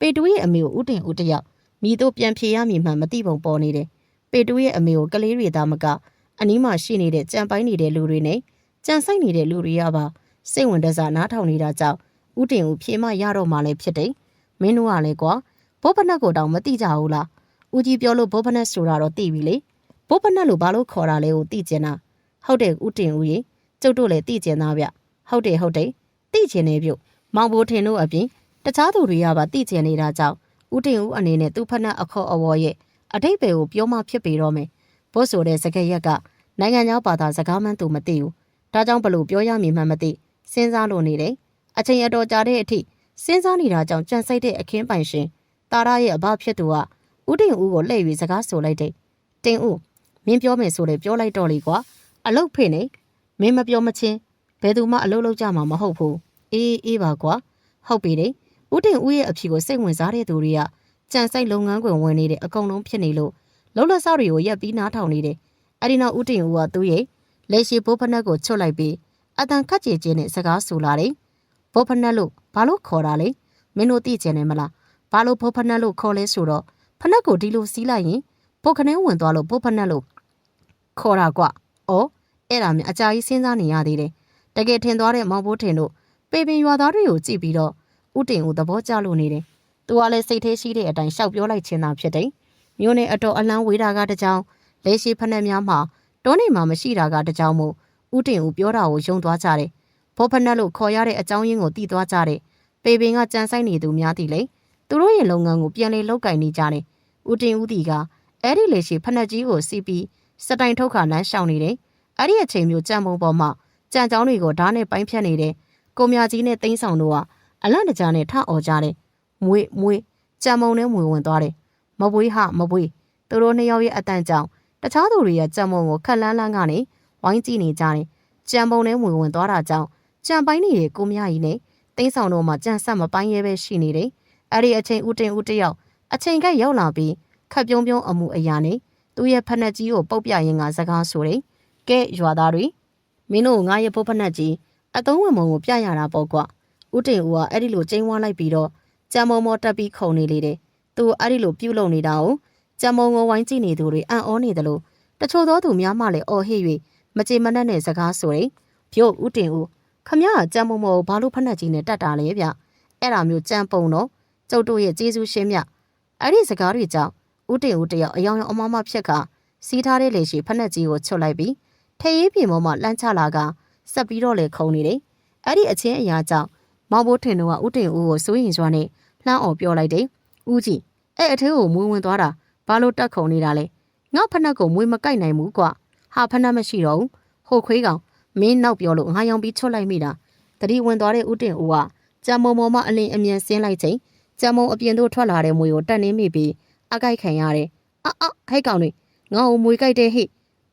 ျပေတူရဲ့အမေကိုဦးတင်ဦးတယောက်မိတို့ပြန်ဖြေရမည်မှမသိပုံပေါ်နေတယ်ပေတူရဲ့အမေကိုကလေးတွေသားမကအနီးမှာရှိနေတဲ့ကြံပိုင်းနေတဲ့လူတွေနဲ့ကြံဆိုင်နေတဲ့လူတွေကပါစိတ်ဝင်တစားနားထောင်နေတာကြောင့်ဦးတင်ဦးဖြေမရတော့မှလည်းဖြစ်တယ်မင်းတို့ကလည်းကွာဘုတ်ဖနက်ကိုတောင်မသိကြဘူးလားဦးကြီးပြောလို့ဘုတ်ဖနက်ဆိုတာတော့သိပြီလေဘုတ်ဖနက်လို့ဘာလို့ခေါ်တာလဲကိုသိကျင်တာဟုတ်တယ်ဦးတင်ဦးရေကျုပ်တို့လည်းသိကျင်သားဗျဟုတ်တယ်သိကျင်နေပြုတ်မောင်ဘိုးထင်တို့အပြင်တခြားသူတွေကပါသိကျင်နေတာကြောင့်ဦးတင်ဦးအနေနဲ့သူ့ဖနက်အခေါ်အဝေါ်ရဲ့အတိတ်ပဲကိုပြောမှဖြစ်ပေတော့မယ်ဘုတ်ဆိုတဲ့စကားရက်ကနိုင်ငံခြားဘာသာစကားမှန်းသူမသိဘူးဒါကြောင့်ဘလို့ပြောရမည်မှမသိစဉ်းစားလို့နေတယ်အချိန်အတော်ကြာတဲ့အထိစဉ်းစားနေတာကြောင့်ကြံစိုက်တဲ့အခင်းပိုင်ရှင်တာရရဲ့အဘဖြစ်သူကဦးတင်ဦးကိုလှည့်ပြီးစကားဆိုလိုက်တယ်တင်ဦးမင်းပြောမယ်ဆိုလေပြောလိုက်တော့လေကွာအလုတ်ဖိနေမင်းမပြောမချင်းဘယ်သူမှအလုတ်လောက်ကြမှာမဟုတ်ဘူးအေးပါကွာဟုတ်ပြီလေဦးတင်ဦးရဲ့အဖြေကိုစိတ်ဝင်စားတဲ့သူတွေကကြံစိုက်လုပ်ငန်းခွင်ဝင်နေတဲ့အကုန်လုံးဖြစ်နေလို့လုံလက်စားတွေကိုရက်ပြီးနားထောင်နေတယ်အဲ့ဒီနောက်ဦးတင်ဦးကသူ့ရဲ့လက်ရှိဘိုးဖနက်ကိုချွတ်လိုက်ပြီးအတန်ခက်ကြည်ချင်းနဲ့စကားဆိုလာတယ်ဘိုးဖနက်လို့ဘာလို့ခေါ်တာလဲမင်းတို့သိကျင်တယ်မလားဘာလို့ဘိုးဖနက်လို့ခေါ်လဲဆိုတော့ဖနက်ကိုဒီလိုစီးလိုက်ရင်ပုတ်ခနဲဝင်သွားလို့ဘိုးဖနက်လို့ခေါ်တာကွအော်အဲ့ဒါများအကြာကြီးစဉ်းစားနေရသေးတယ်တကယ်ထင်သွားတဲ့မောင်ဘိုးထင်တို့ပေပင်ရွာသားတွေကိုကြည့်ပြီးတော့ဦးတင်ဦးသဘောကျလို့နေတယ်သူကလည်းစိတ်ထဲရှိတဲ့အတိုင်းရှောက်ပြောလိုက်ခြင်းသာဖြစ်တယ်မျိုးနဲ့အတော်အလန်းဝေးတာကတကြောင်လက်ရှိဖနက်များမှာတောနေမှာမရှိတာကတကြောင်မို့ဦးတင်ဦးပြောတာကိုယုံသွားကြတယ်ဘောဖနက်လို့ခေါ်ရတဲ့အကြောင်းရင်းကိုသိသွားကြတယ်ပေပင်ကကြံဆိုင်နေသူများသည်လေသူတို့ရဲ့လုပ်ငန်းကိုပြန်လေလောက်ကင်နေကြတယ်ဦးတင်ဦးတီကအဲ့ဒီလေရှိဖနက်ကြီးကိုစီးပြီးစတိုင်ထုတ်ခါလမ်းရှောင်နေတယ် အဲ့ဒီအချိန်မျိုးကြံမုံပေါ်မှာကြံကြောင်းတွေကိုဓာတ်နဲ့ပိုင်းဖြတ်နေတဲ့ကိုမြကြီးနဲ့သိန်းဆောင်တို့ကအလန့်တကြားနဲ့ထအော်ကြတယ်မွေကြံမုံနဲ့မွေဝင်သွားတယ်မပွေးမပွေးသူတို့နှစ်ယောက်ရဲ့အတန်ကြောင့်တခြားသူတွေရဲ့ကြံမုံကိုခက်လန်းလန်းကနေဝိုင်းကြည့်နေကြတယ်ကြံမုံနဲ့မွေဝင်သွားတာကြောင့်ကြံပိုင်းနေတဲ့ကိုမြကြီးနဲ့သိန်းဆောင်တို့မှကြံဆက်မပိုင်းရဲပဲရှိနေတယ်အဲ့ဒီအချိန်ဦးတင်ဦးတယောက်အချိန်ကရောက်လာပြီးခက်ပြုံးပြုံးအမှုအရာနဲ့သူ့ရဲ့ဖက်နှက်ကြီးကိုပုတ်ပြရင်းကစကားဆိုတယ်ကဲရွာသားတွေမင်းတို့ငါရဲ့ပုတ်ဖက်နှက်ကြီးအသုံးဝင်မုံကိုပြရတာပေါ့ကွာဦးတင်ဦးကအဲ့ဒီလိုကျင်းဝါလိုက်ပြီးတော့ကြံမုံမောတက်ပြီးခုန်နေလေတယ်သူအဲ့ဒီလိုပြုတ်လုံနေတာကိုကြံမုံကိုဝိုင်းကြည့်နေသူတွေအံ့ဩနေတယ်လို့တချို့သောသူများမှလည်းအော်ဟစ်၍မကြေမနက်နဲ့စကားဆိုတယ်ဖြို့ဦးတင်ဦးခမရကြံမုံမောဘာလို့ဖက်နှက်ကြီးနဲ့တတ်တာလဲဗျအဲ့ဒါမျိုးကြံပုံတော့ကျုပ်တို့ရဲ့ကျေးဇူးရှင်မြအဲ့ဒီစကားတွေကြောင့်ဦးတင်ဦးတယောက်အယောင်အမမဖြစ်ကစီးထားတဲ့လေရှိဖက်နှက်ကြီးကိုချွတ်လိုက်ပြီးထေးရေးပြင်ပေါ်မှာလှမ်းချလာကဆက်ပြီးတော့လေခုံနေတယ်။အဲ့ဒီအချင်းအရာကြောင့်မောင်ဘိုးထင်တို့ကဦးတင်ဦးကိုစိုးရင်စွာနဲ့လှမ်းအောင်ပြောလိုက်တယ်။ဦးကြီးအဲ့အထဲကိုမွေးဝင်သွားတာဘာလို့တက်ခုံနေတာလဲ။ငါဖက်နှက်ကိုမွေးမကိုက်နိုင်ဘူးကွာ။ဟာဖက်နှက်မရှိတော့ဘူး။ဟိုခွေးကောင်မင်းနောက်ပြောလို့ငါရောင်ပြီးချွတ်လိုက်မိတာ။တတိဝင်သွားတဲ့ဦးတင်ဦးကကြံမုံမော်မအလင်းအမြန်ဆင်းလိုက်ချိန်ကြံမုံအပြင်သို့ထွက်လာတဲ့မွေကိုတက်နေမိပြီးအကိုက်ခံရတယ်။ဟဲ့ကောင်တွေငါ့ကိုမွေကိုက်တဲ့ဟိ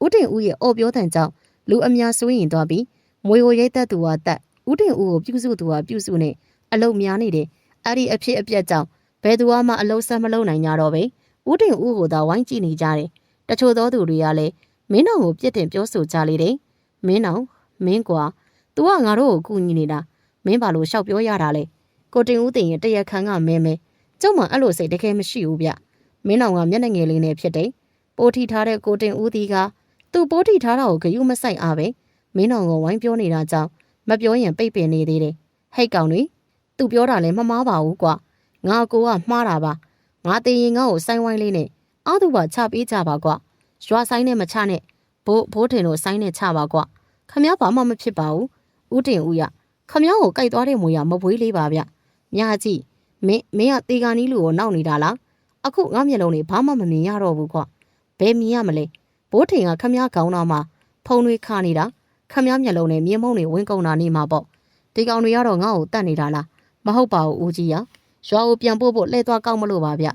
ဦးတင်ဦးရဲ့အော်ပြောတဲ့ကြောင့်လူအများစိုးရင်သွားပြီးမွေကိုရိတ်သက်သူကတက်ဦးတင်ဦးကိုပြုစုသူကပြုစုနဲ့အလုတ်များနေတယ်အဲ့ဒီအဖြစ်အပျက်ကြောင့်ဘယ်သူမှအလုတ်ဆက်မလုပ်နိုင်ကြတော့ပဲဦးတင်ဦးကိုသာဝိုင်းကြည့်နေကြတယ်တချို့သောသူတွေကလည်းမင်းတော်ကိုပြစ်တင်ပြောဆိုကြလေတယ်မင်းတော်မင်းကွာ तू ကငါတို့ကိုကူညီနေတာမင်းဘာလို့ရှောက်ပြောရတာလဲကိုတင်ဦးတင်ရဲ့တရက်ခန်းကမဲကျုံမှအဲ့လိုစိတ်တကယ်မရှိဘူးဗျမင်းတော်ကမျက်နှာငယ်လေးနဲ့ဖြစ်တယ်ပိုးထီထားတဲ့ကိုတင်ဦးဒီကသူ့ပိုးထီထားတာကိုဂယုမဆိုင်အားပဲမင်းတော်ကဝိုင်းပြောနေတာကြောင့်မပြောရင်ပိတ်ပင်နေသေးတယ်ဟိတ်ကောင်တွေသူပြောတာလည်းမမားပါဘူးကွာငါကိုကမှားတာပါငါတင်ရင်ငါ့ကိုဆိုင်းဝိုင်းလေးနဲ့အောက်သူပါချပေးကြပါကွာရွာဆိုင်နဲ့မချနဲ့ဘိုးထင်တို့ဆိုင်းနဲ့ချပါကွာခမ ्या ဘာမှမဖြစ်ပါဘူးဦးတင်ဦးရခမ ्या ကိုကြိုက်သွားတဲ့မွေရမပွေးလေးပါဗျမြာကြီးမင်းကတေကာနီးလူကိုနောက်နေတာလားအခုငါမျက်လုံးတွေဘာမှမမြင်ရတော့ဘူးကွာဘယ်မြင်ရမလဲဘိုးထင်ကခမ ्या ခေါင်းသားမှာဖုံတွေခါနေတာခမ ्या မျက်လုံးနဲ့မြင်မုံတွေဝင်းကုန်တာနေမှာပေါ့ဒီကောင်တွေကတော့ငါ့ကိုတတ်နေတာလားမဟုတ်ပါဘူးဦးကြီးရရွာကိုပြန်ပို့ဖို့လှည့်သွားကောက်မလို့ပါဗ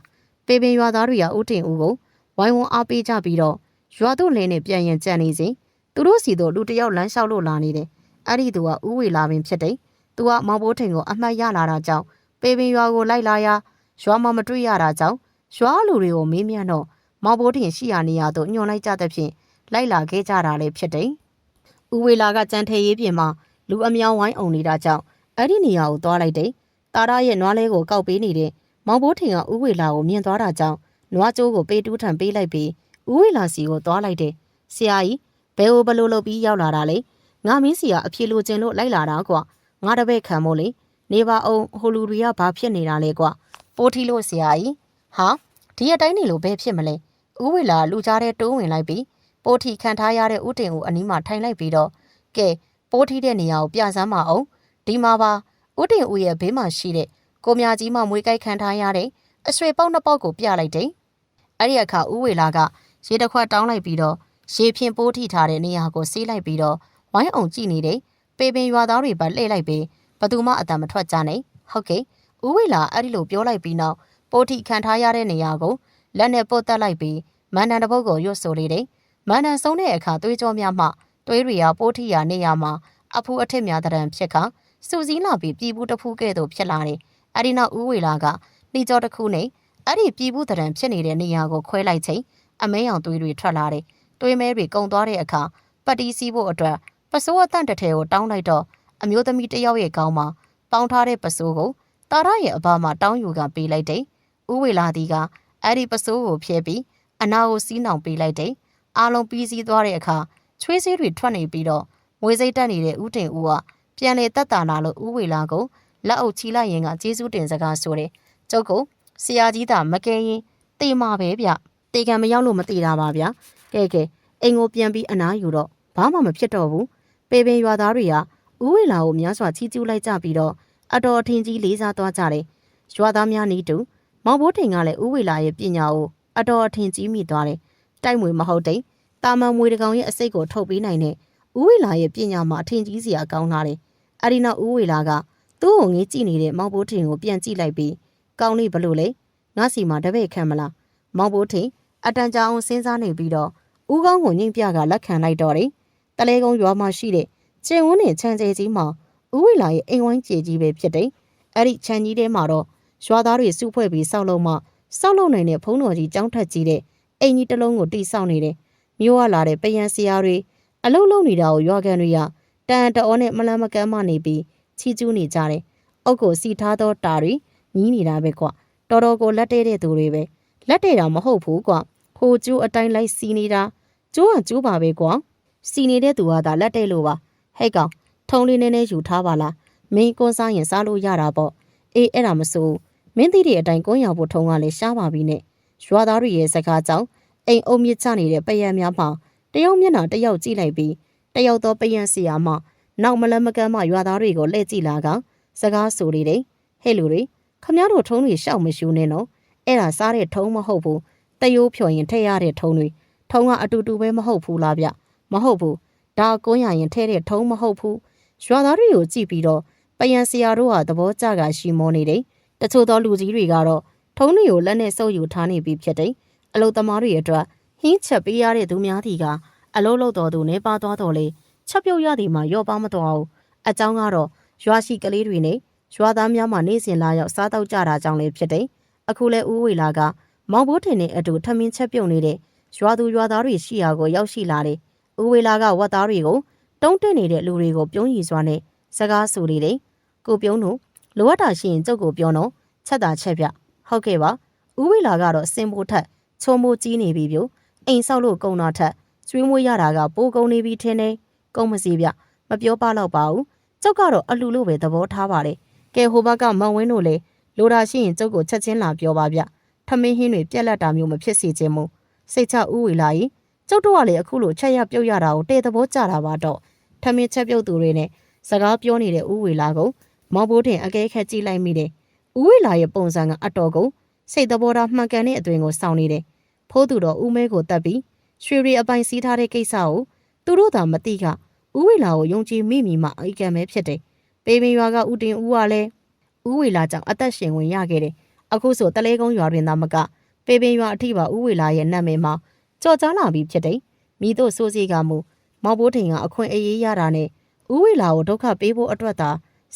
ျပေပင်ရွာသားတွေကဦးတင်ဦးကိုဝိုင်းဝန်းအားပေးကြပြီးတော့ရွာတို့လင်းနဲ့ပြန်ရင်ကြံနေစဉ်သူတို့စီတို့လူတယောက်လမ်းလျှောက်လို့လာနေတယ်အဲ့ဒီသူကဦးဝေလာပင်ဖြစ်တယ်သူကမောင်ဘိုးထင်ကိုအမှတ်ရလာတာကြောင့်ပေပင်ရွာကိုလိုက်လာရာရွာမှာမတွေ့ရတာကြောင့်ရွာလူတွေကိုမေးမြန်းတော့မောင်ဘိုးထင်ရှိရာနေရာသို့ညွှန်လိုက်ကြတဲ့ဖြင့်လိုက်လာခဲ့ကြတာလည်းဖြစ်တယ်ဦးဝေလာကကြံထဲရေးပြင်မှာလူအများဝိုင်းအောင်နေတာကြောင့်အဲ့ဒီနေရာကိုသွားလိုက်တယ်တာရရဲ့နွားလဲကိုကောက်ပေးနေတဲ့မောင်ဘိုးထင်ကဦးဝေလာကိုမြင်သွားတာကြောင့်နွားကျိုးကိုပေးတူးထန်ပေးလိုက်ပြီးဦးဝေလာစီကိုသွားလိုက်တယ်ဆရာကြီးဘယ်ဟိုဘလို့လုပ်ပြီးရောက်လာတာလဲငါမင်းစီကအဖြေလိုချင်လို့လိုက်လာတာကွာငါတပည့်ခံမို့လေနေပါအောင်ဟိုလူတွေကဘာဖြစ်နေတာလဲကွာပိုးထီလို့ဆရာကြီးဟာဒီအတိုင်းနေလို့ဘယ်ဖြစ်မလဲဦးဝေလာလူကြားတဲ့တိုးဝင်လိုက်ပြီးပိုးထီခံထားရတဲ့ဦးတင်ကိုအနီးမှာထိုင်လိုက်ပြီးတော့ကဲပိုးထီတဲ့နေရာကိုပြစမ်းပါအောင်ဒီမှာပါဦးတင်ဦးရဲ့ဘေးမှာရှိတဲ့ကိုမြကြီးမှမွေးကြိုက်ခံထားရတဲ့အဆွေပေါက်နှစ်ပေါက်ကိုပြလိုက်တယ်အဲ့ဒီအခါဦးဝေလာကရေတစ်ခွက်တောင်းလိုက်ပြီးတော့ရေဖြင့်ပိုးထီထားတဲ့နေရာကိုဆေးလိုက်ပြီးတော့ဝိုင်းအောင်ကြည့်နေတဲ့ပေပင်ရွာသားတွေပါလှည့်လိုက်ပြီးဘသူမှအတန်မထွက်ကြနဲ့ဟုတ်ကဲ့ဦးဝေလာအဲ့ဒီလိုပြောလိုက်ပြီးနောက်ပိုးထီခံထားရတဲ့နေရာကိုလက်နဲ့ပုတ်တက်လိုက်ပြီးမန္တန်တစ်ပုတ်ကိုရွတ်ဆိုလေတယ်မန္တန်ဆုံးတဲ့အခါသွေးကြောများမှသွေးတွေကပိုးထီရာနေရာမှာအဖူးအထစ်များတဲ့တံဖြစ်ခါစူစည်းလာပြီးပြည်ဘူးတစ်ဖူးကဲ့သို့ဖြစ်လာတယ်အဲ့ဒီနောက်ဦးဝေလာကနှီးကြောတစ်ခုနဲ့အဲ့ဒီပြည်ဘူးတဲ့တံဖြစ်နေတဲ့နေရာကိုခွဲလိုက်ချိန်အမဲရောင်သွေးတွေထွက်လာတယ်သွေးမဲတွေကုံသွားတဲ့အခါပတ်တီးစီးဖို့အတွက်ပစိုးအတန့်တစ်ထဲကိုတောင်းလိုက်တော့အမျိုးသမီးတစ်ယောက်ရဲ့ခေါင်းမှာပေါင်းထားတဲ့ပစိုးကိုတာရရဲ့အဘမှာတောင်းယူကပေးလိုက်တယ်။ဦးဝေလာဒီကအဲ့ဒီပစိုးကိုဖျဲပြီးအနာကိုစီးနှောင်ပေးလိုက်တယ်။အားလုံးပြီးစီးသွားတဲ့အခါချွေးစေးတွေထွက်နေပြီးတော့မွေးစိတ်တက်နေတဲ့ဦးတင်ဦးကပြန်လေတက်တာလာလို့ဦးဝေလာကိုလက်အုပ်ချီလိုက်ရင်ကကျေးဇူးတင်စကားဆိုတယ်။ကျုပ်ကဆရာကြီးသာမကဲရင်တေမာပဲဗျ။တေကံမရောက်လို့မတေတာပါဗျ။ကဲအိမ်ကိုပြန်ပြီးအနားယူတော့ဘာမှမဖြစ်တော့ဘူးပေပင်ရွာသားတွေကဦးဝေလာကိုများစွာချီးကျူးလိုက်ကြပြီးတော့အတော်အထင်ကြီးလေးစားသွားကြတယ်ရွာသားများနီးတူမောင်ဘိုးထင်ကလည်းဦးဝေလာရဲ့ပညာကိုအတော်အထင်ကြီးမိသွားတယ်တိုက်မွေမဟုတ်တဲ့ တာမန်မွေတကောင်ရဲ့အစိတ်ကိုထုတ်ပေးနိုင်တဲ့ဦးဝေလာရဲ့ပညာမှာအထင်ကြီးစရာကောင်းလာတယ်။အဲဒီနောက်ဦးဝေလာကသူ့ကိုငေးကြည့်နေတဲ့မောင်ဘိုးထင်ကိုပြန်ကြည့်လိုက်ပြီးကောင်းလေးဘလို့လဲငါစီမှာတပည့်ခံမလားမောင်ဘိုးထင်အတန်ကြာအောင်စဉ်းစားနေပြီးတော့ဦးကောင်းကိုညှိပြကလက်ခံလိုက်တော့တယ်။တလဲကုန်းရွာမှာရှိတဲ့ကျင်ဝန်းနဲ့ခြံကျဲကြီးမှာဦးဝေလာရဲ့အိမ်ဝိုင်းကျေကြီးပဲဖြစ်တယ်။အဲ့ဒီခြံကြီးထဲမှာတော့ရွာသားတွေစုဖွဲ့ပြီးစောက်လုံးမှစောက်လုံးနိုင်တဲ့ဖုံးတော်ကြီးကျောင်းထက်ကြီးတဲ့အိမ်ကြီးတစ်လုံးကိုတိစောက်နေတယ်။မြို့ကလာတဲ့ပယံဆရာတွေအလုံးလုံးနေတာကိုရွာကန်တွေကတန်တအောနဲ့မလန်းမကမ်းမှနေပြီးချီကျူးနေကြတယ်။အုတ်ကိုစီထားသောတာတွေညီးနေတာပဲကွာ။တော်တော်ကိုလက်တဲတဲ့သူတွေပဲလက်တဲတာမဟုတ်ဘူးကွာ။ဟိုကျိုးအတိုင်းလိုက်စီနေတာကျိုးကကျိုးပါပဲကွာ။စီနေတဲ့သူကသာလက်တဲလို့ပါ။ဟဲ့ကောင်ထုံလေးနည်းနည်းယူထားပါလား။မင်းကွန်းစားရင်စားလို့ရတာပေါ့။အေးအဲ့ဒါမစိုးမင်းသိတဲ့အတိုင်းကွန်းရောက်ဖို့ထုံကလည်းရှားပါပြီနဲ့ရွာသားတွေရဲ့စကားကြောင့်အိမ်အုံမြစ်ချနေတဲ့ပယံများမှာတယောက်မျက်နှာတယောက်ကြည့်လိုက်ပြီးတယောက်သောပယံစီယာမှနောက်မလန်းမကမ်းမှရွာသားတွေကိုလှည့်ကြည့်လာကစကားဆိုနေတယ်ဟဲ့လူတွေခမည်းတော်ထုံးတွေရှောက်မရှူနဲ့နော်အဲ့ဒါစားတဲ့ထုံးမဟုတ်ဘူးတယိုးဖြော်ရင်ထည့်ရတဲ့ထုံးတွေထုံးကအတူတူပဲမဟုတ်ဘူးလားဗျမဟုတ်ဘူးဒါကွန်းရရင်ထဲတဲ့ထုံးမဟုတ်ဘူးရွာသားတွေကိုကြည့်ပြီးတော့ပယံစီယာတို့ဟာသဘောကျကရှိမောနေတယ်တချို့သောလူကြီးတွေကတော့ထုံးတွေကိုလက်နဲ့စုပ်ယူထားနေပြီးဖြစ်တယ်အလုသမားတွေအတွက်ဟင်းချက်ပေးရတဲ့သူများတီကအလုံးလုံးတော်သူနေပါသွားတော်လေချက်ပြုတ်ရသည်မှာရော့ပါမတော်ဘူးအကြောင်းကတော့ရွာရှိကလေးတွေနဲ့ရွာသားများမှနေစဉ်လာရောက်စားတော့ကြတာကြောင့်လည်းဖြစ်တယ်အခုလဲဦးဝေလာကမောင်ဘိုးထင်နဲ့အတူထမင်းချက်ပြုတ်နေတဲ့ရွာသူရွာသားတွေရှိရာကိုရောက်ရှိလာတယ်ဦးဝေလာကဝတ်သားတွေကိုတုံးတက်နေတဲ့လူတွေကိုပြုံးရည်စွာနဲ့စကားဆိုနေတယ်ကိုပြုံးတို့လိုအပ်တာရှိရင်ကျုပ်ကိုပြောတော့ချက်တာချက်ပြဟုတ်ကဲ့ပါဦးဝေလာကတော့စင်ဖို့ထက်ချုံမိုးကြီးနေပြီပြိုအိမ်ဆောက်လို့ကုံတာထက်ကျွေးမွေးရတာကပိုကုန်နေပြီထင်တယ်ကုံမစီပြမပြောပါတော့ပါဘူးကျုပ်ကတော့အလှလို့ပဲသဘောထားပါတယ်ကဲဟိုဘက်ကမောင်ဝင်းတို့လေလိုတာရှိရင်ကျုပ်ကိုချက်ချင်းလာပြောပါဗျထမင်းဟင်းတွေပြက်လက်တာမျိုးမဖြစ်စေချင်ဘူးစိတ်ချဦးဝေလာကြီးကျုပ်တို့ကလေအခုလိုချက်ရပြုတ်ရတာကိုတဲ့သဘောကျတာပါတော့ထမင်းချက်ပြုတ်သူတွေနဲ့စကားပြောနေတဲ့ဦးဝေလာကိုမောင်ဘိုးတင်အကဲခက်ကြည့်လိုက်မိတယ်ဦးဝေလာရဲ့ပုံစံကအတော်ကိုစိတ်သဘောထားမှန်ကန်တဲ့အသွင်ကိုစောင့်နေတယ်ဖိုးသူတော်ဦးမဲကိုတက်ပြီးရွှေရီအပိုင်စီးထားတဲ့ကိစ္စကိုသူတို့သာမသိကဦးဝေလာကိုယုံကြည်မိမိမှအိကံပဲဖြစ်တယ်ပေပင်ရွာကဦးတင်ဦးကလည်းဦးဝေလာကြောင့်အသက်ရှင်ဝင်ရခဲ့တယ်အခုဆိုတလဲကုန်းရွာတွင်သာမကပေပင်ရွာအထိပါဦးဝေလာရဲ့နာမည်မှာကြော်ကြားလာပြီးဖြစ်တယ်မိတို့စိုးစီကမူမောင်ဘိုးထင်ကအခွင့်အေးရတာနဲ့ဦးဝေလာကိုဒုက္ခပေးဖို့အတွက်သ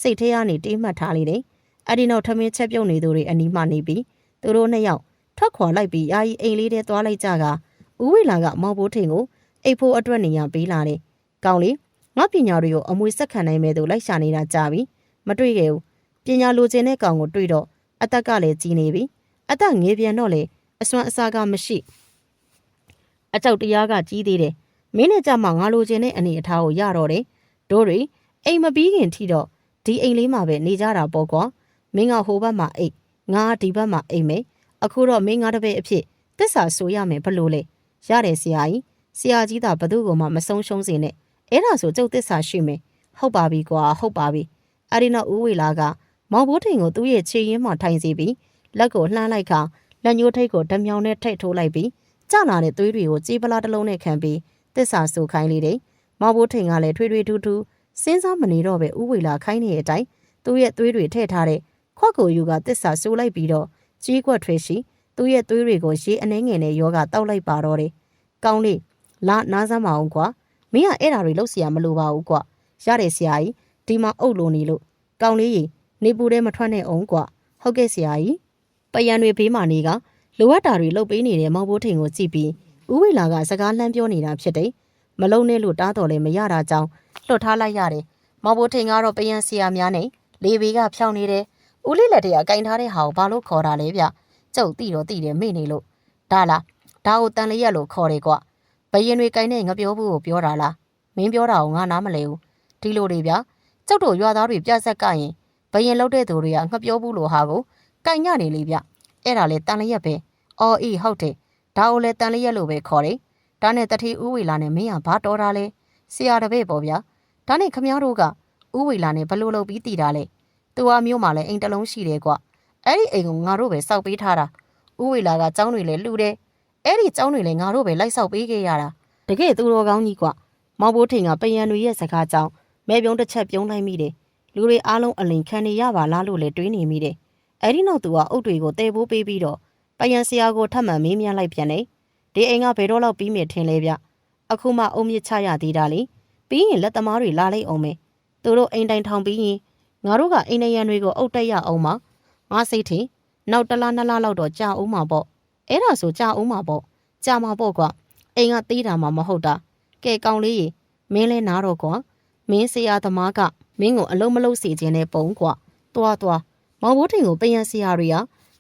ာစိတ်ထဲကနေတေးမှတ်ထားလေတယ်အဲ့ဒီနောက်ထမင်းချက်ပြုတ်နေသူတွေအနီးမှနေပြီးသူတို့နှစ်ယောက်ထွက်ခွာလိုက်ပြီးယာယီအိမ်လေးထဲသွားလိုက်ကြကဦးဝေလာကမောင်ဘိုးထင်ကိုအိတ်ဖို့အတွက်နေရပေးလာတယ်ကောင်းလေငါပညာတွေကိုအမွေဆက်ခံနိုင်မဲ့သူလိုက်ရှာနေတာကြာပြီမတွေ့ခဲ့ဘူးပညာလိုချင်တဲ့ကောင်ကိုတွေ့တော့အသက်ကလည်းကြီးနေပြီအသက်ငယ်ပြန်တော့လေအစွမ်းအစားကမရှိအကြောက်တရားကကြီးသေးတယ်မင်းနဲ့ကြမှာငါလိုချင်တဲ့အနေအထားကိုရတော့တယ်တို့တွေအိမ်မပြီးခင်ထိတော့ဒီအိမ်လေးမှာပဲနေကြတာပေါ့ကွာမင်းကဟိုဘက်မှာအိတ်ငါဒီဘက်မှာအိမ်မယ်အခုတော့မင်းငါတပည့်အဖြစ်သစ္စာဆိုရမယ်ဘလို့လဲရတယ်ဆရာကြီးသာဘသူ့ကိုမှမဆုံးရှုံးစေနဲ့အဲ့ဒါဆိုကျုပ်သစ္စာရှိမယ်ဟုတ်ပါပြီကွာဟုတ်ပါပြီအဲ့ဒီနောက်ဦးဝေလာကမောင်ဘိုးထင်ကိုသူ့ရဲ့ခြေရင်းမှထိုင်စီပြီးလက်ကိုလှမ်းလိုက်ခါလက်ညှိုးထိတ်ကိုဓမြောင်နဲ့ထိတ်ထိုးလိုက်ပြီးကျလာတဲ့သွေးတွေကိုကြေးပလားတစ်လုံးနဲ့ခံပြီးသစ္စာဆိုခိုင်းလေတယ်မောင်ဘိုးထင်ကလည်းထွေထွေထူးထူးစဉ်းစားမနေတော့ပဲဦးဝေလာခိုင်းနေတဲ့အတိုင်းသူ့ရဲ့သွေးတွေထည့်ထားတဲ့ခွက်ကိုယူကသစ္စာဆိုလိုက်ပြီးတော့ကြီးကွက်ထွေးရှိသူ့ရဲ့သွေးတွေကိုရေအနှဲငယ်နဲ့ယောဂတောက်လိုက်ပါတော့တယ်ကောင်းလေးလာနားစမ်းမအောင်ကွာမင်းကအဲ့ဓာတွေလောက်เสียမလိုပါဘူးကွာရတယ်ဆရာကြီးဒီမှာအုပ်လို့နေလို့ကောင်းလေးကြီးနေပူတဲ့မထွက်နဲ့အောင်ကွာဟုတ်ကဲ့ဆရာကြီးပယံတွေဘေးမှာနေကလိုအပ်တာတွေလုပ်ပေးနေတဲ့မောင်ဘိုးထင်ကိုကြည့်ပြီးဦးဝေလာကစကားလှမ်းပြောနေတာဖြစ်တယ်မလုံးနဲ့လို့တားတော်လည်းမရတာကြောင့်လွတ်ထားလိုက်ရတယ်မောင်ဘိုးထင်ကတော့ပယံဆရာများနဲ့လေဘေးကဖြောင်းနေတယ်ဦးလေးလက်တရကင်ထားတဲ့ဟာကိုဘာလို့ခေါ်တာလဲဗျကျုပ်တိတော့တိတယ်မေ့နေလို့ဒါလားဒါကိုတန်လျက်လို့ခေါ်တယ်ကွဘယင်တွေကင်တဲ့ငပြောဘူးကိုပြောတာလားမင်းပြောတာကိုငါနားမလဲဘူးဒီလိုတွေဗျကျုပ်တို့ရွာသားတွေပြဆက်ကရင်ဘယင်လောက်တဲ့သူတွေကငပြောဘူးလို့ဟာကိုကင်ညနေလေဗျအဲ့ဒါလေတန်လျက်ပဲအော်အေးဟုတ်တယ်ဒါကိုလည်းတန်လျက်လို့ပဲခေါ်တယ်ဒါနဲ့တတိဦးဝေလာနဲ့မင်းကဘာတော်တာလဲဆရာတပည့်ပေါ့ဗျာဒါနဲ့ခမ ्या တို့ကဦးဝေလာနဲ့ဘလို့လုပ်ပြီးတည်တာလဲသူဟာမျိုးမှလည်းအိမ်တလုံးရှိတယ်ကွအဲ့ဒီအိမ်ကိုငါတို့ပဲစောက်ပေးထားတာဦးဝေလာကကျောင်းတွေလည်းလှူတယ်အဲ့ဒီကျောင်းတွေလည်းငါတို့ပဲလိုက်ဆောက်ပေးခဲ့ရတာ တကယ်သူတော်ကောင်းကြီးกว่าမောင်ဘိုးထင်ကပယံတွေရဲ့စကားကြောင့်မဲပြုံးတစ်ချက်ပြုံးလိုက်မိတယ်လူတွေအားလုံးအလင်ခံနေရပါလားလို့လည်းတွေးနေမိတယ်အဲ့ဒီနောက်သူကအုတ်တွေကိုတဲပိုးပေးပြီးတော့ပယံဆရာကိုထပ်မံမေးမြန်းလိုက်ပြန်တယ်ဒီအိမ်ကဘယ်တော့လောက်ပြီးမြင်ထင်လဲဗျအခုမှအုံမြစ်ချရသေးတာလေပြီးရင်လက်သမားတွေလာလိုက်အောင်မယ်သူတို့အိမ်တိုင်ထောင်ပြီးရင်ငါတို့ကအိမ်နရံတွေကိုအုတ်တက်ရအောင်ပါငါစိတ်ထင်နောက်တစ်လားနှစ်လားလောက်တော့ကြာအောင်မှာပေါ့အဲ့ဒါဆိုကြာအောင်မှာပေါ့ကြာမှာပေါ့ကွာအိမ်ကသေးတာမှမဟုတ်တာကဲကောင်လေးရေမင်းလဲနားတော့ကွာမင်းဆရာသမားကမင်းကိုအလုံးမလုံးစီခြင်းနဲ့ပုံကွာသွားမောင်ဘိုးထင်ကိုပယံဆရာတွေ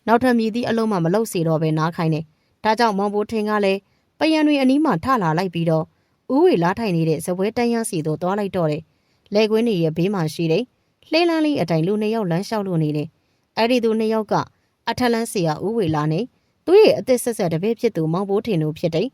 ကနောက်ထပ်မြည်သည့်အလုံးမှမလုံးစီတော့ပဲနားခိုင်းတယ်ဒါကြောင့်မောင်ဘိုးထင်ကလည်းပယံတွေအနီးမှထလာလိုက်ပြီးတော့ဥဝေလားထိုင်နေတဲ့ဇပွဲတန်းရစီတို့သွားလိုက်တော့တယ်လက်ကွင်းတွေရဲ့ဘေးမှာရှိတယ်လှဲလန်းလေးအတိုင်လူနှစ်ယောက်လမ်းလျှောက်လို့နေတယ်အဲ့ဒီသူနှစ်ယောက်ကအထက်လန်းဆရာဥဝေလားနဲ့သူ့ရဲ့အသက်ဆက်ဆက်တပည့်ဖြစ်သူမောင်ဘိုးထင်တို့ဖြစ်တယ်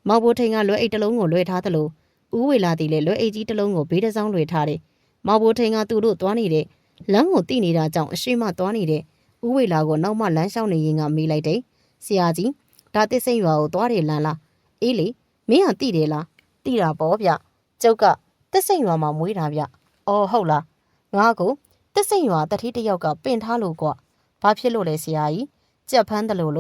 မောင်ဘိုးထင်ကလွယ်အိတ်တစ်လုံးကိုလွယ်ထားသလိုဥဝေလာသည်လည်းလွယ်အိတ်ကြီးတစ်လုံးကိုဘေးတစ်စောင်းလွယ်ထားတယ်။မောင်ဘိုးထင်ကသူတို့သွားနေတဲ့လမ်းကိုတိနေတာကြောင့်အရှိမသွားနေတဲ့ဥဝေလာကိုနောက်မှလမ်းလျှောက်နေရင်ကမေးလိုက်တယ်။ဆရာကြီးဒါသစ်စိန်ရွာကိုသွားတယ်လမ်းလား။အေးလေမင်းကတိတယ်လား။တိတာပေါ့ဗျ။ကျုပ်ကသစ်စိန်ရွာမှာမွေးတာဗျ။အော်ဟုတ်လား။ငါကသစ်စိန်ရွာတတိတယောက်ကပင်ထားလို့ကွ။ဘာဖြစ်လို့လဲဆရာကြီး။ကြက်ဖမ်းတယ်လို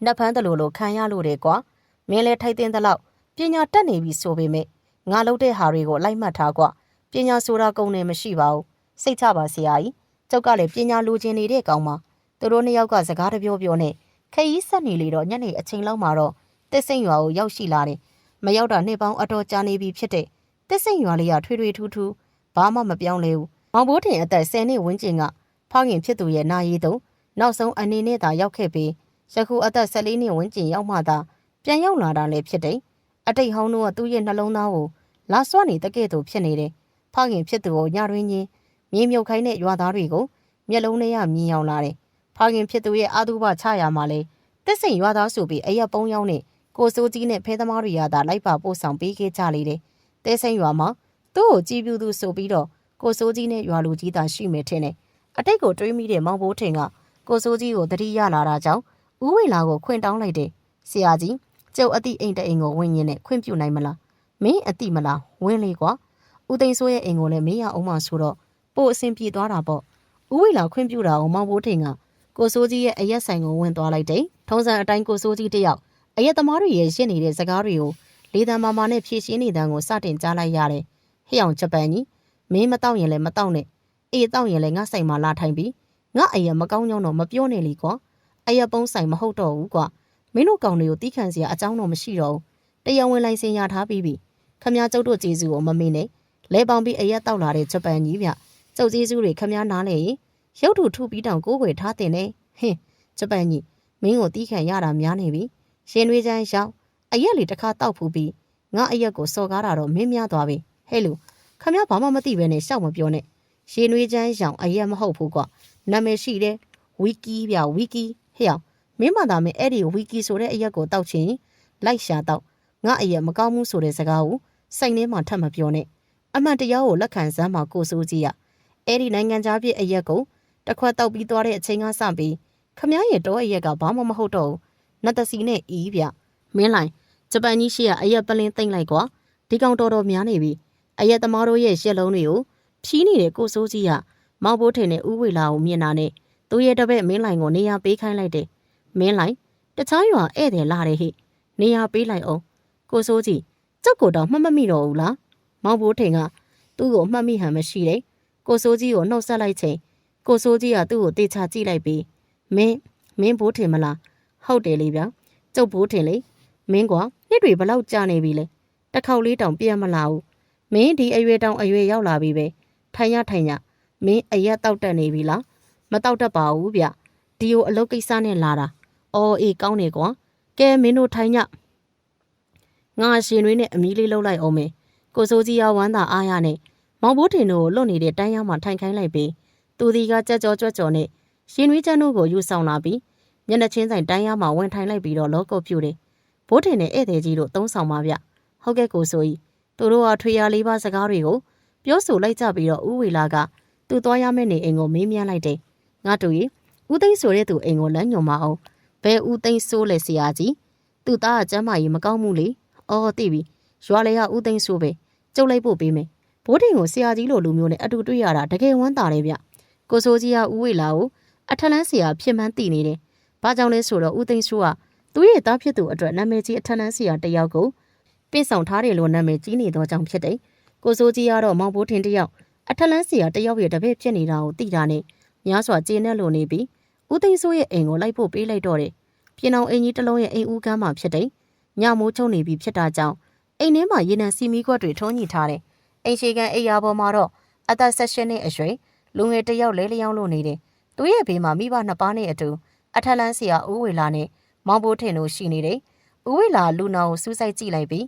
့နှက်ဖမ်းတယ်လို့ခံရလို့တယ်ကွာ။မင်းလဲထိုက်တင်တဲ့လောက်ပညာတက်နေပြီဆိုပေမဲ့ငါလုပ်တဲ့ဟာတွေကိုလိုက်မှတ်ထားကွာပညာဆိုတာကုန်တယ်မရှိပါဘူးစိတ်ချပါဆရာကြီးကျုပ်ကလည်းပညာလိုချင်နေတဲ့ကောင်မသူတို့နှစ်ယောက်ကစကားတပြောပြောနဲ့ခရီးဆက်နေလေတော့ညနေအချိန်လောက်မှာတော့တစ်စိန်ရွာကိုရောက်ရှိလာတယ်မရောက်တာနှစ်ပေါင်းအတော်ကြာနေပြီဖြစ်တဲ့တစ်စိန်ရွာလေးကထွေထွေထူးထူးဘာမှမပြောင်းလဲဘူးမောင်ဘိုးထင်အသက်10နှစ်ဝန်းကျင်ကဖခင်ဖြစ်သူရဲ့နာရီတုံးနောက်ဆုံးအနေနဲ့သာရောက်ခဲ့ပြီးယခုအသက်14နှစ်ဝန်းကျင်ရောက်မှသာပြန်ရောက်လာတာလည်းဖြစ်တယ်အတိတ်ဟောင်းတို့ကသူ့ရဲ့နှလုံးသားကိုလာစွနေတကဲ့သို့ဖြစ်နေတယ်။ဖခင်ဖြစ်သူကိုညတွင်ချင်းမြေမြုပ်ခိုင်းတဲ့ရွာသားတွေကိုမျက်လုံးထဲကမြင်ရောက်လာတယ်။ဖခင်ဖြစ်သူရဲ့အာသုဘချရာမှာလေတက်စိန်ရွာသားဆိုပြီးအရက်ပုံးရောက်နဲ့ကိုစိုးကြီးနဲ့ဖဲသမားတွေရတာလိုက်ပါပို့ဆောင်ပေးခဲ့ကြလေတယ်။တက်စိန်ရွာမှာသူ့ကိုကြည်ပြူသူဆိုပြီးတော့ကိုစိုးကြီးနဲ့ရွာလူကြီးသာရှိမယ်ထင်တယ်။အတိတ်ကိုတွေးမိတဲ့မောင်ဘိုးထင်ကကိုစိုးကြီးကိုတတိရလာတာကြောင့်ဥဝေလာကိုခွင့်တောင်းလိုက်တယ်။ဆရာကြီးကျုပ်အတိအိမ်တအိမ်ကိုဝင်ရင်နဲ့ခွင့်ပြုနိုင်မလားမင်းအတိမလားဝင်လေကွာဦးသိန်းစိုးရဲ့အိမ်ကိုလည်းမင်းရအောင်မဆိုတော့ပို့အဆင်ပြေသွားတာပေါ့ဦးဝေလာခွင့်ပြုတာကိုမောင်ဘိုးထင်ကကိုစိုးကြီးရဲ့အရက်ဆိုင်ကိုဝင်သွားလိုက်တယ်ထုံးစံအတိုင်းကိုစိုးကြီးတယောက်အရက်သမားတွေရဲ့ရင့်နေတဲ့စကားတွေကိုလေတံမာမာနဲ့ဖြည့်ရှင်းနေတဲ့ကိုစတင်ကြားလိုက်ရတယ်ဟဲ့အောင်ဂျပန်ကြီးမင်းမတောက်ရင်လည်းမတောက်နဲ့အေးတောက်ရင်လည်းငါဆိုင်မှာလာထိုင်ပြီးငါအရက်မကောင်းကြောင်းတော့မပြောနဲ့လीကွာအရက်ပုံးဆိုင်မဟုတ်တော့ဘူးကွာမင်းတို့ကောင်တွေကိုတီးခံစရာအကြောင်းတော့မရှိတော့ဘူးတရားဝင်လိုင်စင်ရထားပြီးပြီခမ ्या ကျုပ်တို့ကျေးဇူးကိုမမေ့နဲ့လဲပေါင်းပြီးအရက်တောက်လာတဲ့ဂျပန်ကြီးဗျကျုပ်ကျေးဇူးတွေခမ ्या နားလေရင်ရုပ်ထုထုပြီးတောင်ကိုးကွယ်ထားတင်နေဟင်းဂျပန်ကြီးမင်းကိုတီးခံရတာများနေပြီရှင်ရွေးချမ်းရောက်အရက်လေးတစ်ခါတောက်ဖူးပြီးငါအရက်ကိုစော်ကားတာတော့မင်းများသွားပြီဟဲ့လူခမ ्या ဘာမှမသိပဲနဲ့ရှောက်မပြောနဲ့ရှင်ရွေးချမ်းရောက်အရက်မဟုတ်ဘူးကွာနာမည်ရှိတယ်ဝီကီဗျဝီကီဟဲ့မင်းမသာမင်းအဲ့ဒီဝီကီဆိုတဲ့အရက်ကိုတောက်ချင်းလိုက်ရှာတော့ငါအရက်မကောင်းဘူးဆိုတဲ့စကားကိုစိတ်ထဲမှာထပ်မပြောနဲ့အမှန်တရားကိုလက်ခံစမ်းမှာကိုစိုးကြီးရအဲ့ဒီနိုင်ငံသားပြည့်အရက်ကိုတစ်ခွက်တောက်ပြီးသွားတဲ့အချိန်ကစပြီးခမ ्या ရဲ့တောအရက်ကဘာမှမဟုတ်တော့ဘူးနတ်တစီနဲ့အီးဗျမင်းလိုက်ဂျပန်ကြီးရှိကအရက်ပလင်းသိမ့်လိုက်ကွာဒီကောင်တော်တော်များနေပြီအရက်သမားတို့ရဲ့ရက်လုံးတွေကိုဖြီးနေတဲ့ကိုစိုးကြီးရမောင်ဘိုးထင်တဲ့ဥဝေလာကိုမြင်တာနဲ့သူ့ရဲ့တပည့်မင်းလိုက်ကိုနေရာပေးခိုင်းလိုက်တယ်မင်းလိုက်တခြားရွာဧည့်သည်လာတယ်ဟိနေရာပေးလိုက်အောင်ကိုစိုးကြီးကျုပ်ကိုတော့မှတ်မမိတော့ဘူးလားမောင်ဘိုးထင်ကသူ့ကိုမှတ်မိဟန်မရှိတယ်ကိုစိုးကြီးကိုနှုတ်ဆက်လိုက်ချိန်ကိုစိုးကြီးကသူ့ကိုတေချာကြည့်လိုက်ပြီးမင်းဘိုးထင်မလားဟုတ်တယ်လေဗျာကျုပ်ဘိုးထင်လေမင်းကွာနှစ်တွေဘလောက်ကြာနေပြီလဲတစ်ခေါက်လေးတောင်ပြန်မလာဘူးမင်းဒီအရွယ်တောင်အရွယ်ရောက်လာပြီပဲထိုင်ရမင်းအရက်တောက်တက်နေပြီလားမတောက်တတ်ပါဘူးဗျဒီကိုအလုပ်ကိစ္စနဲ့လာတာအော်အေးကောင်းနေကွာကဲမင်းတို့ထိုင်ညငါရှင်တွေနဲ့အမီးလေးလှုပ်လိုက်အောင်မယ်ကိုစိုးကြီးရဝမ်းသာအားရနဲ့မောင်ဘိုးထင်တို့ကိုလွတ်နေတဲ့တန်းရမှာထိုင်ခိုင်းလိုက်ပြီးသူဒီကကြက်ကြောကြွက်ကြော်နဲ့ရှင်တွေချမ်းတို့ကိုယူဆောင်လာပြီးမျက်နှာချင်းဆိုင်တန်းရမှာဝင်ထိုင်လိုက်ပြီးတော့လောကုတ်ပြူတယ်ဘိုးထင်နဲ့ဧည့်သည်ကြီးတို့သုံးဆောင်ပါဗျဟုတ်ကဲ့ကိုစိုးကြီးသူတို့ကထွေရလေးပါးစကားတွေကိုပြောဆိုလိုက်ကြပြီးတော့ဥဝေလာကသူသွားရမယ့်နေအိမ်ကိုမေးမြန်းလိုက်တယ်ငါတို့ကြီးဦးသိန်းဆိုတဲ့သူအိမ်ကိုလမ်းညွှန်မအောင်ဘယ်ဦးသိန်းဆိုးလဲဆရာကြီးသူ့သားကကျမ်းမာရေးမကောင်းဘူးလေ အော်သိပြီရွာလေကဦးသိန်းဆိုပဲကျုပ်လိုက်ဖို့ပေးမယ်ဘိုးတင်ကိုဆရာကြီးလိုလူမျိုးနဲ့အတူတွေ့ရတာတကယ်ဝမ်းသာတယ်ဗျကိုစိုးကြီးကဦးဝေလာကိုအထက်လန်းဆရာဖြစ်မှန်းသိနေတယ်ဘာကြောင့်လဲဆိုတော့ဦးသိန်းဆိုကသူ့ရဲ့သားဖြစ်သူအတွက်နာမည်ကြီးအထက်လန်းဆရာတယောက်ကိုပြင့်ဆောင်ထားတယ်လို့နာမည်ကြီးနေသောကြောင့်ဖြစ်တယ်ကိုစိုးကြီးကတော့မောင်ဘိုးထင်တယောက်အထက်လန်းဆရာတယောက်ရဲ့တပည့်ဖြစ်နေတာကိုသိတာနဲ့များစွာကျေနပ်လို့နေပြီးဦးသိန်းဆိုရဲ့အိမ်ကိုလိုက်ဖို့ပေးလိုက်တော့တယ်ပြင်အောင်အင်ကြီးတစ်လုံးရဲ့အိမ်ဦးကမ်းမှာဖြစ်တယ်ညမိုးချုံနေပြီဖြစ်တာကြောင့်အိမ်ထဲမှာရေနံစီမီခွက်တွေထုံးညှိထားတယ်အိမ်ရှိကန်အိမ်ယာပေါ်မှာတော့အသက်16နှစ်အရွယ်လူငယ်တစ်ယောက်လဲလျောင်းလို့နေတယ်သူရဲ့ဘေးမှာမိဘနှစ်ပါးနဲ့အတူအထက်လန်းဆရာဦးဝေလာနဲ့မောင်ဘိုးထင်တို့ရှိနေတယ်ဦးဝေလာလူနာကိုစူးစိုက်ကြည့်လိုက်ပြီး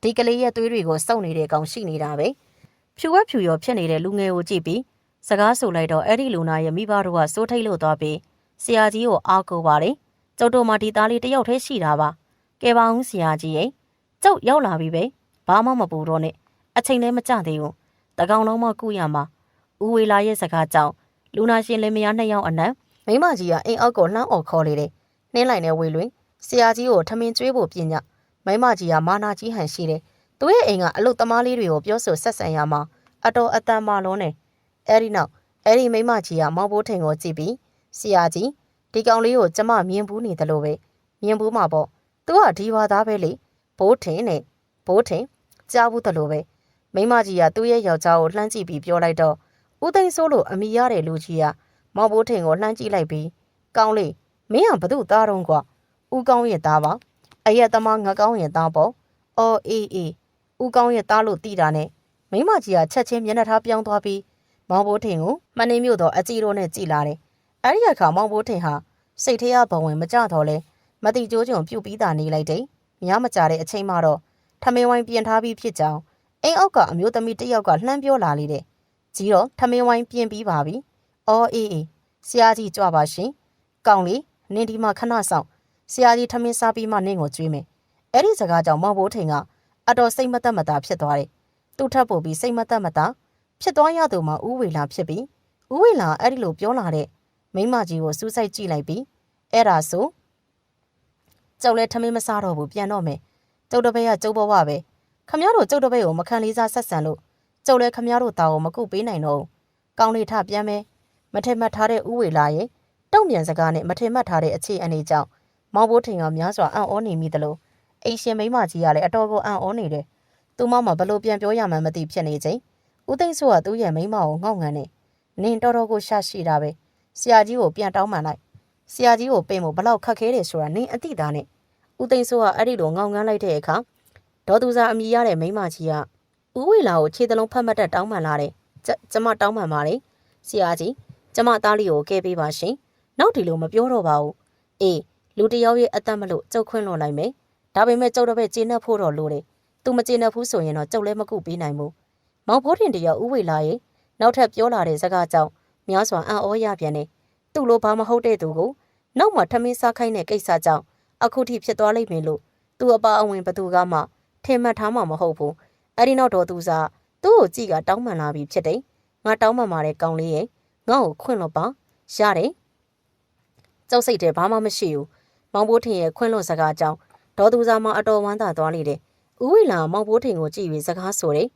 ဒီကလေးရဲ့သွေးတွေကိုစုပ်နေတဲ့ကောင်ရှိနေတာပဲဖြူဝက်ဖြူရောဖြစ်နေတဲ့လူငယ်ကိုကြည့်ပြီးစကားဆိုလိုက်တော့အဲ့ဒီလူနာရဲ့မိဘတို့ကစိုးထိတ်လို့သွားပြီးဆရာကြီးကိုအားကိုးပါတယ်ကျုပ်တို့မှဒီသားလေးတယောက်တည်းရှိတာပါကဲပါဦးဆရာကြီးရဲ့ကျုပ်ရောက်လာပြီပဲဘာမှမပူတော့နဲ့အချိန်လည်းမကျသေးဘူးတကောင်လုံးမှကုရမှာဦးဝေလာရဲ့စကားကြောင့်လူနာရှင်လင်မယားနှစ်ယောက်အနက်မိမကြီးကအိမ်အောက်ကိုလှမ်းအော်ခေါ်လေတယ်နှင်းလိုက်နဲ့ဝေလွင်ဆရာကြီးကိုထမင်းကျွေးဖို့ပြင်ညမိမကြီးကမာနာကြီးဟန်ရှိတယ်သူရဲ့အိမ်ကအလုတ်သမားလေးတွေကိုပြောဆိုဆက်ဆံရမှာအတော်အတန်မာလုံးနဲ့အဲ့ဒီနောက်အဲ့ဒီမိမကြီးကမောင်ဘိုးထင်ကိုကြည့်ပြီးဆရာကြီးဒီကောင်လေးကိုကျမမြင်ဘူးနေတယ်လို့ပဲမြင်ဘူးမှာပေါ့သူကဒီဘာသားပဲလေဘိုးထင်နဲ့ဘိုးထင်ကြားဘူးတယ်လို့ပဲမိမကြီးကသူ့ရဲ့ယောက်ျားကိုလှမ်းကြည့်ပြီးပြောလိုက်တော့ဦးသိန်းစိုးလိုအမိရတဲ့လူကြီးကမောင်ဘိုးထင်ကိုလှမ်းကြည့်လိုက်ပြီးကောင်းလေးမင်းကဘသူ့သားတော့ကွာဦးကောင်းရဲ့သားပါအရက်သမားငကောင်းရဲ့သားပေါ့အော်အေးဦးကောင်းရဲ့သားလို့သိတာနဲ့မိမကြီးကချက်ချင်းမျက်နှာထားပြောင်းသွားပြီးမောင်ဘိုးထင်ကိုမနှင်းမြို့တော်အကြည့်တော့နဲ့ကြည်လာတယ်အဲ့ဒီအခါမောင်ဘိုးထင်ဟာစိတ်ထဲကဘဝင်မကြတော့လဲမတိကျိုးချုံပြုတ်ပြီးတာနေလိုက်တယ်ညမကြတဲ့အချိန်မှတော့ထမင်းဝိုင်းပြင်ထားပြီးဖြစ်ကြောင်းအိမ်အောက်ကအမျိုးသမီးတစ်ယောက်ကလှမ်းပြောလာလေတဲ့ကြီးတော့ထမင်းဝိုင်းပြင်ပြီးပါပြီအော်အေးဆရာကြီးကြွပါရှင်ကောင်းလေးနင်ဒီမှာခဏဆောင်ဆရာကြီးထမင်းစားပြီးမှနင့်ကိုကြွေးမယ်အဲ့ဒီစကားကြောင့်မောင်ဘိုးထင်ကအတော်စိတ်မသက်မသာဖြစ်သွားတယ်သူ့ထပ်ပို့ပြီးစိတ်မသက်မသာဖြစ်သွားရသူမှာဦးဝေလာဖြစ်ပြီးဦးဝေလာအဲ့ဒီလိုပြောလာတဲ့မိမကြီးကိုစူးစိုက်ကြည့်လိုက်ပြီးအဲ့ဒါဆိုကျုပ်လည်းထမင်းမစားတော့ဘူးပြန်တော့မယ်ကျုပ်တပည့်ကကျုပ်ဘဝပဲခမရတို့ကျုပ်တပည့်ကိုမခံလေးစားဆက်ဆံလို့ကျုပ်လည်းခမရတို့တာကိုမကုပေးနိုင်တော့ဘူးကောင်းလေးထပြန်မယ်မထင်မှတ်ထားတဲ့ဦးဝေလာရဲ့တုံ့ပြန်စကားနဲ့မထင်မှတ်ထားတဲ့အခြေအနေကြောင့်မောင်ဘိုးထင်ကများစွာအံ့ဩနေမိသလိုအိမ်ရှင်မိမကြီးကလည်းအတော်ကိုအံ့ဩနေတယ်သူမဘလို့ပြန်ပြောရမှန်းမသိဖြစ်နေချိန်ဦးသိန်းစိုးကသူ့ရဲ့မိမကိုငေါ့ငန်နေနင်တော်တော်ကိုရှာရှိတာပဲဆရာကြီးကိုပြန်တောင်းပန်လိုက်ဆရာကြီးကိုပင်ဖို့ဘလောက်ခက်ခဲတယ်ဆိုတာနင်အသိသားနဲ့ဦးသိန်းစိုးကအဲ့ဒီလိုငေါ့ငန်းလိုက်တဲ့အခါဒေါ်သူစာအမိရတဲ့မိမကြီးကဦးဝေလာကိုခြေသလုံးဖတ်မှတ်တက်တောင်းပန်လာတယ်ကျမတောင်းပန်ပါလေဆရာကြီးကျမသားလေးကိုကဲပေးပါရှင်နောက်ဒီလိုမပြောတော့ပါဘူးအေးလူတယောက်ရဲ့အသက်မလို့ကြုတ်ခွင့်လွန်လိုက်မယ်ဒါပေမဲ့ကျုပ်တော့ပဲကျေနပ်ဖို့တော့လိုတယ်သူမကျေနပ်ဘူးဆိုရင်တော့ကျုပ်လည်းမကုပေးနိုင်ဘူးမောင်ဘိုးထင်တယောက်ဦးဝေလာရဲ့နောက်ထပ်ပြောလာတဲ့စကားကြောင့်များစွာအံ့ဩရပြန်တယ်သူ့လိုဘာမဟုတ်တဲ့သူကိုနောက်မှထမင်းစားခိုင်းတဲ့ကိစ္စကြောင့်အခုထိဖြစ်သွားလိမ့်မယ်လို့သူ့အပါအဝင်ဘသူကမှထင်မှတ်ထားမှမဟုတ်ဘူးအဲ့ဒီနောက်တော့သူစားသူ့ကိုကြည့်ကတောင်းပန်လာပြီးဖြစ်တယ်ငါတောင်းပန်ပါတဲ့ကောင်းလေးရဲ့ငါ့ကိုခွင့်လို့ပါရတယ်ကျုပ်စိတ်ထဲဘာမှမရှိဘူးမောင်ဘိုးထင်ရဲ့ခွင့်လွတ်စကားကြောင့်ဒေါ်သူစားမအတော်ဝမ်းသာသွားလေတယ်ဦးဝေလာမောင်ဘိုးထင်ကိုကြည့်ပြီးစကားဆိုတယ်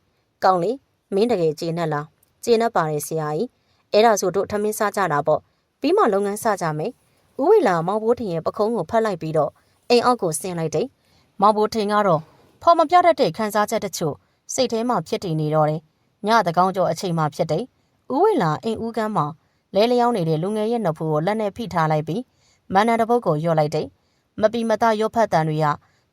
ကောင်းလေးမင်းတကယ်ကျေနပ်လားကျေနပ်ပါတယ်ဆရာကြီးအဲ့ဒါဆိုတို့ထမင်းစားကြတာပေါ့ပြီးမှလုပ်ငန်းစကြမယ်ဦးဝေလာမောင်ဘိုးထင်ရဲ့ပခုံးကိုဖတ်လိုက်ပြီးတော့အိမ်အောက်ကိုဆင်းလိုက်တယ်မောင်ဘိုးထင်ကတော့ဖော်မပြတတ်တဲ့ခန်းစားချက်တချို့စိတ်ထဲမှာဖြစ်တည်နေတော့တယ်ညတကောင်းကျော်အချိန်မှဖြစ်တယ်ဦးဝေလာအိမ်ဦးကမ်းမှာလဲလျောင်းနေတဲ့လူငယ်ရဲ့နှုတ်ဖူးကိုလက်နဲ့ဖိထားလိုက်ပြီးမန္တန်တပုတ်ကိုရော့လိုက်တယ်မပီမသားရော့ဖတ်တန်တွေက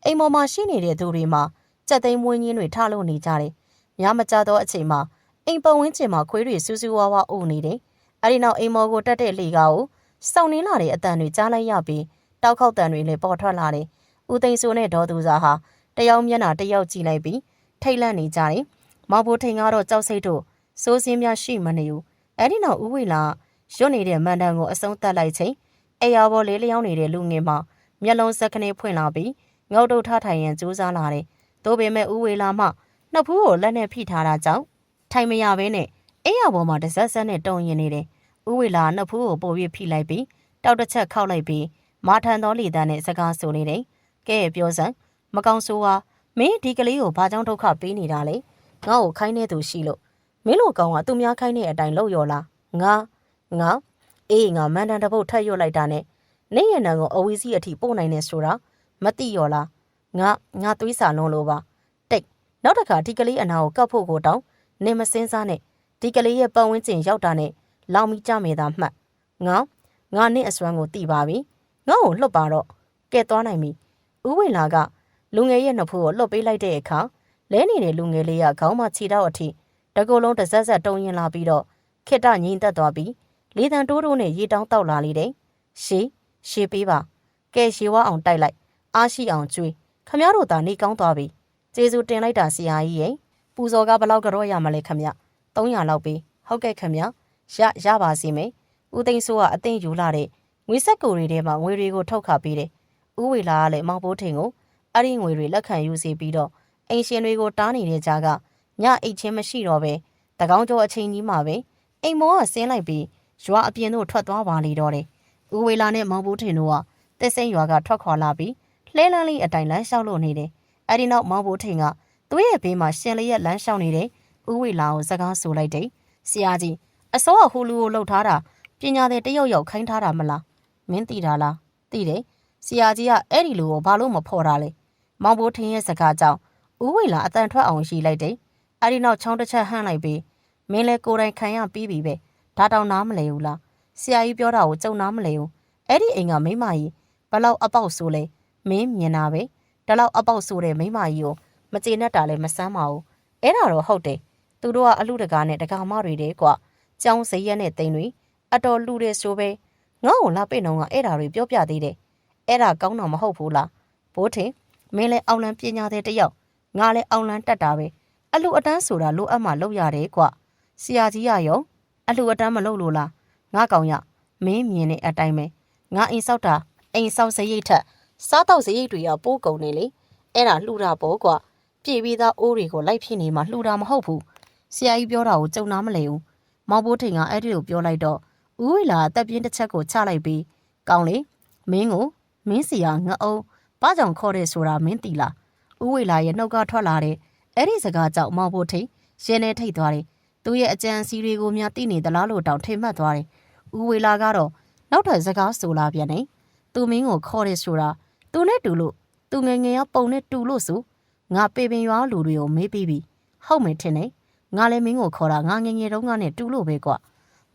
အိမ်ပေါ်မှာရှိနေတဲ့သူတွေမှာကြက်သိမ်းမွေးညင်းတွေထလို့နေကြတယ်ညမကြတော့အချိန်မှာအိမ်ပတ်ဝန်းကျင်မှာခွေးတွေစူးစူးဝါးဝါအိုနေတယ်အဲဒီနောက်အိမ်မော်ကိုတက်တဲ့လေကားကိုစောင်းနေလာတဲ့အတန်တွေကြားလိုက်ရပြီးတောက်ခေါက်တန်တွေလည်းပေါ်ထွက်လာတယ်ဦးသိန်းစိုးနဲ့ဒေါ်သူစာဟာတယောက်မျက်နှာတယောက်ကြည့်လိုက်ပြီးထိတ်လန့်နေကြတယ်မောင်ဘိုးထိန်ကတော့ကြောက်စိတ်တို့စိုးစင်းများရှိမနေဘူးအဲဒီနောက်ဦးဝေလာရွတ်နေတဲ့မန်တန်ကိုအဆုံးသတ်လိုက်ချိန်အိယာဘော်လေးလျောင်းနေတဲ့လူငယ်မှာမျက်လုံးစက်ကနေဖွင့်လာပြီးငေါ့တုတ်ထထိုင်ရန်ကြိုးစားလာတယ်သို့ပေမဲ့ဦးဝေလာမှနှုတ်ဖူးကိုလက်နဲ့ဖိထားတာကြောင့်ထိုင်မရဘဲနဲ့အိယာဘော်မှာတစက်စက်နဲ့တုံရင်နေတယ်ဦးဝေလာနှုတ်ဖူးကိုပို့ပြီးဖိလိုက်ပြီးတောက်တစ်ချက်ခောက်လိုက်ပြီးမာထန်သောလီတန်းနဲ့စကားဆိုနေတယ်ကဲပြောစမ်း မကောင်ဆိုဟာမင်းဒီကလေးကိုဘာကြောင့်ဒုက္ခပေးနေတာလဲငါ့ကိုခိုင်းနေသူရှိလို့မင်းလိုကောင်ကသူများခိုင်းတဲ့အတိုင်းလုပ်ရောလားငါအေးငါမန်တန်တစ်ပုတ်ထပ်ရွတ်လိုက်တာနဲ့နေရနံကိုအဝီစီအထိပို့နိုင်နေဆိုတာမသိရောလားငါသွေးစာလုံးလို့ပါတိတ်နောက်တစ်ခါဒီကလေးအနာကိုကတ်ဖို့ကိုတောင်းနေမစင်းစားနဲ့ဒီကလေးရဲ့ပတ်ဝန်းကျင်ရောက်တာနဲ့လောင်မိကြမေတာမှတ်ငါနဲ့အစွမ်းကိုတိပါပြီငါ့ကိုလှုပ်ပါတော့ကဲသွားနိုင်ပြီဦးဝေလာကလူငယ်ရဲ့နှုတ်ဖိုးကိုလှုပ်ပေးလိုက်တဲ့အခါလဲနေတဲ့လူငယ်လေးကခေါင်းမချီတော့အထိတကူလုံးတစ်ဆက်ဆက်တုံရင်လာပြီးတော့ခစ်တငိမ့်သက်သွားပြီးလေတံတိုးတိုးနဲ့ရေတောင်းတောက်လာလေတဲ့ရှေးပေးပါကဲရှေဝါအောင်တိုက်လိုက်အားရှိအောင်ကျွေးခမရတို့သာနေကောင်းသွားပြီကျေးဇူးတင်လိုက်တာဆရာကြီးရဲ့ပူဇော်ကဘလောက်ကြော့ရမလဲခမရ300လောက်ပေးဟုတ်ကဲ့ခမရပါစီမယ်ဦးသိန်းစိုးကအသိယူလာတဲ့ငွေဆက်ကိုတွေထဲမှာငွေတွေကိုထုတ်ခပေးတယ်ဦးဝေလာကလည်းမောင်ဘိုးထင်ကိုအဲ့ဒီငွေတွေလက်ခံယူစီပြီးတော့အိမ်ရှင်တွေကိုတားနေတဲ့ကြားကညအိတ်ချင်းမရှိတော့ပဲတကောင်းကျော်အချိန်ကြီးမှာပဲအိမ်မောကဆင်းလိုက်ပြီးရွာအပြင်သို့ထွက်သွားပါလေတော့တယ်ဦးဝေလာနဲ့မောင်ဘိုးထင်တို့ကတက်စိမ့်ရွာကထွက်ခွာလာပြီးလှဲလန်းလေးအတိုင်လမ်းလျှောက်လို့နေတယ်အဲ့ဒီနောက်မောင်ဘိုးထင်ကသူ့ရဲ့ဘေးမှာရှင်လေးရဲ့လမ်းလျှောက်နေတဲ့ဦးဝေလာကိုစကားဆိုလိုက်တယ်ဆရာကြီးအစောကဟိုလူကိုလှုပ်ထားတာပညာတဲ့တယောက်ခိုင်းထားတာမလားမင်းသိတာလားသိတယ်ဆရာကြီးကအဲ့ဒီလူကိုဘာလို့မဖော်တာလဲမောင်ဘိုးထင်ရဲ့စကားကြောင့်ဦးဝေလာအတန်ထွက်အောင်ရှိလိုက်တယ်အဲ့ဒီနောက်ချောင်းတစ်ချက်ဟန့်လိုက်ပြီးမင်းလဲကိုယ်တိုင်ခံရပြီးပြီပဲဒါတောင်နားမလဲဘူးလားဆရာကြီးပြောတာကိုကြုံနားမလဲဘူးအဲ့ဒီအိမ်ကမိမကြီးဘလောက်အပေါက်ဆိုလဲမင်းမြင်တာပဲဒါလောက်အပေါက်ဆိုတဲ့မိမကြီးကိုမကျေနပ်တာလည်းမဆမ်းပါဘူးအဲ့ဒါတော့ဟုတ်တယ်သူတို့ကအလူတကာနဲ့တကာမတွေတဲ့ကွာကျောင်းစရက်နဲ့တိမ်တွေအတော်လူတဲ့ဆိုပဲငါ့ကိုလာပိတ်တော့ကအဲ့ဒါတွေပြောပြသေးတယ်အဲ့ဒါကောင်းတော့မဟုတ်ဘူးလားဘိုးထင်မင်းလဲအောင်လန်းပညာတဲ့တယောက်ငါလဲအောင်လန်းတက်တာပဲအလူအတန်းဆိုတာလိုအပ်မှလုပ်ရတယ်ကွာဆရာကြီးရရောအလူအတန်းမလုပ်လို့လားငါကောင်ရမင်းမြင်တဲ့အတိုင်းပဲငါအိမ်ဆောက်တာအိမ်ဆောက်စရိတ်ထက်စားတော့စရိတ်တွေကပိုးကုန်နေလေအဲ့ဒါလှူတာပေါ့ကွာပြေပြီးသားအိုးတွေကိုလိုက်ဖြစ်နေမှလှူတာမဟုတ်ဘူးဆရာကြီးပြောတာကိုကြုံနာမလဲဘူးမောင်ဘိုးထင်ကအဲ့ဒီလိုပြောလိုက်တော့ဦးဝေလာတက်ပြင်းတစ်ချက်ကိုချလိုက်ပြီးကောင်းလေမင်းစီယာငါအောင်ဘာကြောင့်ခေါ်တယ်ဆိုတာမင်းသိလားဦးဝေလာရဲ့နှုတ်ကထွက်လာတဲ့အဲ့ဒီစကားကြောင့်မောင်ဘိုးထင်ရင်ထဲထိတ်သွားတယ်သူ့ရဲ့အကြံစီတွေကိုများသိနေသလားလို့တောင်ထိတ်မှတ်သွားတယ်ဦးဝေလာကတော့နောက်ထပ်စကားဆိုလာပြန်တယ်သူမင်းကိုခေါ်တယ်ဆိုတာသူနဲ့တူလို့သူငယ်ငယ်ကပုံနဲ့တူလို့ဆိုငါပေပင်ရွာလူတွေကိုမေးပြီးပြီဟုတ်မယ်ထင်တယ်ငါလည်းမင်းကိုခေါ်တာငါငယ်ငယ်တုန်းကနဲ့တူလို့ပဲကွာ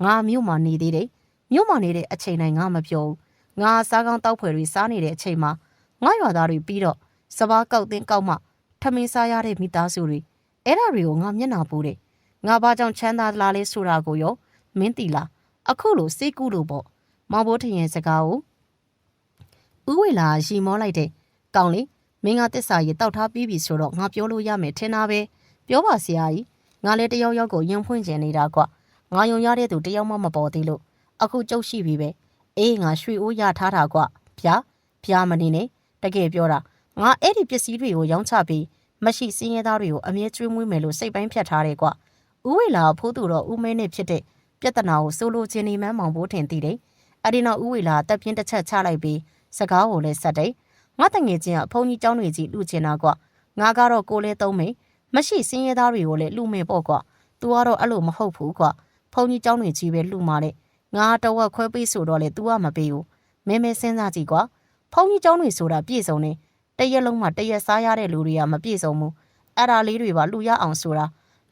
ငါမြို့မှာနေသေးတယ်မြို့မှာနေတဲ့အချိန်တိုင်းငါမပြောဘူးငါစားကောင်းတောက်ဖွယ်တွေစားနေတဲ့အချိန်မှာငါရွာသားတွေပြီးတော့စပားကောက်တင်ကောက်မှထမင်းစားရတဲ့မိသားစုတွေအဲ့ဒါတွေကိုငါမျက်နှာပူတယ်ငါဘာကြောင့်ချမ်းသာလာလဲဆိုတာကိုရောမင်းသိလားအခုလိုစိတ်ကူးလို့ပေါ့မောင်ဘိုးထင်ရဲ့စကားကိုဦးဝေလာရီမောလိုက်တဲ့ကောင်းလေမင်းကတစ္ဆာရီတောက်ထားပြီးပြီဆိုတော့ငါပြောလို့ရမယ်ထင်တာပဲပြောပါဆရာကြီးငါလည်းတယောက်ကိုရင်ဖွင့်ကျင်နေတာကွာငါယုံရတဲ့သူတယောက်မှမပေါ်သေးလို့အခုကြုတ်ရှိပြီပဲအေးငါရွှေအိုးရထားတာကွာဗျာမနေနဲ့တကယ်ပြောတာငါအဲ့ဒီပစ္စည်းတွေကိုရောင်းချပြီးမရှိစင်းရဲသားတွေကိုအမြဲကျွေးမွေးမယ်လို့စိတ်ပိုင်းဖြတ်ထားတယ်ကွာဦးဝေလာဖိုးသူတော့ဦးမဲနဲ့ဖြစ်တဲ့ပြဿနာကိုစိုးလို့ခြင်းနေမှန်းမောင်ဘိုးထင်သိတယ်အဲ့ဒီနောက်ဦးဝေလာတက်ပြင်းတစ်ချက်ချလိုက်ပြီးစကားကိုလည်းဆက်တယ်ငါတငယ်ချင်းကဘုန်းကြီးเจ้าတွေကြီးလူချင်တာကွာငါကတော့ကိုလဲသုံးမယ်မရှိစင်းရဲသားတွေကိုလည်းလူမယ်ပေါ့ကွာतूကတော့အဲ့လိုမဟုတ်ဘူးကွာဘုန်းကြီးเจ้าတွေကြီးပဲလူမာတဲ့ငါတော့ခွဲပေးဆိုတော့လေ तू ကမပေးဘူးမဲစဉ်းစားကြည့်ကွာဘုန်းကြီးเจ้าတွေဆိုတာပြည့်စုံနေတရက်လုံးမှာတရက်စားရတဲ့လူတွေကမပြည့်စုံဘူးအဲ့ဒါလေးတွေပါလူရအောင်ဆိုတာ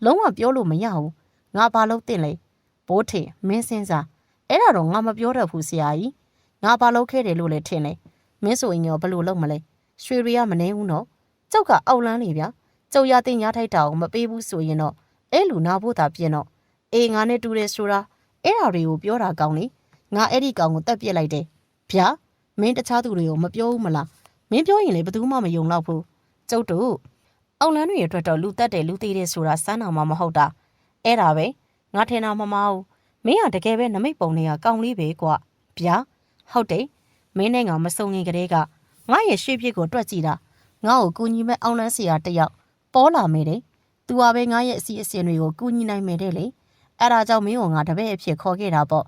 လုံးဝပြောလို့မရဘူးငါဘာလို့တင်လဲဘိုးထေမင်းစဉ်းစားအဲ့ဒါတော့ငါမပြောတတ်ဘူးဆရာကြီးငါဘာလုပ်ခဲ့တယ်လို့လဲထင်လဲမင်းဆိုရင်ရောဘယ်လိုလုပ်မလဲရွှေတွေကမနှဲဘူးနော်ကျုပ်ကအောက်လန်းလေဗျာကျုပ်ရတဲ့ညားထိုက်တာကိုမပေးဘူးဆိုရင်တော့အဲ့လူနာဖို့သာပြင်တော့အေးငါနဲ့တူတယ်ဆိုတာအဲ့ဒါတွေကိုပြောတာကောင်းလေငါအဲ့ဒီကောင်ကိုတက်ပြစ်လိုက်တယ်ဗျာမင်းတခြားသူတွေကိုမပြောဘူးမလားမင်းပြောရင်လေဘယ်သူမှမယုံတော့ဘူးကျုပ်တို့အောက်လန်းတွေအတွက်တော့လူတက်တယ်လူသေးတယ်ဆိုတာစမ်းနာမှမဟုတ်တာအဲ့ဒါပဲငါထင်တာမမအောင်မင်းကတကယ်ပဲနမိတ်ပုံတွေကကောင်းလေးပဲကွာဗျာဟုတ်တယ်မင်းနဲ့ငါမစုံငင်ကလေးကငါရဲ့ရွှေပြစ်ကိုတွက်ကြည့်တာငါ့ကိုကူညီမဲ့အောက်လန်းဆရာတယောက်ပေါ်လာမယ်တဲ့သူကပဲငါရဲ့အစီအစဉ်တွေကိုကူညီနိုင်မယ်တဲ့လေအဲ့ဒါကြောင့်မင်းကငါတပည့်အဖြစ်ခေါ်ခဲ့တာပေါ့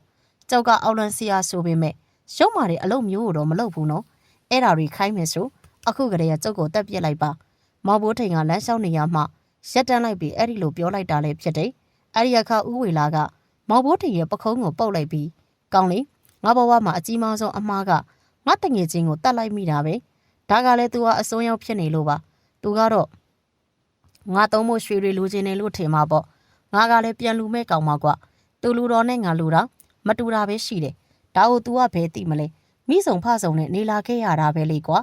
ကျောက်ကအောက်လန်းဆရာဆိုပေမဲ့ရုံးမာတဲ့အလုပ်မျိုးကိုတော့မလုပ်ဘူးနော်အဲ့ဒါတွေခိုင်းမယ်ဆို အခုကလေးကကျုပ်ကိုတက်ပြစ်လိုက်ပါမောင်ဘိုးထိန်ကလမ်းလျှောက်နေရမှရက်တန်းလိုက်ပြီးအဲ့ဒီလိုပြောလိုက်တာလည်းဖြစ်တယ်အဲ့ဒီအခါဦးဝေလာကမောင်ဘိုးထိန်ရဲ့ပခုံးကိုပုတ်လိုက်ပြီးကောင်းလေငါဘဝမှာအကြီးမားဆုံးအမှားကငါတငယ်ချင်းကိုတတ်လိုက်မိတာပဲဒါကလည်း तू ကအစွန်းရောက်ဖြစ်နေလို့ပါ तू ကတော့ငါသုံးဖို့ရွှေတွေလူချင်းနေလို့ထင်မှာပေါ့ငါကလည်းပြန်လူမဲ့ကောင်ပါကွာ तू လူတော်နဲ့ငါလူတာမတူတာပဲရှိတယ်ဒါကို तू ကဘယ်သိမလဲမိဆုံဖဆုံနဲ့နေလာခဲ့ရတာပဲလေကွာ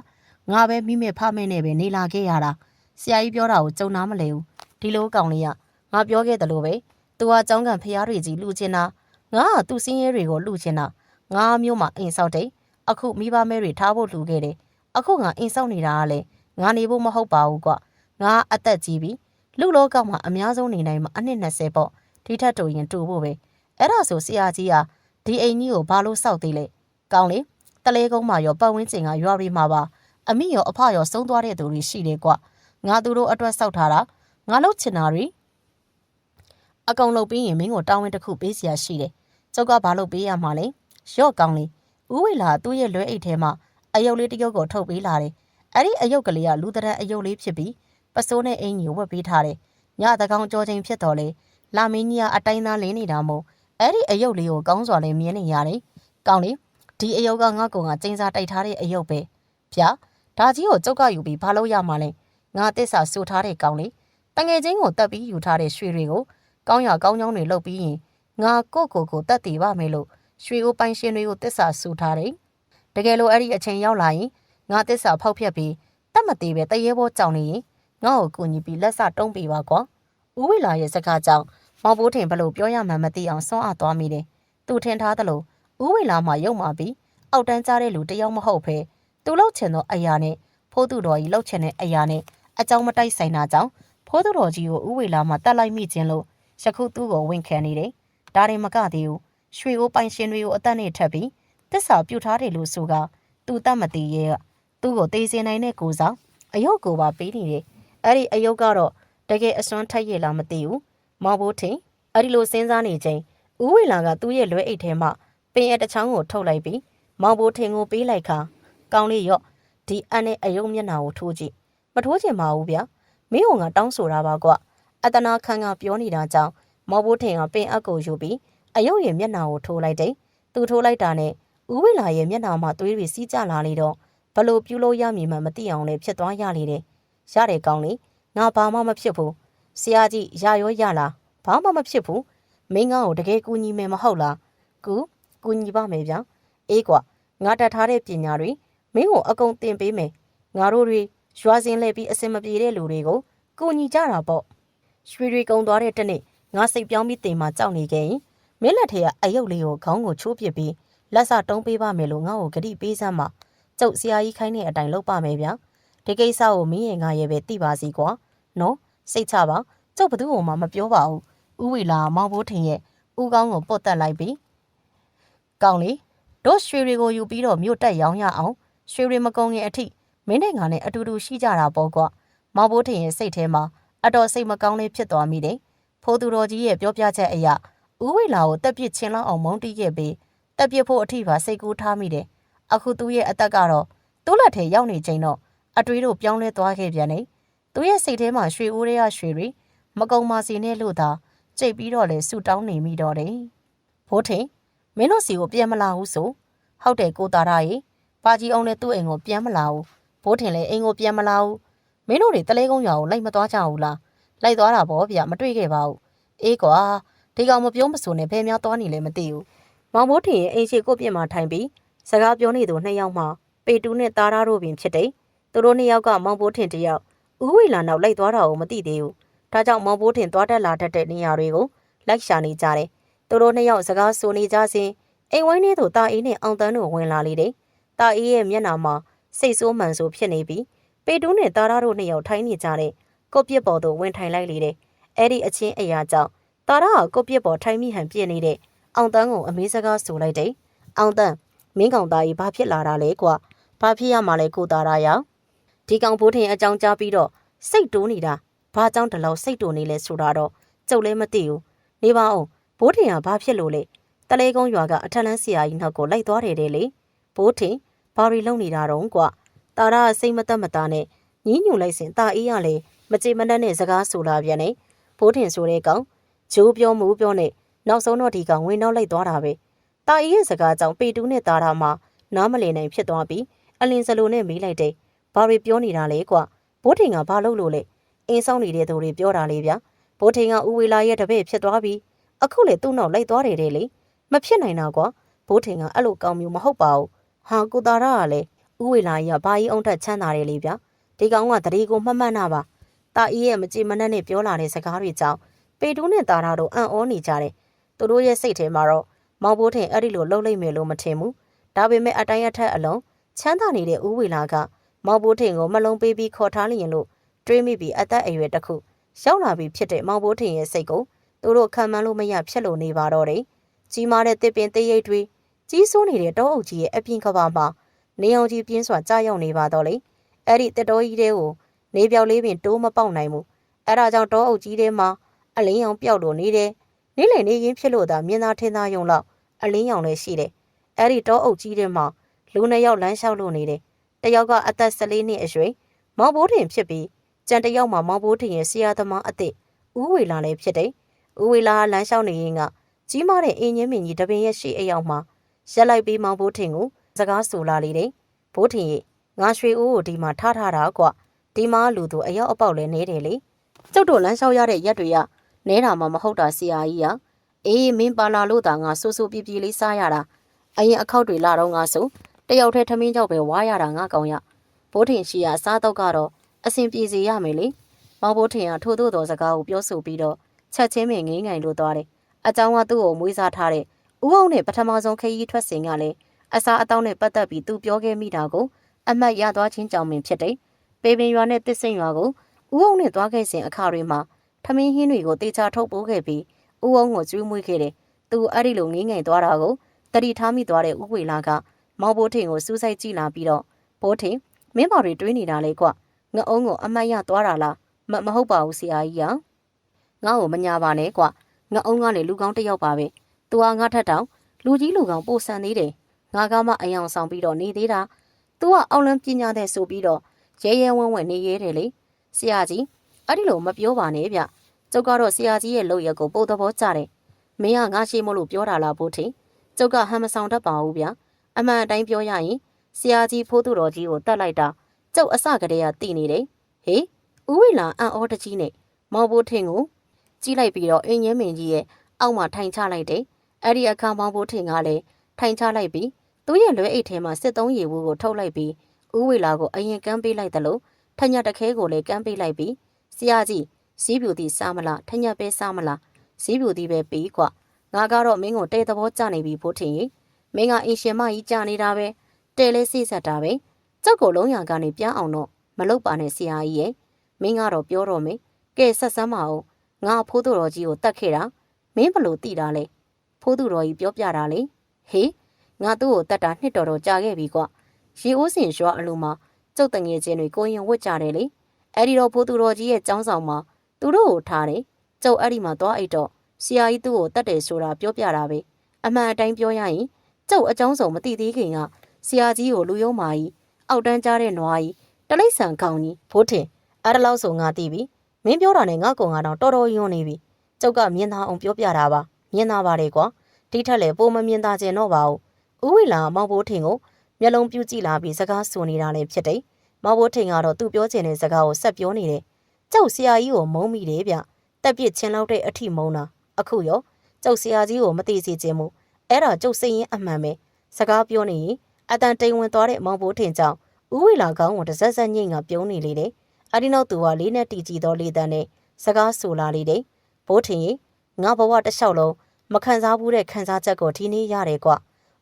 ငါပဲမိမဲ့ဖမဲ့နဲ့ပဲနေလာခဲ့ရတာဆရာကြီးပြောတာကိုကြုံနာမလဲဘူးဒီလိုကောင်လေးကငါပြောခဲ့တယ်လို့ပဲ तू ကကြောင်းကန်ဖျားတွေကြီးလူချင်းတာငါကသူ့စင်းရဲတွေကိုလူချင်းတာငါမျိုးမှာအိမ်ဆောက်တယ်အခုမိဘမဲတွေထားဖို့လူခဲ့တယ်အခုငါအိမ်ဆောက်နေတာကလည်းငါနေဖို့မဟုတ်ပါဘူးကွငါအသက်ကြီးပြီလူလောကမှာအများဆုံးနေနိုင်မှာအနှစ်20ပေါ့ဒီထက်တူရင်တူဖို့ပဲအဲ့ဒါဆိုဆရာကြီးကဒီအိမ်ကြီးကိုဘာလို့စောက်သေးလဲကောင်းလေတလဲကုန်းမှာရောပတ်ဝန်းကျင်ကရွာတွေမှာပါအမိရောအဖရောဆုံးသွားတဲ့သူတွေရှိတယ်ကွငါသူတို့အတွက်စောက်ထားတာငါလှုပ်ချင်တာတွေအကုန်လုပ်ပြီးရင်မင်းကိုတာဝန်တစ်ခုပေးစရာရှိတယ်ကျုပ်ကဘာလို့ပေးရမှာလဲရော့ကောင်းလေဦးဝေလာသူ့ရဲ့လွဲအိတ်ထဲမှာအယုတ်လေးတစ်ယုတ်ကိုထုတ်ပေးလာတယ်အဲ့ဒီအယုတ်ကလေးကလူတရန်အယုတ်လေးဖြစ်ပြီးပစိုးနဲ့အင်ကြီးကိုဝတ်ပေးထားတယ်ညတကောင်ကြောချင်းဖြစ်တော်လေလာမင်းကြီးကအတိုင်းသားလင်းနေတာမို့အဲ့ဒီအယုတ်လေးကိုကောင်းစွာလေးမြင်နေရတယ်ကောင်းလေဒီအယုတ်ကငါ့ကောင်ကကျင်းစားတိုက်ထားတဲ့အယုတ်ပဲဗျာဒါကြီးကိုကျုပ်ကယူပြီးဘာလို့ရမှာလဲငါတစ္ဆာဆူထားတဲ့ကောင်းလေတငယ်ချင်းကိုတက်ပြီးယူထားတဲ့ရွှေတွေကိုကောင်းရကောင်းချောင်းတွေလုပ်ပြီးရင်ငါကိုတက်တည်ပါမယ်လို့ရွှေကိုပိုင်ရှင်တွေကိုတစ္ဆာဆူထားတယ်တကယ်လို့အဲ့ဒီအချိန်ရောက်လာရင်ငါတစ္ဆာဖောက်ဖြက်ပြီးတတ်မသေးပဲတရေဘောကြောင်နေရင်ငါ့ကိုကူညီပြီးလက်စတုံးပေးပါကွာဦးဝေလာရဲ့စကားကြောင့်မောင်ဘိုးထင်ဘလို့ပြောရမှန်းမသိအောင်ဆွမ်းအားသွားမိတယ်သူထင်ထားသလိုဦးဝေလာမှရုံမာပြီးအောက်တန်းကြားတဲ့လူတယောက်မဟုတ်ဘဲသူလှုပ်ချင်သောအရာနဲ့ဖိုးသူတော်ကြီးလှုပ်ချင်တဲ့အရာနဲ့အကြောင်းမတိုက်ဆိုင်တာကြောင့်ဖိုးသူတော်ကြီးကိုဦးဝေလာမှတတ်လိုက်မိခြင်းလို့ယခုသူ့ကိုဝန်ခံနေတယ်ဒါရင်မကသေးဘူးရွှေကိုပိုင်ရှင်တွေကိုအသက်နဲ့ထပ်ပြီးတစ္ဆာပြုတ်ထားတယ်လို့ဆိုကသူတတ်မသိရဲ့သူ့ကိုတေးစင်နိုင်တဲ့ကိုစားအယုတ်ကိုပါပေးနေတယ်အဲ့ဒီအယုတ်ကတော့တကယ်အစွမ်းထက်ရလားမသိဘူးမောင်ဘိုးထင်အဲ့ဒီလိုစဉ်းစားနေချိန်ဦးဝေလာကသူ့ရဲ့လွဲအိတ်ထဲမှာပင်ရတချောင်းကိုထုတ်လိုက်ပြီးမောင်ဘိုးထင်ကိုပေးလိုက်ခါကောင်းလေးရော့ဒီအန်နဲ့အယုတ်မျက်နှာကိုထိုးကြည့်မထိုးချင်ပါဘူးဗျာမင်းကငါတောင်းဆိုတာပါကွအတနာခန့်ကပြောနေတာကြောင့်မောင်ဘိုးထင်ကပင်အပ်ကိုယူပြီးအယုတ်ရဲ့မျက်နှာကိုထိုးလိုက်တယ်သူထိုးလိုက်တာနဲ့ဦးဝေလာရဲ့မျက်နှာမှာသွေးတွေစီးကျလာလေတော့ဘလို့ပြုလို့ရမည်မှမသိအောင်လည်းဖြစ်သွားရလေတယ်ရတယ်ကောင်းလေငါဘာမှမဖြစ်ဘူးဆရာကြီးရရောရလားဘာမှမဖြစ်ဘူးမင်းကောင်ကိုတကယ်ကူညီမယ်မဟုတ်လားကူညီပါမယ်ဗျာအေးကွာငါတတ်ထားတဲ့ပညာတွေမင်းကိုအကုန်သင်ပေးမယ်ငါတို့တွေရွာစင်းလဲပြီးအစင်မပြေတဲ့လူတွေကိုကူညီကြတာပေါ့ရွှေတွေကုံသွားတဲ့တနေ့ငါစိတ်ပြောင်းပြီးတင်မှကြောက်နေခဲ့ရင်မင်းလက်ထဲကအယုတ်လေးကိုခေါင်းကိုချိုးပစ်ပြီးလက်စတုံးပေးပါမယ်လို့ငါ့ကိုဂတိပေးစမ်းပါကျုပ်ဆရာကြီးခိုင်းတဲ့အတိုင်းလုပ်ပါမယ်ဗျာဒီကိစ္စကိုမင်းရဲ့ငါရဲ့ပဲသိပါစီကွာနော်စိတ်ချပါကျုပ်ဘသူ့ကိုမှမပြောပါဘူးဦးဝေလာမောင်ဘိုးထင်ရဲ့ဦးကောင်းကိုပုတ်တက်လိုက်ပြီးကောင်းလေတို့ရွှေတွေကိုယူပြီးတော့မြို့တက်ရောင်းရအောင်ရွှေတွေမကုန်ခင်အထိမင်းနဲ့ငါနဲ့အတူတူရှိကြတာပေါ့ကွာမောင်ဘိုးထင်ရဲ့စိတ်ထဲမှာအတော်စိတ်မကောင်းလေးဖြစ်သွားမိတယ်ဖိုးသူတော်ကြီးရဲ့ပြောပြချက်အရဦးဝေလာကိုတက်ပစ်ချင်းလောက်အောင်မုန်းတီးခဲ့ပြီးတက်ပစ်ဖို့အထိပါစိတ်ကူးထားမိတယ်အခုသူ့ရဲ့အသက်ကတော့သူ့လက်ထဲရောက်နေချိန်တော့အတွေးတို့ပြောင်းလဲသွားခဲ့ပြန်တယ်သူ့ရဲ့စိတ်ထဲမှာရွှေအိုးတွေကရွှေတွေမကုံမာစီနဲ့လို့သာကြိတ်ပြီးတော့လဲဆူတောင်းနေမိတော့တယ်ဘိုးထင်မင်းတို့စီကိုပြန်မလာဘူးဆိုဟုတ်တယ်ကိုတာရရေပါကြီးအောင်နဲ့သူ့အိမ်ကိုပြန်မလာဘူးဘိုးထင်လဲအိမ်ကိုပြန်မလာဘူးမင်းတို့တွေတလဲကုန်းရွာကိုလိုက်မသွားကြဘူးလားလိုက်သွားတာပေါ့ဗျမတွေ့ခဲ့ပါဘူးအေးကွာဒီကောင်မပြောမဆိုနဲ့ဘယ်များသွားနေလဲမသိဘူးမောင်ဘိုးထင်ရဲ့အိမ်ရှိကိုပြစ်မှာထိုင်ပြီးစကားပြောနေသူနှစ်ယောက်မှပေတူနဲ့သားသားတို့ပင်ဖြစ်တယ်သူတို့နှစ်ယောက်ကမောင်ဘိုးထင်တယောက်ဦးဝေလာနောက်လိုက်သွားတာကိုမသိသေးဘူးဒါကြောင့်မောင်ဘိုးထင်သွားတက်လာတတ်တဲ့နေရာတွေကိုလိုက်ရှာနေကြတယ်သူတို့နှစ်ယောက်စကားဆိုနေကြစဉ်အိမ်ဝိုင်းထဲသို့တာအေးနဲ့အောင်တန်းတို့ဝင်လာလေတယ်တာအေးရဲ့မျက်နှာမှာစိတ်ဆိုးမှန်ဆိုးဖြစ်နေပြီးပေတူနဲ့သားသားတို့နှစ်ယောက်ထိုင်းနေကြတဲ့ကိုပြစ်ပေါ်သို့ဝင်ထိုင်လိုက်လေတယ်အဲ့ဒီအချင်းအရာကြောင့်သားသားကကိုပြစ်ပေါ်ထိုင်းမိဟန်ပြစ်နေတဲ့အောင်တန်းကိုအမေးစကားဆိုလိုက်တယ်အောင်တန်းမင်းကောင်သားကြီးဘာဖြစ်လာတာလဲကွာဘာဖြစ်ရမှာလဲကိုသားရရဒီကောင်ဘိုးထင်အကြောင်းကြားပြီးတော့စိတ်တိုးနေတာဘာကြောင့်ဒီလောက်စိတ်တိုးနေလဲဆိုတာတော့ကျုပ်လည်းမသိဘူးနေပါအောင်ဘိုးထင်ကဘာဖြစ်လို့လဲတလဲကုန်းရွာကအထက်လန်းဆရာကြီးနောက်ကိုလိုက်သွားတယ်တဲ့လေဘိုးထင်ဘာရီလုံနေတာတော့ကွာတ တာရစိတ်မသက်မသာနဲ့ညီးညွတ်လိုက်စဉ်တာအေးရလေမကြေမနက်နဲ့စကားဆိုလာပြန်နေဘိုးထင်ဆိုတဲ့ကောင်ဂျိုးပြောမူပြောနဲ့နောက်ဆုံးတော့ဒီကောင်ဝင်နောက်လိုက်သွားတာပဲတာအေးရဲ့စကားကြောင့်ပေတူးနဲ့တာရမှာနားမလည်နိုင်ဖြစ်သွားပြီးအလင်းစလိုနဲ့မေးလိုက်တယ်ဘာတွေပြောနေတာလဲကွာဘိုးထင်ကဘာလုပ်လို့လဲအင်းဆောင်နေတဲ့သူတွေပြောတာလေဗျာဘိုးထင်ကဦးဝေလာရဲ့တပည့်ဖြစ်သွားပြီးအခုလေသူ့နောက်လိုက်သွားတယ်လေမဖြစ်နိုင်တာကွာဘိုးထင်ကအဲ့လိုကောင်းမျိုးမဟုတ်ပါဘူးဟာကိုတာရကလည်းဦးဝေလာကြီးကဘာကြီးအောင်ထက်ချမ်းသာတယ်လေဗျာဒီကောင်ကတတိကိုမှတ်မှတ်နာပါတာအေးရဲ့မကြည်မနှက်နဲ့ပြောလာတဲ့စကားတွေကြောင့်ပေတူးနဲ့တာရတို့အံ့ဩနေကြတယ်သူတို့ရဲ့စိတ်ထဲမှာတော့မောင်ဘိုးထင်အဲ့ဒီလိုလှုပ်လိုက်မယ်လို့မထင်ဘူးဒါပေမဲ့အတိုင်းအထက်အလုံးချမ်းသာနေတဲ့ဦးဝေလာကမောင်ဘိုးထင်ကိုမလုံးပေးပြီးခေါ်ထားလျင်လို့တွေးမိပြီးအသက်အရွယ်တစ်ခုရောက်လာပြီးဖြစ်တဲ့မောင်ဘိုးထင်ရဲ့စိတ်ကိုသူတို့ခံမှန်းလို့မရဖြစ်လို့နေပါတော့တယ်ကြီးမားတဲ့တစ်ပင်သေးရိတ်တွေကြီးစိုးနေတဲ့တောအုပ်ကြီးရဲ့အပြင်ကဘာမှာနေအောင်ကြီးပြင်းစွာကြားရောက်နေပါတော့လေအဲ့ဒီတစ်တော်ကြီးတွေကိုနေပြောက်လေးပင်တိုးမပေါက်နိုင်ဘူးအဲ့ဒါကြောင့်တောအုပ်ကြီးထဲမှာအလင်းရောင်ပျောက်လို့နေတယ်နေလေနေရင်းဖြစ်လို့သာမြင်သာထင်သာယုံလောက်အလင်းရောင်လည်းရှိတယ်အဲ့ဒီတောအုပ်ကြီးထဲမှာလူနှစ်ယောက်လမ်းလျှောက်လို့နေတယ်တယောက်ကအသက်14နှစ်အရွယ်မောင်ဘိုးထင်ဖြစ်ပြီးကြံတယောက်မှာမောင်ဘိုးထင်ရဲ့ဆရာသမားအစ်စ်ဦးဝေလာလည်းဖြစ်တယ်ဦးဝေလာလမ်းလျှောက်နေရင်ကကြီးမားတဲ့အင်းချင်းမင်းကြီးတပင်ရဲ့ရှေ့အရောက်မှာရက်လိုက်ပြီးမောင်ဘိုးထင်ကိုစကားဆိုလာလေတယ်ဘိုးထင်ရဲ့ငါရွှေအိုးကိုဒီမှာထားတာကွဒီမှာလူသူအရောက်အပေါက်လဲနေတယ်လေကျုပ်တို့လမ်းလျှောက်ရတဲ့ရက်တွေကနဲတာမှမဟုတ်တာဆရာကြီးဟာအေးမင်းပါလာလို့သာငါဆူဆူပြေပြေလေးစားရတာအရင်အခောက်တွေလာတော့ငါဆိုတယောက်တည်းထမင်းကြောက်ပဲဝါရတာငါကောင်ရဘိုးထင်ရှိရစားတော့ကတော့အစဉ်ပြေစီရမယ်လေမောင်ဘိုးထင်ကထို့သောစကားကိုပြောဆိုပြီးတော့ချက်ချင်းပင်ငိမ့်ငိုင်လို့သွားတယ်အကြောင်းကသူ့ကိုမွေးစားထားတဲ့ဦးအောင်နဲ့ပထမဆုံးခရီးထွက်စဉ်ကလည်းအစားအသောက်နဲ့ပတ်သက်ပြီးသူပြောခဲ့မိတာကိုအမှတ်ရသွားခြင်းကြောင့်ပင်ဖြစ်တယ်ပေပင်ရွာနဲ့တစ်စိန်ရွာကိုဦးအောင်နဲ့သွားခဲ့စဉ်အခါတွေမှာထမင်းဟင်းတွေကိုတေချာထုတ်ပိုးခဲ့ပြီးဦးအောင်ကိုကျွေးမွေးခဲ့တယ်သူအဲ့ဒီလိုငိမ့်ငိုင်သွားတာကိုတတိထားမိသွားတဲ့ဦးဝေလာကမောင်ဘိုးထင်ကိုစူးစိုက်ကြည့်လာပြီးတော့ဘိုးထင်မင်းဘာတွေတွေးနေတာလဲကွငအုံးကိုအမှတ်ရသွားတာလားမဟုတ်ပါဘူးဆရာကြီးဟာငါ့ကိုမညာပါနဲ့ကွငအုံးကလည်းလူကောင်းတစ်ယောက်ပါပဲသူဟာငါထက်တောင်လူကြီးလူကောင်းပို့ဆန်သေးတယ်ငါကမှအယောင်ဆောင်ပြီးတော့နေသေးတာသူကအောက်လန်းပညာတဲ့ဆိုပြီးတော့ရဲရဲဝံ့ဝံ့နေရဲတယ်လေဆရာကြီးအဲ့ဒီလိုမပြောပါနဲ့ဗျကျုပ်ကတော့ဆရာကြီးရဲ့လုပ်ရက်ကိုပို့သဘောကျတယ်မင်းကငါရှိမို့လို့ပြောတာလားဘိုးထင်ကျုပ်ကဟန်မဆောင်တတ်ပါဘူးဗျအမှန်အတိုင်းပြောရရင်ဆရာကြီးဖိုးသူတော်ကြီးကိုတတ်လိုက်တာကျုပ်အစကတည်းကတည်နေတယ်ဟေးဦးဝေလာအံ့ဩတကြီးနဲ့မောင်ဘိုးထင်ကိုကြည့်လိုက်ပြီးတော့အင်းငင်းမင်းကြီးရဲ့အောက်မှာထိုင်ချလိုက်တယ်အဲ့ဒီအခါမောင်ဘိုးထင်ကလည်းထိုင်ချလိုက်ပြီးသူ့ရဲ့လွဲအိတ်ထဲမှာစစ်သုံးရေဘူးကိုထုတ်လိုက်ပြီးဦးဝေလာကိုအရင်ကမ်းပေးလိုက်တယ်လို့ထညက်တခဲကိုလည်းကမ်းပေးလိုက်ပြီးဆရာကြီးစည်းပြူတီစားမလားထညက်ပဲစားမလားစည်းပြူတီပဲပြီးကွငါကတော့မင်းကိုတဲသဘောကျနေပြီဘိုးထင်ရေမင်းကအင်ရှင်မကြီးကြာနေတာပဲတဲလဲစိဆက်တာပဲကြောက်ကိုလုံးရံကနေပြန်အောင်တော့မလုပ်ပါနဲ့ဆရာကြီးရဲ့မင်းကတော့ပြောတော့မယ်ကဲဆက်စမ်းပါဦးငါဖိုးသူတော်ကြီးကိုတတ်ခဲ့တာမင်းဘလို့တိတာလဲဖိုးသူတော်ကြီးပြောပြတာလေဟေးငါသူ့ကိုတတ်တာနှစ်တော်ကြာခဲ့ပြီကွရေအိုးစင်ရွာအလိုမှာကျုပ်တငယ်ချင်းတွေကိုရင်ဝတ်ကြတယ်လေအဲ့ဒီတော့ဖိုးသူတော်ကြီးရဲ့ចောင်းဆောင်မှာသူတို့ကိုထားတယ်ကျုပ်အဲ့ဒီမှာသွားအိတ်တော့ဆရာကြီးသူ့ကိုတတ်တယ်ဆိုတာပြောပြတာပဲအမှန်အတိုင်းပြောရရင်ကျုပ်အကြောင်းစုံမသိသေးခင်ကဆရာကြီးကိုလူယုံမာကြီးအောက်တန်းကြားတဲ့နွားကြီးတလိမ့်ဆန်ခေါင်ကြီးဘိုးထင်အဲ့ဒါလောက်ဆိုငါသိပြီမင်းပြောတာနဲ့ငါကောင်ကတော့တော်တော်ယွန်းနေပြီကျုပ်ကမြင်သာအောင်ပြောပြတာပါမြင်သာပါတယ်ကွာဒီထက်လည်းပိုမမြင်သာကျင်တော့ပါဘူးဦးဝေလာမောင်ဘိုးထင်ကိုမျက်လုံးပြူးကြည့်လာပြီးစကားဆိုနေတာလည်းဖြစ်တယ်မောင်ဘိုးထင်ကတော့သူ့ပြောချင်တဲ့စကားကိုဆက်ပြောနေတယ်ကျုပ်ဆရာကြီးကိုမုန်းမိတယ်ဗျတက်ပြစ်ချင်းလောက်တဲ့အထိမုန်းတာအခုရောကျုပ်ဆရာကြီးကိုမသိစေချင်ဘူးအဲ့ဒါကျုပ်စိတ်ရင်းအမှန်ပဲစကားပြောနေရင်အတန်တိမ်ဝင်သွားတဲ့မောင်ဘိုးထင်ကြောင့်ဦးဝေလာကောင်းကိုတစ်ဆက်ဆက်ညိတ်ငါပြုံးနေလေတယ်အဲ့ဒီနောက်သူကလေးနဲ့တီကြည့်သောလေးတန်းနဲ့စကားဆိုလာလေတယ်ဘိုးထင်ရင်ငါဘဝတစ်လျှောက်လုံးမခံစားဘူးတဲ့ခံစားချက်ကိုဒီနေ့ရတယ်ကွ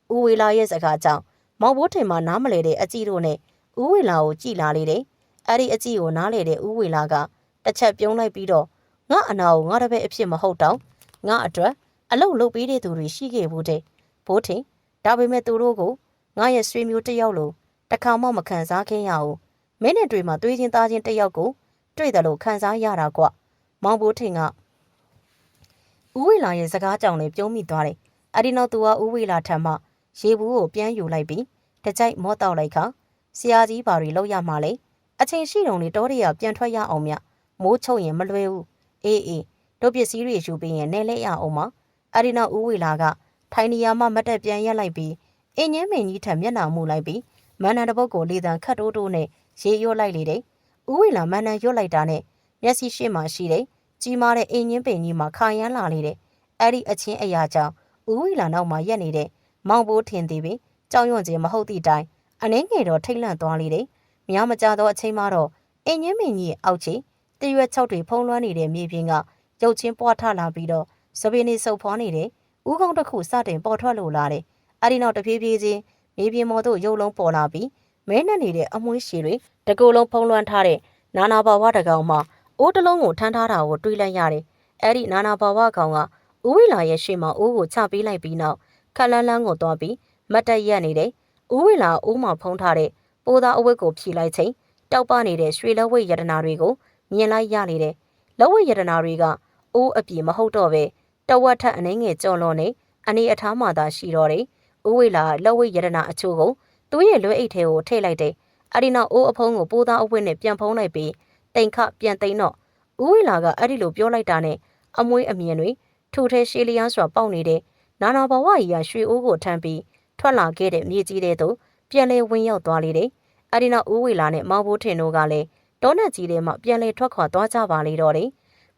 ဦးဝေလာရဲ့စကားကြောင့်မောင်ဘိုးထင်မှနားမလဲတဲ့အကြည့်တို့နဲ့ဦးဝေလာကိုကြည်လာလေတယ်အဲ့ဒီအကြည့်ကိုနားလေတဲ့ဦးဝေလာကတစ်ချက်ပြုံးလိုက်ပြီးတော့ငါအနာကိုငါတပည့်အဖြစ်မဟုတ်တော့ငါအတွက်အလုပ်လုပ်ပေးတဲ့သူတွေရှိခဲ့ဘူးတဲ့ဘိုးထင်ဒါပေမဲ့သူတို့ကိုငါရဲ့ဆွေမျိုးတစ်ယောက်လိုတစ်ခါမှမခံစားခင်ရဘူးမင်းနဲ့တွေ့မှတွေးချင်းသားချင်းတစ်ယောက်ကိုတွေ့တယ်လို့ခံစားရတာကွမောင်ဘိုးထင်ကဦးဝေလာရဲ့စကားကြောင့်လည်းပြုံးမိသွားတယ်အဲ့ဒီနောက်သူကဦးဝေလာထံမှရေဘူးကိုပြန်ယူလိုက်ပြီးတကြိုက်မော့တောက်လိုက်ခါ ဆရာကြီးဘာတွေလောက်ရမှာလဲအချိန်ရှိတုံနေတော်ရရပြန်ထွက်ရအောင်မြမိုးချုပ်ရင်မလွယ်ဘူးအေးတို့ပစ္စည်းတွေယူပြီးရင်နေလဲရအောင်မအဲ့ဒီနောက်ဦးဝေလာကထိုင်နေရမှမတ်တက်ပြန်ရက်လိုက်ပြီးအင်းငင်းမင်းကြီးထံမျက်နှာမူလိုက်ပြီးမန္တန်တပုတ်ကိုလေတံခတ်တိုးတိုးနဲ့ရေရွတ်လိုက်လေတဲ့ဦးဝေလာမန္တန်ရွတ်လိုက်တာနဲ့မျက်စိရှိမှရှိတယ်ကြီးမားတဲ့အင်းငင်းပင်ကြီးမှာခါရမ်းလာလေတဲ့အဲ့ဒီအချင်းအရာကြောင့်ဦးဝေလာနောက်မှာရက်နေတဲ့မောင်ဘိုးထင်သေးပြီးကြောင်ရွံ့ခြင်းမဟုတ်သည့်တိုင်အနှင်းငယ်တော့ထိတ်လန့်သွားလေတဲ့မြောင်မကြသောအချိန်မှတော့အင်းငင်းမင်းကြီးရဲ့အောက်ချီတရွက်၆တွေဖုံးလွှမ်းနေတဲ့မြေပြင်ကရုပ်ချင်းပွားထလာပြီးတော့စပင်းနေစုပ်ဖွားနေတဲ့ဦးကောင်းတစ်ခုစတင်ပေါ်ထွက်လို့လာတယ်အဲ့ဒီနောက်တဖြည်းဖြည်းချင်းမြေပြင်ပေါ်သို့ရုပ်လုံးပေါ်လာပြီးမဲနဲ့နေတဲ့အမွှေးရှည်တွေတကူလုံးဖုံးလွှမ်းထားတဲ့နာနာဘာဝတကောင်မှအိုးတလုံးကိုထမ်းထားတာကိုတွေးလိုက်ရတယ်အဲ့ဒီနာနာဘာဝကောင်ကဦးဝိလာရဲ့ရှေ့မှာအိုးကိုချပေးလိုက်ပြီးနောက်ခက်လန်းလန်းကိုသွားပြီးမတ်တက်ရက်နေတယ်ဦးဝိလာအိုးမှာဖုံးထားတဲ့ပိုးသားအဝတ်ကိုဖြီလိုက်ချိန်တောက်ပနေတဲ့ရွှေလက်ဝိတ်ရတနာတွေကိုမြင်လိုက်ရလေတယ်လက်ဝိတ်ရတနာတွေကအိုးအပြေမဟုတ်တော့ပဲတဝက်ထက်အနှင်းငယ်ကြော်လွန်နေအနေအထားမှသာရှိတော့တယ်ဦးဝိလာလက်ဝိတ်ရတနာအချို့ကိုသူ့ရဲ့လွဲအိတ်ထဲကိုထည့်လိုက်တယ်အဲ့ဒီနောက်အိုးအဖုံးကိုပိုးသားအဝတ်နဲ့ပြန်ဖုံးလိုက်ပြီးတိမ်ခပြန်သိမ်းတော့ဦးဝိလာကအဲ့ဒီလိုပြောလိုက်တာနဲ့အမွှေးအမြင်တွေထူထဲရှေးလျားစွာပေါက်နေတဲ့နာနာဘဝကြီးကရွှေအိုးကိုထမ်းပြီးထွက်လာခဲ့တဲ့မြေကြီးတဲ့သို့ပြန်လဲဝင်ရောက်သွားလေတယ်အဲ့ဒီနောက်ဦးဝေလာနဲ့မောင်ဘိုးထင်တို့ကလည်းတောနက်ကြီးထဲမှာပြန်လဲထွက်ခွာသွားကြပါလေတော့တယ်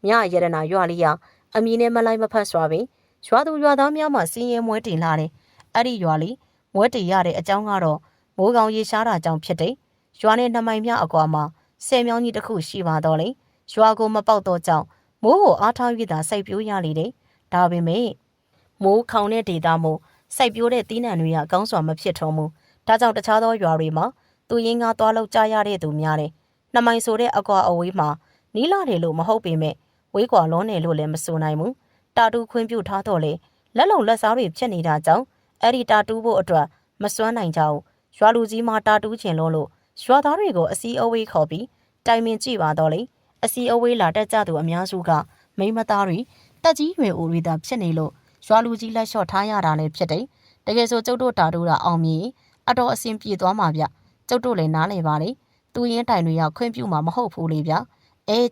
မြရတနာရွာလေးရအမီနဲ့မလိုက်မဖက်စွာပင်ရွာသူရွာသားများမှစီးရဲမွဲတင်လာတယ်အဲ့ဒီရွာလေးမွဲတင်ရတဲ့အကြောင်းကတော့မိုးကောင်ရေရှားတာကြောင့်ဖြစ်တယ်ရွာနဲ့2မိုင်မြအကွာမှာဆယ်မြောင်းကြီးတစ်ခုရှိပါတော့လေရွာကိုမပေါက်တော့ကြောင့်မိုးကိုအားထား၍သာစိုက်ပျိုးရလေတယ်ဒါပေမဲ့မိုးခေါင်တဲ့ဒေသမို့စိုက်ပျိုးတဲ့သီးနှံတွေကကောင်းစွာမဖြစ်ထွန်းဘူးဒါကြောင့်တခြားသောရွာတွေမှာသူရင်းကားသွားလောက်ကြရတဲ့သူများတယ်2မိုင်ဆိုတဲ့အကွာအဝေးမှာနီးလာတယ်လို့မဟုတ်ပေမဲ့ဝေးကွာလွန်းတယ်လို့လည်းမဆိုနိုင်ဘူးတာတူခွင့်ပြုထားတော့လေလက်လုံလက်စားတွေဖြစ်နေတာကြောင့်အဲ့ဒီတာတူဖို့အတွက်မစွမ်းနိုင်ကြဘူးရွာလူကြီးမှတာတူးချင်လို့ရွာသားတွေကိုအစည်းအဝေးခေါ်ပြီးတိုင်ပင်ကြည့်ပါတော့လေအစည်းအဝေးလာတက်ကြသူအများစုကမိန်းမသားတွေတက်ကြီးရွယ်အိုတွေသာဖြစ်နေလို့ရွာလူကြီးလက်လျှော့ထားရတာလည်းဖြစ်တယ်တကယ်ဆိုကျုပ်တို့တာတူတာအောင်မြင်အတော်အဆင်ပြေသွားမှာဗျကျုပ်တို့လည်းနားလည်ပါလေသူရင်းတိုင်တွေကခွင့်ပြုမှာမဟုတ်ဘူးလေဗျ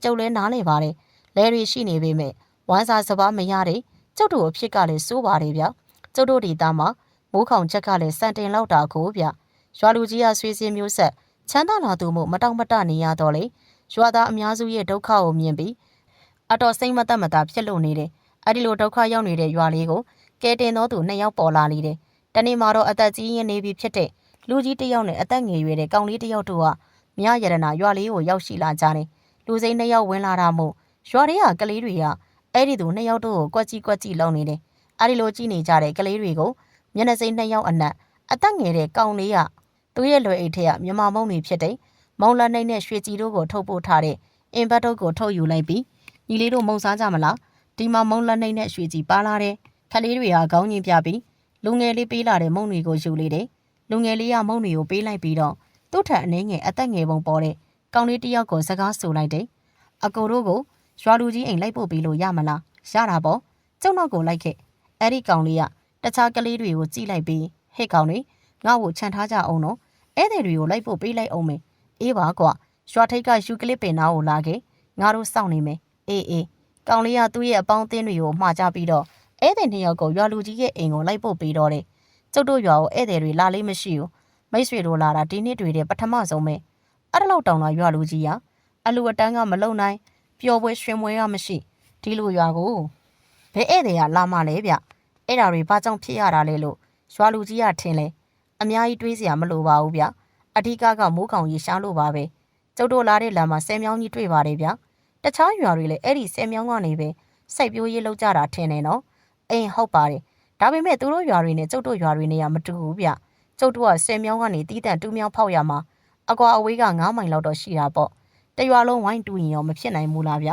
ကျုပ်လည်းနားလည်ပါတယ်လဲတွေရှိနေပေမဲ့ဝမ်းစာစပါးမရတဲ့ကျုပ်တို့အဖြစ်ကလည်းစိုးပါတယ်ဗျကျုပ်တို့ဒေသမှာမိုးခေါင်ချက်ကလည်းစံတင်လောက်တာကိုဗျရွာလူကြီးကဆွေးစင်းမျိုးဆက်ချမ်းသာလာသူမို့မတောင့်မတနေရတော့လေရွာသားအများစုရဲ့ဒုက္ခကိုမြင်ပြီးအတော်စိတ်မသက်မသာဖြစ်လို့နေတယ်အဲ့ဒီလိုဒုက္ခရောက်နေတဲ့ရွာလေးကိုကဲတင်သောသူ2ယောက်ပေါ်လာလေတယ်တနေ့မှာတော့အသက်ကြီးရင်းနေပြီဖြစ်တဲ့လူကြီးတစ်ယောက်နဲ့အသက်ငယ်ရွယ်တဲ့ကောင်လေးတစ်ယောက်တို့ကမြရတနာရွာလေးကိုရောက်ရှိလာကြတယ်လူစိမ်း2ယောက်ဝင်လာတာမို့ရွာတွေကကလေးတွေကအဲ့ဒီသူ2ယောက်တို့ကိုကွက်ကြီးလုံနေတယ်အဲ့ဒီလိုကြည့်နေကြတဲ့ကလေးတွေကိုမျက်နှာစိမ်း2ယောက်အနက်အသက်ငယ်တဲ့ကောင်လေးကသူ့ရဲ့လွယ်အိတ်ထဲကမြမမုံတွေဖြစ်တဲ့မုံလက်နှိမ့်နဲ့ရွှေကြည်တို့ကိုထုတ်ပို့ထားတဲ့အင်ဘတ်တို့ကိုထုတ်ယူလိုက်ပြီးညီလေးတို့မုံစားကြမလားဒီမှာမုံလက်နှိမ့်နဲ့ရွှေကြည်ပါလာတယ်ခလေးတွေကခေါင်းညင်ပြပြီးလူငယ်လေးပေးလာတဲ့မုံတွေကိုယူလေတယ်လူငယ်လေးကမုံတွေကိုပေးလိုက်ပြီးတော့သူ့ထက်အနှဲငယ်အသက်ငယ်ပုံပေါ်တဲ့ကောင်လေးတစ်ယောက်ကိုစကားဆိုလိုက်တယ်အကိုတို့ကိုရွာလူကြီးအိမ်လိုက်ပို့ပြီးလို့ရမလားရတာပေါ့ကျုံတော့ကိုလိုက်ခဲ့အဲ့ဒီကောင်လေးကတခြားကလေးတွေကိုကြည့်လိုက်ပြီးဟဲ့ကောင်တွေငါ့ကိုခြံထားကြအောင်နော်ဧည့်သည်တွေကိုလိုက်ပို့ပေးလိုက်အောင်မယ်အေးပါကွာရွာထိပ်ကယူကလစ်ပင်နာကိုလာခဲ့ငါတို့စောင့်နေမယ်အေးကောင်လေးကသူ့ရဲ့အပေါင်းအသင်းတွေကိုမှာကြပြီးတော့ဧည့်သည်2ယောက်ကိုရွာလူကြီးရဲ့အိမ်ကိုလိုက်ပို့ပေးတော့တယ်ကျုပ်တို့ရွာကိုဧည့်သည်တွေလာလေးမရှိဘူးမိတ်ဆွေတို့လာတာဒီနှစ်တွေတဲ့ပထမဆုံးပဲအဲ့ဒါလောက်တောင်လာရွာလူကြီးကအလူအတန်းကမလုံနိုင်ပျော်ပွဲရွှင်ပွဲကမရှိဒီလိုရွာကိုဘယ်ဧည့်သည်ကလာမှလဲဗျအဲ့ဒါတွေဘာကြောင့်ဖြစ်ရတာလဲလို့ရွာလူကြီးကထင်လဲအများကြီးတွေးစရာမလိုပါဘူးဗျအဓိကမိုးကောင်ရေရှားလို့ပါပဲကျုပ်တို့လာတဲ့လမ်းမှာဆယ်မြောင်းကြီးတွေ့ပါတယ်ဗျတခြားရွာတွေလည်းအဲ့ဒီဆယ်မြောင်းကနေပဲစိုက်ပျိုးရေးလုပ်ကြတာထင်တယ်နော်အိမ်ဟုတ်ပါတယ်ဒါပေမဲ့သူတို့ရွာတွေနဲ့ကျုပ်တို့ရွာတွေနဲ့ကမတူဘူးဗျကျုပ်တို့ကဆယ်မြောင်းကနေတီးတန့်တူးမြောင်းဖောက်ရမှာအကွာအဝေးက9မိုင်လောက်တော့ရှိတာပေါ့တရွာလုံးဝိုင်းတူရင်ရောမဖြစ်နိုင်ဘူးလားဗ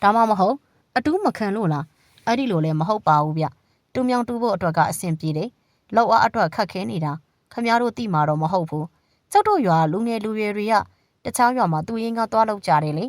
ျဒါမှမဟုတ်အတူးမခံလို့လားအဲ့ဒီလိုလည်းမဟုတ်ပါဘူးဗျတူးမြောင်းတူးဖို့အတွက်ကအဆင်ပြေတယ်လောက်အားအတွက်ခက်ခဲနေတာခမရတို့သိမှာတော့မဟုတ်ဘူးကျုပ်တို့ရွာလူငယ်လူရွယ်တွေကတခြားရွာမှာသူရင်းကသွားလောက်ကြတယ်လေ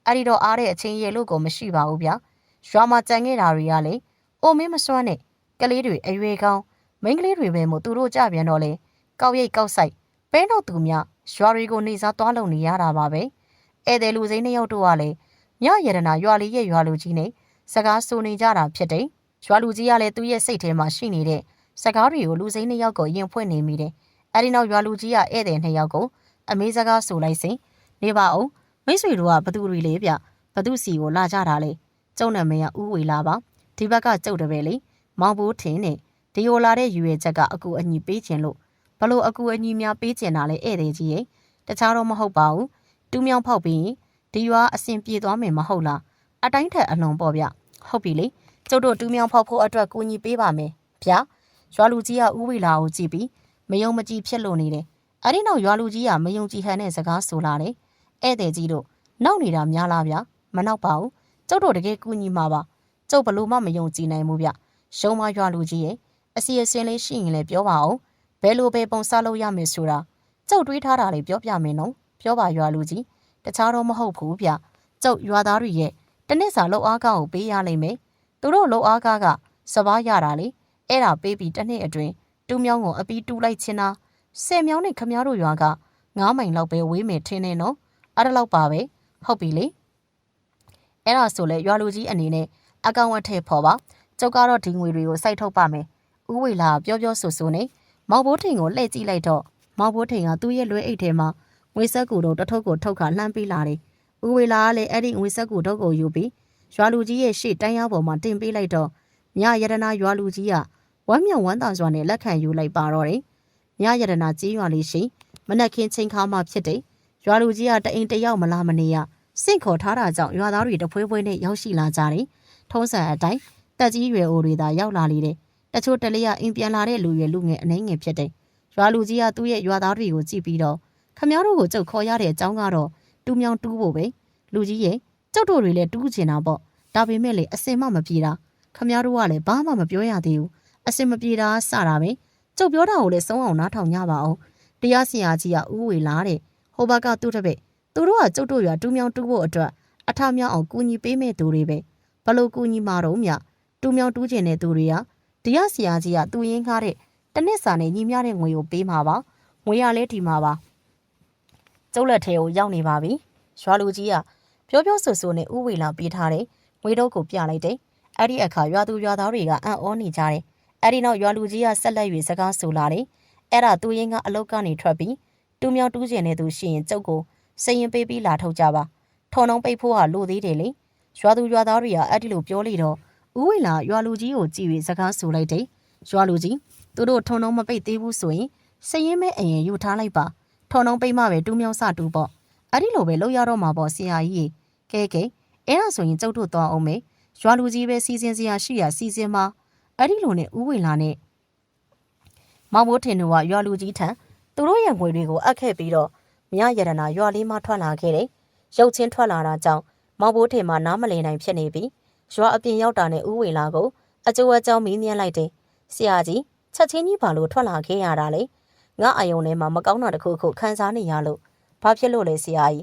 အဲ့ဒီတော့အားတဲ့အချင်းရေလို့ကိုမရှိပါဘူးဗျရွာမှာကြံခဲ့တာတွေကလေအိုမင်းမစွမ်းနဲ့ကလေးတွေအရွယ်ကောင်းမိန်းကလေးတွေပဲမို့သူတို့ကြပြန်တော့လေကောက်ရိတ်ကောက်ဆိုင်ပဲတော့သူများ ရွာတွေကိုနေစားသွားလုံနေရတာပါပဲဧည့်သည်လူစိမ်းနှစ်ယောက်တို့ကလည်းမြရတနာရွာလေးရဲ့ရွာလူကြီးနဲ့စကားဆိုနေကြတာဖြစ်တယ်ရွာလူကြီးကလည်းသူ့ရဲ့စိတ်ထဲမှာရှိနေတဲ့စကားတွေကိုလူစိမ်းနှစ်ယောက်ကိုရင်ဖွင့်နေမိတယ်အဲဒီနောက်ရွာလူကြီးကဧည့်သည်နှစ်ယောက်ကိုအမေးစကားဆိုလိုက်စဉ်နေပါအောင်မိတ်ဆွေတို့ကဘသူတွေလေဗျဘသူစီကိုလာကြတာလေကျုံနာမည်ကဦးဝေလာပါဒီဘက်ကကျုပ်တပည့်လေမောင်ဘိုးထင်းနဲ့ဒီဟိုလာတဲ့ရွေချက်ကအကူအညီပေးခြင်းလို့ဘလို့အကူအညီများပေးခြင်းတာလဲဧည့်သည်ကြီးရဲ့တခြားတော့မဟုတ်ပါဘူးတူးမြောင်းဖောက်ပြီးဒီရွာအစဉ်ပြေသွားမယ်မဟုတ်လားအတိုင်းထက်အလွန်ပေါ့ဗျဟုတ်ပြီလေကျုပ်တို့တူးမြောင်းဖောက်ဖို့အတွက်ကူညီပေးပါမယ်ဗျာရွာလူကြီးကဦးဝေလာကိုကြည့်ပြီးမယုံမကြည်ဖြစ်လို့နေတယ်အဲဒီနောက်ရွာလူကြီးကမယုံကြည်ဟန်တဲ့စကားဆိုလာတယ်ဧည့်သည်ကြီးတို့နောက်နေတာများလားဗျမနောက်ပါဘူးကျုပ်တို့တကယ်ကူညီမှာပါကျုပ်ဘလို့မှမယုံကြည်နိုင်ဘူးဗျရှုံးမရွာလူကြီးရဲ့အစီအစဉ်လေးရှိရင်လည်းပြောပါအောင်ဘယ်လိုပဲပုံစလုပ်ရမယ်ဆိုတာကျုပ်တွေးထားတာလေးပြောပြမယ်နော်ပြောပါရွာလူကြီးတခြားတော့မဟုတ်ဘူးဗျကျုပ်ရွာသားတွေရဲ့တနစ်စာလောက်အားကောက်ကိုပေးရလိမ့်မယ်သူတို့လောက်အားကားကစပားရတာလေအဲ့ဒါပေးပြီးတစ်နှစ်အတွင်းတူးမြောင်းကိုအပီးတူးလိုက်ချင်းတာ10မြောင်းနဲ့ခမားတို့ရွာက9မိုင်လောက်ပဲဝေးမယ်ထင်းနေနော်အဲ့ဒါလောက်ပါပဲဟုတ်ပြီလေအဲ့ဒါဆိုလေရွာလူကြီးအနေနဲ့အကောင်ဝတ်ထဲဖော်ပါကျုပ်ကတော့ဒီငွေတွေကိုစိုက်ထုတ်ပါမယ်ဦးဝေလာပြောပြောဆိုဆိုနဲ့မောင်ဘိုးထင်ကိုလှည့်ကြည့်လိုက်တော့မောင်ဘိုးထင်ကသူ့ရဲ့လွဲအိတ်ထဲမှာငွေဆက်ကူတော့တထုပ်ကိုထုတ်ခါလှမ်းပေးလာတယ်ဦးဝေလာကလည်းအဲ့ဒီငွေဆက်ကူတော့ကိုယူပြီးရွာလူကြီးရဲ့ရှေ့တိုင်းရောက်ပေါ်မှာတင်ပေးလိုက်တော့မြရတနာရွာလူကြီးကဝမ်းမြောက်ဝမ်းသာစွာနဲ့လက်ခံယူလိုက်ပါတော့တယ်မြရတနာကြီးရွာလေးရှိမနက်ခင်းချိန်ခါမှဖြစ်တယ်ရွာလူကြီးကတအိမ်တယောက်မလားမနေရစင့်ခေါ်ထားတာကြောင့်ရွာသားတွေတဖွဲဖွဲနဲ့ရောက်ရှိလာကြတယ်ထုံးစံအတိုင်းတက်ကြီးရွယ်အိုတွေသာရောက်လာလေတယ်တချို့တလေးကအိမ်ပြန်လာတဲ့လူရွယ်လူငယ်အနှဲငယ်ဖြစ်တယ်ရွာလူကြီးကသူ့ရဲ့ရွာသားတွေကိုကြည့်ပြီးတော့ခမည်းတော်ကိုကျုပ်ခေါ်ရတဲ့အကြောင်းကတော့တူးမြောင်းတူးဖို့ပဲလူကြီးရဲ့ကျုပ်တို့တွေလည်းတူးချင်တာပေါ့ဒါပေမဲ့လေအစင်မပြေတာခမည်းတော်ကလည်းဘာမှမပြောရသေးဘူးအစင်မပြေတာစတာပဲကျုပ်ပြောတာကိုလည်းစုံအောင်နားထောင်ကြပါအောင်တရားစီရင်ကြီးကဥဝေလာတဲ့ဟိုဘက်ကသူ့တပည့်သူတို့ကကျုပ်တို့ရွာတူးမြောင်းတူးဖို့အတွက်အထမြောင်းအောင်ကူညီပေးမဲ့သူတွေပဲဘလို့ကူညီမှာတော့မြတူးမြောင်းတူးကျင်တဲ့သူတွေကတရားစီရင်ကြီးကသူ့ရင်းကားတဲ့တနစ်စာနဲ့ညီမျှတဲ့ငွေကိုပေးမှာပါငွေရလဲဒီမှာပါကျုပ်လက်ထဲကိုရောက်နေပါပြီရွာလူကြီးကပြောပြောဆိုဆိုနဲ့ဥဝေလာပေးထားတဲ့ငွေတော့ကိုပြလိုက်တယ်အဲ့ဒီအခါရွာသူရွာသားတွေကအံ့ဩနေကြတယ်အဲ့ဒီနောက်ရွာလူကြီးကဆက်လက်၍စကားဆိုလာတယ်အဲ့ဒါသူရင်းကအလုတ်ကနေထွက်ပြီးတူးမြောင်းတူးကျင်တဲ့သူရှိရင်ကျုပ်ကိုစရင်ပေးပြီးလာထုတ်ကြပါထုံနှုံပိတ်ဖို့ဟာလိုသေးတယ်လေရွာသူရွာသားတွေကအဲ့ဒီလိုပြောလေတော့ဥဝေလာရွာလူကြီးကိုကြည့်၍စကားဆိုလိုက်တယ်ရွာလူကြီးသူတို့ထုံနှုံမပိတ်သေးဘူးဆိုရင်စရင်မဲအရင်ယူထားလိုက်ပါထုံနှုံပိတ်မှပဲတူးမြောင်းစတူးပေါ့အဲ့ဒီလိုပဲလုပ်ရတော့မှာပေါ့ဆရာကြီးကဲအဲ့ဒါဆိုရင်ကျုပ်တို့သွားအောင်မယ်ရွာလူကြီးပဲစီစဉ်စရာရှိရစီစဉ်မှာအဲ့ဒီလိုနဲ့ဥဝေလာနဲ့မောင်မိုးထင်တို့ကရွာလူကြီးထံသူတို့ရဲ့ငွေတွေကိုအပ်ခဲ့ပြီးတော့မြရတနာရွာလေးမှထွက်လာခဲ့တယ်ရုပ်ချင်းထွက်လာတာကြောင့်မောင်ဘိုးထင်မှနားမလည်နိုင်ဖြစ်နေပြီးရွာအပြင်ရောက်တာနဲ့ဥဝေလာကိုအကျိုးအကြောင်းမင်းမြန်းလိုက်တယ်ဆရာကြီးချက်ချင်းကြီးဘာလို့ထွက်လာခဲ့ရတာလဲငါအယုံထဲမှာမကောင်းတာတစ်ခုခုခံစားနေရလို့ဘာဖြစ်လို့လဲဆရာကြီ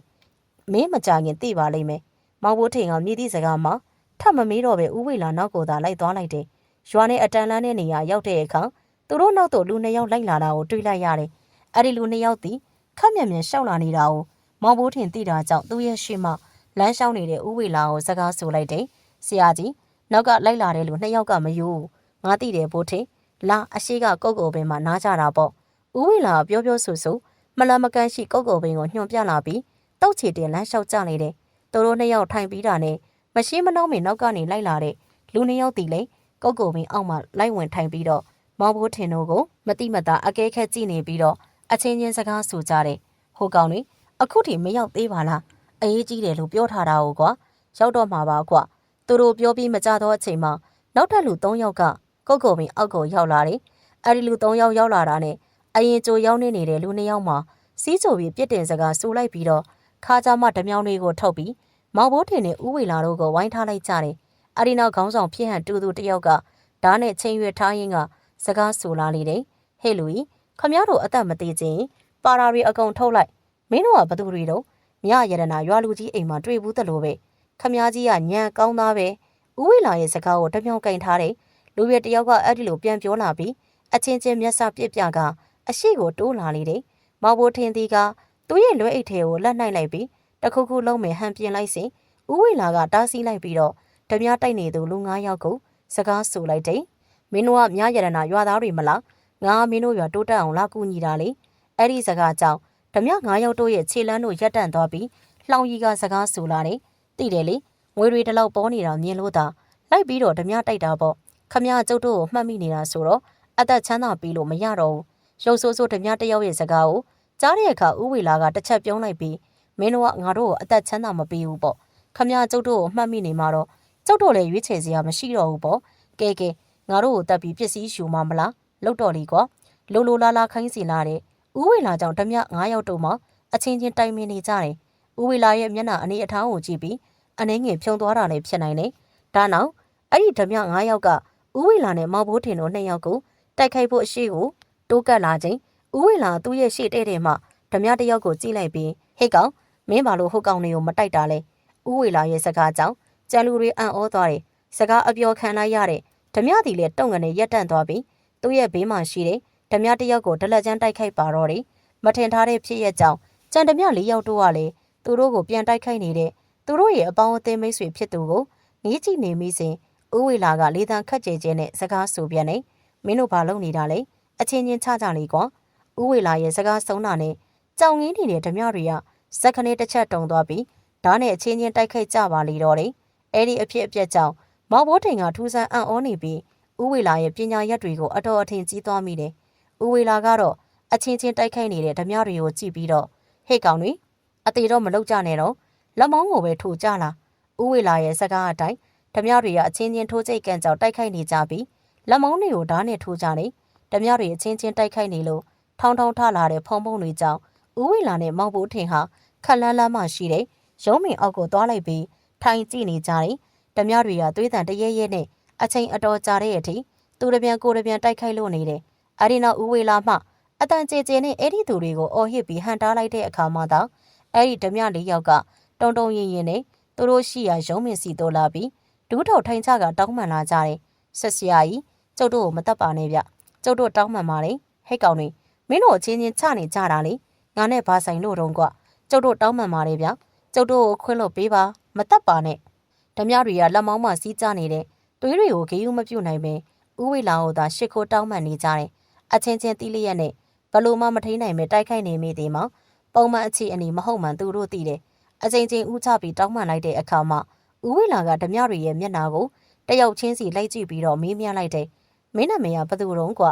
းမင်းမကြခင်သိပါလိမ့်မယ်မောင်ဘိုးထင်ကမြည်သည့်စကားမှာထပ်မမေးတော့ပဲဥဝေလာနောက်ကိုသာလိုက်သွားလိုက်တယ်ရွာနဲ့အတန်လန်းတဲ့နေရာရောက်တဲ့အခါသူတို့နောက်သို့လူနှစ်ယောက်လိုက်လာတာကိုတွေ့လိုက်ရတယ်အဲ့ဒီလူနှစ်ယောက်သည်ခက်မြန်မြန်ရှောက်လာနေတာကိုမောင်ဘိုးထင်သိတာကြောင့်သူ့ရဲ့ရှေ့မှာလမ်းလျှောက်နေတဲ့ဥဝေလာကိုစကားဆိုလိုက်တယ်ဆရာကြီးနောက်ကလိုက်လာတဲ့လူနှစ်ယောက်ကမယူငါသိတယ်ဘိုးထင်လာအရှိကကုတ်ကိုပင်မှာနားကြတာပေါ့ဥဝေလာပြောပြောဆိုဆိုမလမကန်းရှိကုတ်ကိုပင်ကိုညွှန်ပြလာပြီးတောက်ချီတင်လမ်းလျှောက်ကြနေတယ်သူတို့နှစ်ယောက်ထိုင်ပြီးတာနဲ့မရှိမနှောင်းမင်နောက်ကနေလိုက်လာတဲ့လူနှစ်ယောက်တီလေကုတ်ကိုပင်အောက်မှာလိုက်ဝင်ထိုင်ပြီးတော့မောင်ဘိုးထင်တို့ကိုမတိမတာအကဲခက်ကြည့်နေပြီးတော့အချင်းချင်းစကားဆိုကြတယ်ဟိုကောင်တွေအခုထိမရောက်သေးပါလားအေးကြီးတယ်လို့ပြောထားတာကိုကွာရောက်တော့မှာပါကွာသူတို့ပြောပြီးမကြတော့အချိန်မှာနောက်ထပ်လူ3ယောက်ကကုတ်ကိုပင်အောက်ကိုရောက်လာတယ်အဲ့ဒီလူ3ယောက်ရောက်လာတာနဲ့အရင်ကြိုရောက်နေတဲ့လူ2ယောက်မှာစီးကြိုပြီးပြစ်တင်စကားဆိုလိုက်ပြီးတော့ခါကြမဓမြောင်းတွေကိုထုတ်ပြီးမောင်ဘိုးထင်နဲ့ဥဝေလာတို့ကိုဝိုင်းထားလိုက်ကြတယ်အဲ့ဒီနောက်ခေါင်းဆောင်ဖြစ်ဟန်တူသူတယောက်ကဓာတ်နဲ့ချိန်ရွက်ထားရင်းကစကားဆိုလာလေတယ်ဟဲ့လူကြီးခမရတို့အသက်မသေးခြင်းပါရာရီအကုန်ထုတ်လိုက်မင်းတို့ကဘသူတွေတော့မြရတနာရွာလူကြီးအိမ်မှာတွေ့ဘူးတလို့ပဲခမကြီးကညံကောင်းသားပဲဥဝေလာရဲ့စကားကိုတမြောင်ကင်ထားတယ်လူရတယောက်ကအဲ့ဒီလိုပြန်ပြောလာပြီးအချင်းချင်းမျက်စာပြစ်ပြကအရှိကိုတိုးလာလေတယ်မောင်ဘိုးထင်းသည်က သူရဲ့လွဲအိတ်ထဲကိုလက်နှိုက်လိုက်ပြီးတခုခုလုံးမဲ့ဟန်ပြင်းလိုက်စဉ်ဦးဝေလာကတားဆီးလိုက်ပြီးတော့ဓမြတိုက်နေသူလူ9ယောက်ကိုစကားဆိုလိုက်တယ်မင်းတို့ကမြရရနာရွာသားတွေမလားငါမင်းတို့ရွာတိုးတက်အောင်လာကူညီတာလေအဲ့ဒီစကားကြောင့်ဓမြ9ယောက်တို့ရဲ့ခြေလမ်းတို့ရက်တန့်သွားပြီးလှောင်ကြီးကစကားဆိုလာတယ်သိတယ်လေငွေတွေတလောက်ပေါ်နေတာမြင်လို့သာလိုက်ပြီးတော့ဓမြတိုက်တာပေါ့ခမရကျုပ်တို့ကိုမှတ်မိနေတာဆိုတော့အသက်ချမ်းသာပြီးလို့မရတော့ဘူးရုပ်ဆိုးဆိုးဓမြတယောက်ရဲ့စကားကိုကြားတဲ့အခါဦးဝေလာကတစ်ချက်ပြုံးလိုက်ပြီးမင်းတို့ကငါတို့ကိုအသက်ချမ်းသာမပေးဘူးပေါ့ခမရကျုပ်တို့ကိုမှတ်မိနေမှာတော့ကျုပ်တို့လည်းရွေးချယ်စရာမရှိတော့ဘူးပေါ့ကဲငါတို့ကိုတက်ပြီးပစ္စည်းယူမှာမလားလောက်တော်လီကွာလိုလိုလာခိုင်းစီလာတဲ့ဦးဝေလာကြောင့်ဓမြ9ယောက်တို့မှအချင်းချင်းတိုင်ပင်နေကြတယ်ဦးဝေလာရဲ့မျက်နှာအနေအထားကိုကြည့်ပြီးအနေငယ်ဖြုံသွားတာလည်းဖြစ်နိုင်တယ်ဒါနောက်အဲ့ဒီဓမြ9ယောက်ကဦးဝေလာနဲ့မောင်ဘိုးထင်တို့2ယောက်ကိုတိုက်ခိုက်ဖို့အရှိကိုတိုးကပ်လာခြင်းဦးဝေလာသူ့ရဲ့ရှေ့တဲ့မှဓမြတယောက်ကိုကြည့်လိုက်ပြီးဟေ့ကောင်မင်းဘာလို့ဟုတ်ကောင်တွေကိုမတိုက်တာလဲဦးဝေလာရဲ့စကားကြောင့်ကျန်လူတွေအံ့ဩသွားတယ်စကားအပြောခံလိုက်ရတဲ့ဓမြတီလည်းတုံငနဲ့ရက်တန့်သွားပြီးသူ့ရဲ့ဘေးမှာရှိတဲ့ဓမြတယောက်ကိုဒလက်ချမ်းတိုက်ခိုက်ပါတော့တယ်မထင်ထားတဲ့ဖြစ်ရက်ကြောင့်ကျန်ဓမြ4ယောက်တို့ကလည်းသူတို့ကိုပြန်တိုက်ခိုက်နေတဲ့သူတို့ရဲ့အပေါင်းအသင်းမိတ်ဆွေဖြစ်သူကိုငေးကြည့်နေမိစဉ်ဦးဝေလာကလေးတန်းခက်ကြဲကျဲနဲ့စကားဆိုပြန်နေမင်းတို့ဘာလုပ်နေတာလဲအချင်းချင်းချကြလေကွာဦးဝေလာရဲ့စကားဆုံးတာနဲ့ကြောင်ငင်းနေတဲ့ဓမြတွေကဇက်ခနဲ့တစ်ချက်တုံသွားပြီးဓာတ်နဲ့အချင်းချင်းတိုက်ခိုက်ကြပါလေတော့တယ်အဲ့ဒီအဖြစ်အပျက်ကြောင့်မောင်ဘိုးထိန်ကထူးဆန်းအံ့ဩနေပြီးဦးဝေလာရဲ့ပညာရက်တွေကိုအတော်အထင်ကြီးသွားမိတယ်ဦးဝေလာကတော့အချင်းချင်းတိုက်ခိုက်နေတဲ့ဓမြတွေကိုကြည့်ပြီးတော့ဟေ့ကောင်တွေအသေးတော့မလုပ်ကြနဲ့တော့လက်မောင်းကိုပဲထိုးကြလားဦးဝေလာရဲ့စကားအတိုင်းဓမြတွေကအချင်းချင်းထိုးကြိတ်ကန်ကြောင်တိုက်ခိုက်နေကြပြီးလက်မောင်းတွေကိုဓာတ်နဲ့ထိုးကြတယ်ဓမြတွေအချင်းချင်းတိုက်ခိုက်နေလို့ထောင်းထလာတဲ့ဖုံဖုံတွေကြောင့်ဦးဝေလာနဲ့မောင်ဘိုးထင်ဟာခက်လန်းလန်းမှရှိတဲ့ရုံးမင်အောက်ကိုသွားလိုက်ပြီးထိုင်ကြည့်နေကြတယ်ဓမြတွေကသွေးတန်တရဲရဲနဲ့အချိန်အတော်ကြာတဲ့အထိသူတပြန်ကိုတပြန်တိုက်ခိုက်လို့နေတယ်။အဲဒီနောက်ဦးဝေလာမှအတန်ကျေကျေနဲ့အဲ့ဒီသူတွေကိုအော်ဟစ်ပြီးဟန်တားလိုက်တဲ့အခါမှသာအဲ့ဒီဓမြ4ယောက်ကတုံရင်ရင်နဲ့သူတို့ရှိရာရုံးမင်စီတိုးလာပြီးဒူးထော်ထိုင်ချကတောင်းပန်လာကြတယ်။ဆက်စရာကြီးကျုပ်တို့ကိုမတတ်ပါနဲ့ဗျ။ကျုပ်တို့တောင်းပန်ပါတယ်။ဟဲ့ကောင်တွေမင်းတို့အချင်းချင်းချနေကြတာလေ။ငါနဲ့ဘာဆိုင်လို့တော့ကွ။ကျုပ်တို့တောင်းပန်ပါတယ်ဗျ။ကျုပ်တို့ကိုခွင့်လို့ပေးပါမတတ်ပါနဲ့။ဓမြတွေကလက်မောင်းမှစီးကြနေတဲ့သွေးတွေကိုဂေးယူမပြုတ်နိုင်ပဲဦးဝေလာကိုသာရှစ်ခိုးတောင်းပန်နေကြတယ်။အချင်းချင်းတီးလျက်နဲ့ဘလို့မှမထိနိုင်ပဲတိုက်ခိုက်နေမိသေးမှပုံမှန်အခြေအနေမဟုတ်မှန်သူတို့သိတယ်။အချင်းချင်းဦးချပြီးတောင်းပန်လိုက်တဲ့အခါမှာဦးဝေလာကဓမြတွေရဲ့မျက်နှာကိုတယောက်ချင်းစီလိုက်ကြည့်ပြီးတော့မေးမြန်းလိုက်တယ်။မင်းနာမည်ကဘသူတုံးကွာ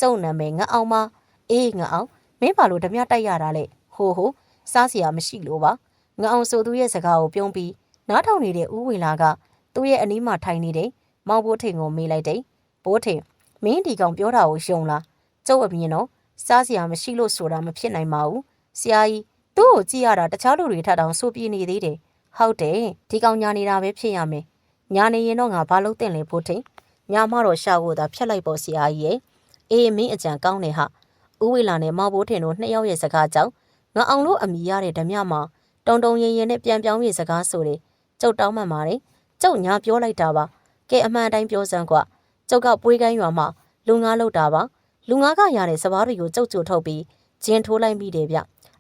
ကျုံနာမည်ငါအောင်မအေးငါအောင်မင်းဘာလို့ဓမြတိုက်ရတာလဲဟိုစားစရာမရှိလို့ပါငါအောင်ဆိုသူရဲ့စကားကိုပြုံးပြီးနားထောင်နေတဲ့ဦးဝေလာကသူ့ရဲ့အနီးမှာထိုင်နေတဲ့မောင်ဘိုးထိန်ကိုမေးလိုက်တယ်ဘိုးထိန်မင်းဒီကောင်ပြောတာကိုယုံလားကျုပ်အမြင်တော့စားစရာမရှိလို့ဆိုတာမဖြစ်နိုင်ပါဘူးဆရာကြီးသူ့ကိုကြည့်ရတာတခြားလူတွေထပ်တောင်ဆိုပြေးနေသေးတယ်ဟုတ်တယ်ဒီကောင်ညာနေတာပဲဖြစ်ရမယ်ညာနေရင်တော့ငါဘာလို့တင်လဲဘိုးထိန်ညာမတော့ရှာဖို့သာဖြတ်လိုက်ပေါ့ဆရာကြီးရဲ့အေးမင်းအကြံကောင်းနေဟာဦးဝေလာနဲ့မောင်ဘိုးထင်တို့2ယောက်ရဲ့စကားကြောင့်ငါအောင်လို့အမိရတဲ့ဓမြမှာတုံရင်နဲ့ပြန်ပြောင်းပြေစကားဆိုတယ်ကျုပ်တောင်းမှန်ပါတယ်ကျုပ်ညာပြောလိုက်တာပါကဲအမှန်တိုင်းပြောစမ်းကွာကျုပ်ကပွေးကိုင်းရွာမှာလူငါလောက်တာပါလူငါကရတဲ့စဘာတွေကိုကျုပ်ကြိုထုတ်ပြီးဂျင်းထိုးလိုက်မိတယ်ဗ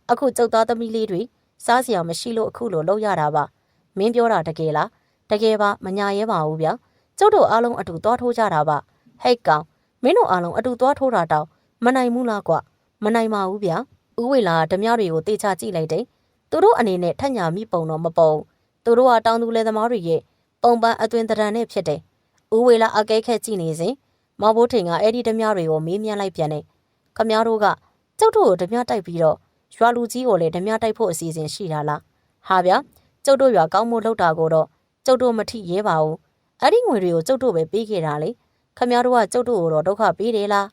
ျအခုကျုပ်သားသမီးလေးတွေစားစရာမရှိလို့အခုလိုလုပ်ရတာပါမင်းပြောတာတကယ်လားတကယ်ပါမညာရဲပါဘူးဗျကျုပ်တို့အားလုံးအတူသွားထိုးကြတာပါဟိတ်ကောင်မင်းတို့အားလုံးအတူသွားထိုးတာတောင်မနိုင်ဘူးလားကွမနိုင်ပါဘူးဗျဦးဝေလာဓမြတွေကိုတေချာကြည့်လိုက်တယ်သူတို့အနေနဲ့ထက်ညာမိပုံတော့မပုံသူတို့ကတောင်သူလယ်သမားတွေရဲ့ပုံပန်းအသွင်တရံနဲ့ဖြစ်တယ်ဦးဝေလာအကဲခက်ကြည့်နေစဉ်မောင်ဘိုးထိန်ကအဲ့ဒီဓမြတွေကိုမေးမြန်းလိုက်ပြန်တယ်ခမည်းတော်ကကျုပ်တို့ကိုဓမြတိုက်ပြီးတော့ရွာလူကြီးကိုလည်းဓမြတိုက်ဖို့အစီအစဉ်ရှိတာလားဟာဗျကျုပ်တို့ရွာကောင်းမို့လောက်တာကိုတော့ကျုပ်တို့မထိရဲပါဘူးအဲ့ဒီငွေတွေကိုကျုပ်တို့ပဲပေးခဲ့တာလေခမည်းတော်ကကျုပ်တို့ကိုတော့ဒုက္ခပေးတယ်လား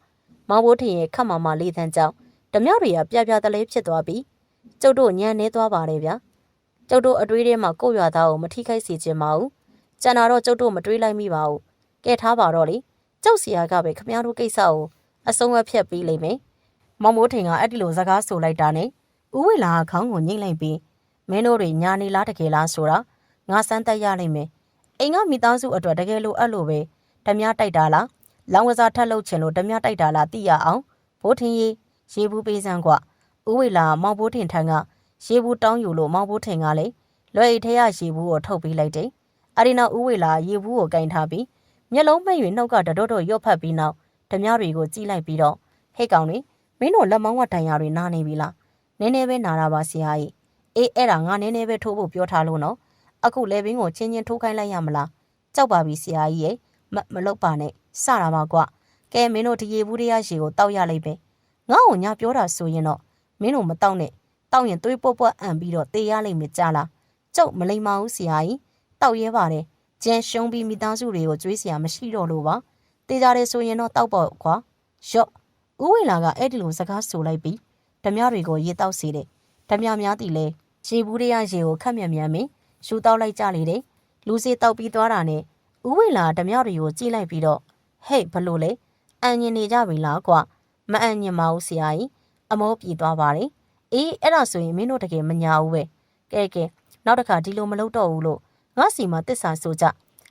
မောင်ဘိုးထိန်ရဲ့ခတ်မာလေးသန်းကြောင့်ဓမြတွေကပြတလဲဖြစ်သွားပြီးကျုပ်တို့ညံနေသွားပါလေဗျာကျုပ်တို့အတွေးထဲမှာကိုယ့်ရွာသားကိုမထိခိုက်စေချင်ပါဘူးကျန်တာတော့ကျုပ်တို့မတွေးလိုက်မိပါဘူးကဲထားပါတော့လေကျုပ်စီယာကပဲခမည်းတော်ကိစ္စကိုအဆုံးအဖြတ်ပေးလိမ့်မယ်မောင်မိုးထိန်ကအဲ့ဒီလိုစကားဆိုလိုက်တာနဲ့ဦးဝေလာကခေါင်းကိုညှိလိုက်ပြီးမင်းတို့တွေညာနေလားတကယ်လားဆိုတာငါစမ်းသက်ရလိမ့်မယ်အိမ်ကမိသားစုအတွက်တကယ်လို့အဲ့လိုပဲဓမြတိုက်တာလားလောင်ကစားထက်လုပ်ချင်လို့ဓမြတိုက်တာလားသိရအောင်ဘိုးထင်းရေးဘူးပေးစမ်းကွ ဦးဝေလာမောင်ဘိုးထင်ထန်းကရေဘူးတောင်းယူလို့မောင်ဘိုးထင်ကလည်းလွယ်အိတ်ထဲရရေဘူးကိုထုတ်ပေးလိုက်တယ်။အဒီနောက်ဦးဝေလာရေဘူးကိုကင်ထားပြီးမျက်လုံးမှိတ်၍နှုတ်ကတတော်တော်ရော့ဖတ်ပြီးနောက်ဓမြတွေကိုကြည့်လိုက်ပြီးတော့ဟဲ့ကောင်တွေမင်းတို့လက်မောင်းဝတိုင်ရတွေနားနေပြီလား။နည်းနည်းပဲနာတာပါဆရာကြီး။အေးအဲ့ဒါငါနည်းနည်းပဲထိုးဖို့ပြောထားလို့နော်။အခုလေဘင်းကိုချင်းချင်းထိုးခိုင်းလိုက်ရမလား။ကြောက်ပါပြီဆရာကြီးရဲ့မလုပ်ပါနဲ့စတာပါကွ။ကဲမင်းတို့ဒီရေဘူးတရားရေကိုတောက်ရလိုက်ပဲ။ငါ့ကိုညာပြောတာဆိုရင်တော့မင်းတို့မတောက်နဲ့တောက်ရင်သွေးပွက်ပွက်အံပြီးတော့တေးရလိမ့်မယ်ကြားလားကျုပ်မလိမ္မာဘူးဆရာကြီးတောက်ရဲပါတယ်ကျန်ရှုံးပြီးမိသားစုတွေကိုကြွေးစရာမရှိတော့လို့ပါတေးကြတယ်ဆိုရင်တော့တောက်ပေါ့ကွာရော့ဦးဝေလာကအဲ့ဒီလိုစကားဆိုလိုက်ပြီးဓမြတွေကိုရေတောက်စေတယ်ဓမြများတီလဲရေဘူးရရေကိုခက်မြန်မြန်မင်းယူတောက်လိုက်ကြလေတယ်လူစီတောက်ပြီးသွားတာနဲ့ဦးဝေလာဓမြတွေကိုကြည့်လိုက်ပြီးတော့ဟဲ့ဘလို့လဲအန်ညင်နေကြပြီလားကွာမအန်ညင်ပါဘူးဆရာကြီးအမောပြေးသွားပါတယ်အေးအဲ့ဒါဆိုရင်မင်းတို့တကယ်မညာဘူးပဲကဲနောက်တစ်ခါဒီလိုမလုပ်တော့ဘူးလို့ငါစီမှာတစ္ဆာဆိုကြ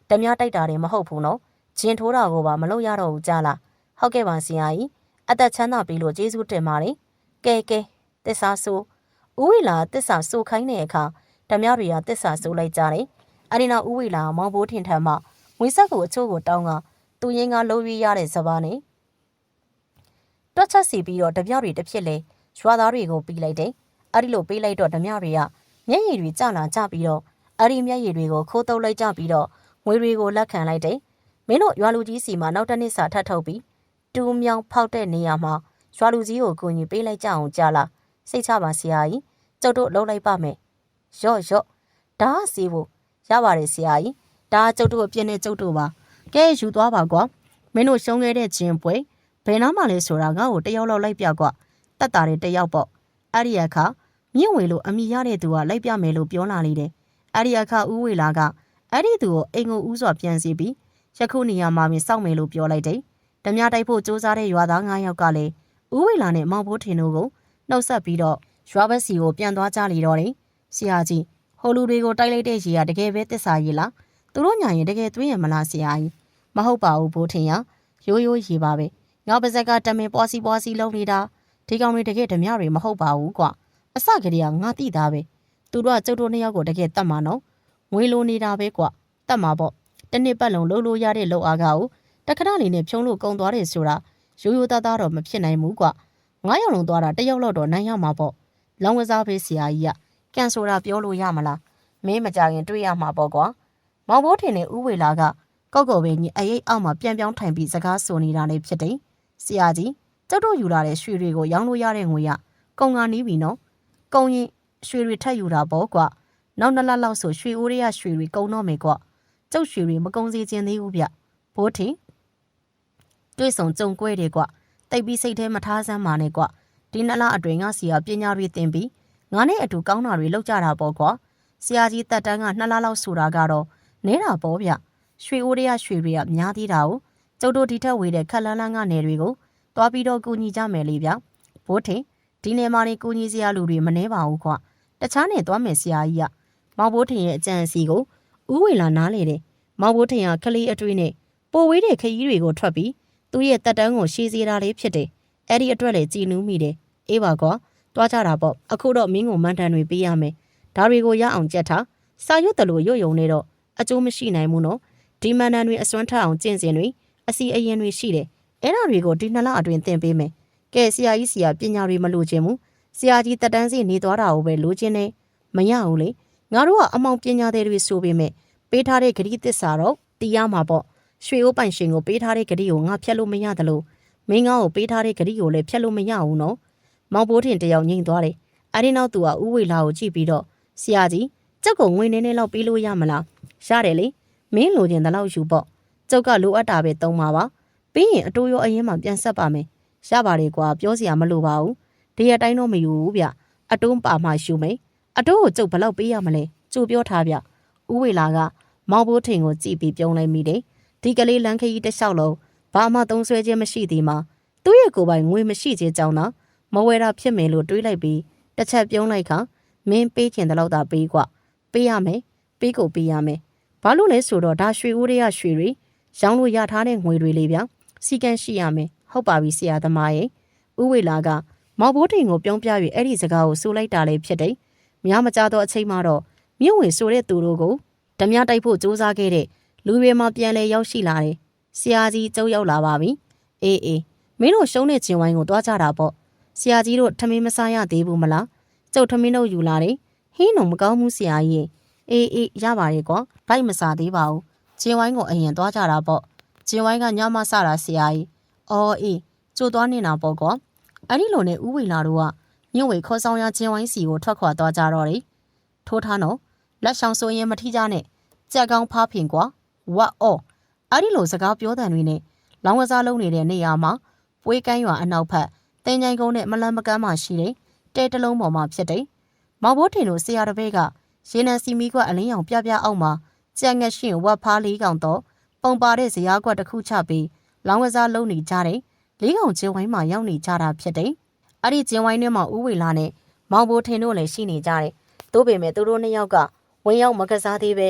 ဓမြတိုက်တာတွေမဟုတ်ဘူးနော်ဂျင်ထိုးတာကိုပါမလုပ်ရတော့ဘူးကြားလားဟုတ်ကဲ့ပါဆရာကြီးအသက်ချမ်းသာပြီလို့ကျေးဇူးတင်ပါတယ်ကဲတစ္ဆာဆိုဦးဝေလာတစ္ဆာဆိုခိုင်းတဲ့အခါဓမြတွေကတစ္ဆာဆိုလိုက်ကြတယ်အဲ့ဒီနောက်ဦးဝေလာမောင်ဘိုးထင်ထမ်းမှငွေဆက်ကိုအချို့ကိုတောင်းကသူရင်းကလုံးရွေးရတဲ့စပားနဲ့တွက်ချက်စီပြီးတော့ဓမြတွေတစ်ဖြစ်လဲရွာသားတွေကိုပြီးလိုက်တယ်။အဲ့ဒီလိုပြီးလိုက်တော့ဓမြတွေကမျက်ရည်တွေကျလာကြပြီးတော့အဲ့ဒီမျက်ရည်တွေကိုခိုးတုပ်လိုက်ကြပြီးတော့ငွေတွေကိုလက်ခံလိုက်တယ်။မင်းတို့ရွာလူကြီးစီမှာနောက်တစ်နှစ်စာထပ်ထုတ်ပြီးတူးမြောင်ဖောက်တဲ့နေရာမှာရွာလူကြီးကိုကူညီပေးလိုက်ကြအောင်ကြားလား။စိတ်ချပါဆရာကြီး။ကျုပ်တို့လုံးလိုက်ပါမယ်။ရော့ဒါစီဖို့ရပါတယ်ဆရာကြီး။ဒါကျုပ်တို့အပြည့်နဲ့ကျုပ်တို့ပါ။ကဲယူသွားပါကွာ။မင်းတို့ရှုံးခဲ့တဲ့ဂျင်ပွဲဘယ်နားမှလဲဆိုတာငါ့ကိုတယောက်လောက်လိုက်ပြကွာ။တက်တာတဲ့တယောက်ပေါ့အဲ့ဒီအခါမြင့်ဝေလို့အမိရတဲ့သူကလိုက်ပြမယ်လို့ပြောလာလေတယ်အဲ့ဒီအခါဦးဝေလာကအဲ့ဒီသူကိုအိမ်ကိုဦးစွာပြန်စီပြီးယခုနေရာမှာမင်းစောင့်မယ်လို့ပြောလိုက်တယ်ဓမြတိုက်ဖို့စူးစမ်းတဲ့ရွာသား9ယောက်ကလည်းဦးဝေလာနဲ့မောင်ဘိုးထင်တို့ကိုနှုတ်ဆက်ပြီးတော့ရွာဘက်စီကိုပြန်သွားကြလေတော့တယ်ဆရာကြီးဟိုလူတွေကိုတိုက်လိုက်တဲ့ရေကတကယ်ပဲတစ္ဆာရေလားသူတို့ညာရင်တကယ်သွင်းရမလားဆရာကြီးမဟုတ်ပါဘူးဘိုးထင်ရရိုးရေပါပဲငါပါဇက်ကတမင်ပွားစီလုံးနေတာဒီကောင်တွေတကယ်ဓမြတွေမဟုတ်ပါဘူးကွာအစကတည်းကငါသိသားပဲသူတို့ကကျုပ်တို့နှစ်ယောက်ကိုတကယ်တတ်မှာနော်ငွေလိုနေတာပဲကွာတတ်မှာပေါ့တနေ့ပတ်လုံးလှုပ်လို့ရတဲ့လှုပ်အားကကိုတခဏလေးနဲ့ဖြုံးလို့ကုံသွားတယ်ဆိုတာရိုးသားတော့မဖြစ်နိုင်ဘူးကွာ9ယောက်လုံးသွားတာ1ယောက်လောက်တော့နိုင်ရမှာပေါ့လောင်းကစားဖေးဆရာကြီးကကန်ဆိုတာပြောလို့ရမလားမင်းမကြခင်တွေ့ရမှာပေါ့ကွာမောင်ဘိုးထင်နဲ့ဦးဝေလာကကောက်ကြီးအရေးအောက်မှာပြန်ပြောင်းထိုင်ပြီးစကားဆိုနေတာလည်းဖြစ်တယ်ဆရာကြီးကျုပ်တို့ယူလာတဲ့ရွှေတွေကိုရောင်းလို့ရတဲ့ငွေကကုန်ကနီးပြီနော်ကုန်ရင်ရွှေတွေထက်ယူတာပေါ့ကွာနောက်2လလောက်ဆိုရွှေအိုးရရွှေတွေကုန်တော့မယ်ကွာကျုပ်ရွှေတွေမကုန်စေချင်သေးဘူးဗျဘိုးထင်တွေ့ဆုံကြုံကွဲတယ်ကွာတိတ်ပြီးစိတ်ထဲမထားစမ်းပါနဲ့ကွာဒီ2လအတွင်းကဆရာပညာတွေသင်ပြီးငါနဲ့အတူကောင်းတာတွေလုပ်ကြတာပေါ့ကွာဆရာကြီးတက်တန်းက2လလောက်ဆိုတာကတော့နဲတာပေါ့ဗျရွှေအိုးရရွှေတွေကများသေးတာကိုကျုပ်တို့ဒီထက်ဝေတဲ့ခက်လန်းလန်းကနယ်တွေကိုသွားပြီးတော့ကူညီကြမယ်လေဗျဘိုးထင်ဒီနယ်မှာနေကူညီစရာလူတွေမနှဲပါဘူးကွာတခြားနယ်သွားမယ်ဆရာကြီးကမောင်ဘိုးထင်ရဲ့အကြံအစီကိုဦးဝေလာနားလေတယ်မောင်ဘိုးထင်ကကလေးအတွေ့နဲ့ပိုဝေးတဲ့ခရီးတွေကိုထွက်ပြီးသူ့ရဲ့တက်တန်းကိုရှည်စေတာလေးဖြစ်တယ်အဲ့ဒီအတွက်လေကြည်နူးမိတယ်အေးပါကွာသွားကြတာပေါ့အခုတော့မင်းကိုမန်တန်တွေပေးရမယ်ဒါတွေကိုရအောင်ကြက်ထားစာရွတ်တယ်လို့ရွတ်ယုံနေတော့အကျိုးမရှိနိုင်ဘူးနော်ဒီမန်တန်တွေအစွမ်းထအောင်ကျင့်စဉ်တွေအစီအရင်တွေရှိတယ်အဲ့ဒါတွေကိုဒီ2လအတွင်းသင်ပေးမယ်ကဲဆရာကြီးပညာတွေမလိုချင်ဘူးဆရာကြီးတက်တန်းစီနေသွားတာကိုပဲလိုချင်နေမရဘူးလေငါတို့ကအမောင်ပညာတွေဆိုပေမဲ့ပေးထားတဲ့ဂတိသစ္စာတော့တီးရမှာပေါ့ရွှေအိုးပိုင်ရှင်ကိုပေးထားတဲ့ဂတိကိုငါဖျက်လို့မရတယ်လို့မင်းငါ့ကိုပေးထားတဲ့ဂတိကိုလည်းဖျက်လို့မရဘူးနော်မောင်ဘိုးထင်တယောက်ငိမ့်သွားတယ်အဲ့ဒီနောက်သူကဦးဝေလာကိုကြည့်ပြီးတော့ဆရာကြီးကျုပ်ကငွေနေလောက်ပေးလို့ရမလားရတယ်လေမင်းလိုချင်တဲ့လောက်ယူပေါ့ကျုပ်ကလိုအပ်တာပဲသုံးပါပါပြီးရင်အတိုးရောအရင်မှပြန်ဆက်ပါမယ်ရပါတယ်ကွာပြောစရာမလိုပါဘူးဒီရတိုင်းတော့မယူဘူးဗျအတိုးပါမှယူမယ်အတိုးကိုကျုပ်ဘယ်လောက်ပေးရမလဲကြိုပြောထားဗျဦးဝေလာကမောင်ဘိုးထင်ကိုကြည့်ပြီးပြုံးလိုက်မိတယ်ဒီကလေးလမ်းခရီးတစ်လျှောက်လုံးဘာမှသုံးဆွဲခြင်းမရှိသေးမှသူ့ရဲ့ကိုယ်ပိုင်ငွေမရှိခြင်းကြောင့်သာမဝဲတာဖြစ်မယ်လို့တွေးလိုက်ပြီးတစ်ချက်ပြုံးလိုက်ခါမင်းပေးချင်တဲ့လောက်သာပေးကွပေးရမယ်ပေးကိုပေးရမယ်ဘာလို့လဲဆိုတော့ဒါရွှေဦးရရွှေတွေရောင်းလို့ရထားတဲ့ငွေတွေလေဗျစီကန်းရှိရမယ်ဟုတ်ပါပြီဆရာသမားရဲ့ဦးဝေလာက မောင်ဘိုးထင်ကိုပြုံးပြ၍အဲ့ဒီစကားကိုဆိုလိုက်တာလည်းဖြစ်တယ်။များမကြသောအချိန်မှတော့မြင့်ဝင်ဆိုတဲ့သူတို့ကိုဓမြတိုက်ဖို့စူးစမ်းခဲ့တဲ့လူတွေမှပြန်လဲရောက်ရှိလာတယ်။ဆရာကြီးကျုပ်ရောက်လာပါပြီ။အေးမင်းတို့ရှုံးတဲ့ချင်းဝိုင်းကိုတွားကြတာပေါ့။ဆရာကြီးတို့ထမင်းမစားရသေးဘူးမလား။ကျုပ်ထမင်းတို့ယူလာတယ်။ဟင်းတော့မကောင်းဘူးဆရာကြီး။အေးရပါတယ်ကွာ။ဘိုက်မစားသေးပါဘူး။ချင်းဝိုင်းကိုအရင်တွားကြတာပေါ့။ချင်းဝိုင်းကညမစတာဆရာကြီး။အော်အေးကျိုးသွားနေတာပေါ့ကွာ။အဲ့ဒီလိုနဲ့ဦးဝေလာတို့ကညဝေခေါ်ဆောင်ရချင်းဝိုင်းစီကိုထွက်ခွာသွားကြတော့တယ်။ထိုးထားနော်လက်ဆောင်ဆိုရင်မထိကြနဲ့ကြက်ကောင်းဖားဖင်ကွာဝတ်အော်အဲ့ဒီလိုစကားပြောတဲ့တွေနဲ့လောင်းကစားလုံးနေတဲ့နေရာမှာပွေးကန်းရွာအနောက်ဘက်တင်ချိုင်ကုန်းနဲ့မလန်မကန်းမှရှိတဲ့တဲတလုံးပေါ်မှာဖြစ်တယ်။မောင်ဘိုးထင်တို့ဆရာတပည့်ကရေနံစီမီကွက်အလင်းရောင်ပြအောက်မှာကြက်ငက်ရှင်ဝတ်ဖားလေးကောင်တော့ပုံပါတဲ့ဇရာကွက်တစ်ခုချပြီးလောင်းကစားလုံးနေကြတယ်။လေးကောင်ကျင်းဝိုင်းမှာရောက်နေကြတာဖြစ်တယ်။အဲ့ဒီကျင်းဝိုင်းထဲမှာဦးဝေလာနဲ့မောင်ဘိုးထင်တို့လည်းရှိနေကြတယ်။သို့ပေမဲ့သူတို့နှစ်ယောက်ကဝင်ရောက်မကစားသေးပ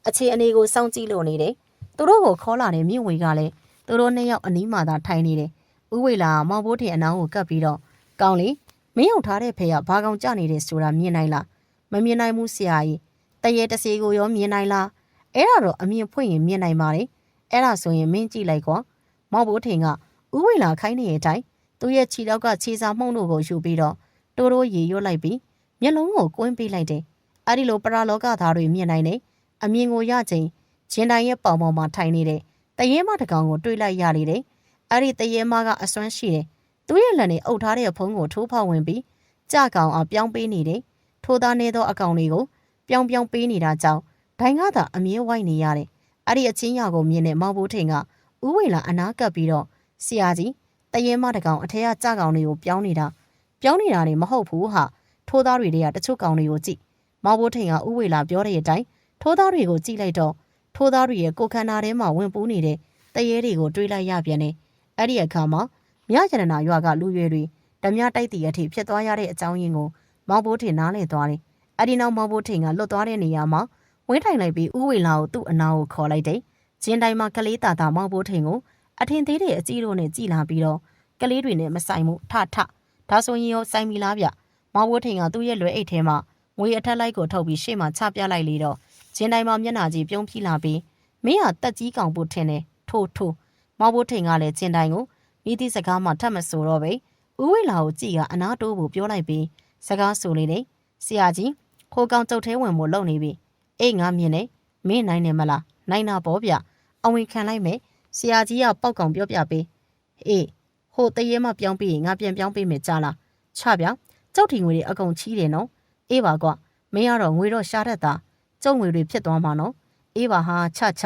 ဲအခြေအနေကိုစောင့်ကြည့်လို့နေတယ်။သူတို့ကိုခေါ်လာတဲ့မြင့်ဝေကလည်းသူတို့နှစ်ယောက်အနီးမှာသာထိုင်နေတယ်။ဦးဝေလာမောင်ဘိုးထင်အနောင်ကိုကပ်ပြီးတော့ကောင်းလေမင်းရောက်ထားတဲ့ဖေကဘာကောင်ကြနေတယ်ဆိုတာမြင်နိုင်လားမမြင်နိုင်ဘူးဆရာကြီးတရေတစီကိုရောမြင်နိုင်လားအဲ့ဒါတော့အမြင်ဖွင့်ရင်မြင်နိုင်ပါတယ်အဲ့ဒါဆိုရင်မင်းကြည့်လိုက်ကွာမောင်ဘိုးထင်ကဦးဝေလာခိုင်းနေတဲ့အတိုင်းသူ့ရဲ့ခြေထောက်ကခြေစာမှုန့်တို့ကိုယူပြီးတော့တိုးရေရွတ်လိုက်ပြီးမျက်လုံးကိုကွင်းပေးလိုက်တယ်အဲ့ဒီလိုပရာလောကသားတွေမြင်နိုင်တယ်အမြင်ကိုရချိန်ဂျင်တိုင်ရဲ့ပေါင်ပေါ်မှာထိုင်နေတဲ့တရေမတကောင်ကိုတွေးလိုက်ရလေတယ်အဲ့ဒီတရေမကအစွမ်းရှိတယ်သူ့ရဲ့လက်နဲ့အုပ်ထားတဲ့ဖုံးကိုထိုးဖောက်ဝင်ပြီးကြကောင်အောင်ပြောင်းပေးနေတယ်ထိုးသားနေသောအကောင်တွေကိုပြောင်းပေးနေတာကြောင့်ဒိုင်ကသာအမြဲဝိုက်နေရတယ်အဲ့ဒီအချင်းရကိုမြင်တဲ့မောင်ဘိုးထင်ကဥဝေလာအနာကပ်ပြီးတော့ဆရာကြီးတရေမတကောင်အထက်ကကြကောင်တွေကိုပြောင်းနေတာနေမဟုတ်ဘူးဟာထိုးသားတွေကတချို့ကောင်တွေကိုကြည့်မောင်ဘိုးထင်ကဥဝေလာပြောတဲ့အတိုင်းထိုးသားတွေကိုကြည့်လိုက်တော့ထိုးသားတွေရဲ့ကိုခန္ဓာထဲမှာဝင်ပူးနေတဲ့တရေတွေကိုတွေးလိုက်ရပြန်တယ်အဲ့ဒီအခါမှာမြရတနာရွာကလူရွယ်တွေဓမြတိုက်တီအထိဖြစ်သွားရတဲ့အကြောင်းရင်းကိုမောင်ဘိုးထင်နားလည်သွားတယ်အဲ့ဒီနောက်မောင်ဘိုးထင်ကလွတ်သွားတဲ့နေရာမှာဝင်းထိုင်လိုက်ပြီးဥဝေလာကိုသူ့အနာကိုခေါ်လိုက်တယ်ဂျင်းတိုင်းမှာကလေးတာမောင်ဘိုးထင်ကိုအထင်သေးတဲ့အကြီးတို့နဲ့ကြည်လာပြီးတော့ကလေးတွေနဲ့မဆိုင်မှုထဒါဆိုရင်ရောဆိုင်မီလားဗျမောင်ဘိုးထင်ကသူ့ရဲ့လွယ်အိတ်ထဲမှာငွေအထက်လိုက်ကိုထုတ်ပြီးရှေ့မှာချပြလိုက်လေတော့ဂျင်းတိုင်းမှာမျက်နှာကြီးပြုံးပြလာပြီးမင်းဟာတက်ကြီးကောင်ပုတ်ထင်တယ်ထိုးမောင်ဘိုးထင်ကလည်းဂျင်းတိုင်းကိုမိသည့်စကားမှထပ်မဆိုတော့ပဲဥဝေလာကိုကြည်ကအနာတိုးဖို့ပြောလိုက်ပြီးစကားဆိုလေတယ်ဆရာကြီးခိုးကောင်ကျုပ်ထဲဝင်ဖို့လုပ်နေပြီအေးငါမြင်နေမင်းနိုင်နေမလားနိုင်တာပေါ့ဗျအဝင်ခံလိုက်မယ်ဆရာကြီးကပေါက်ကောင်ပြောပြပေးအေးဟိုတရေမပြောင်းပြီးငါပြန်ပြောင်းပေးမယ်ကြားလားချဗျကျုပ်ထီငွေတွေအကုန်ချီးတယ်နော်အေးပါကွာမင်းကတော့ငွေတော့ရှာတတ်တာကျုပ်ငွေတွေဖြစ်သွားမှာနော်အေးပါဟာချ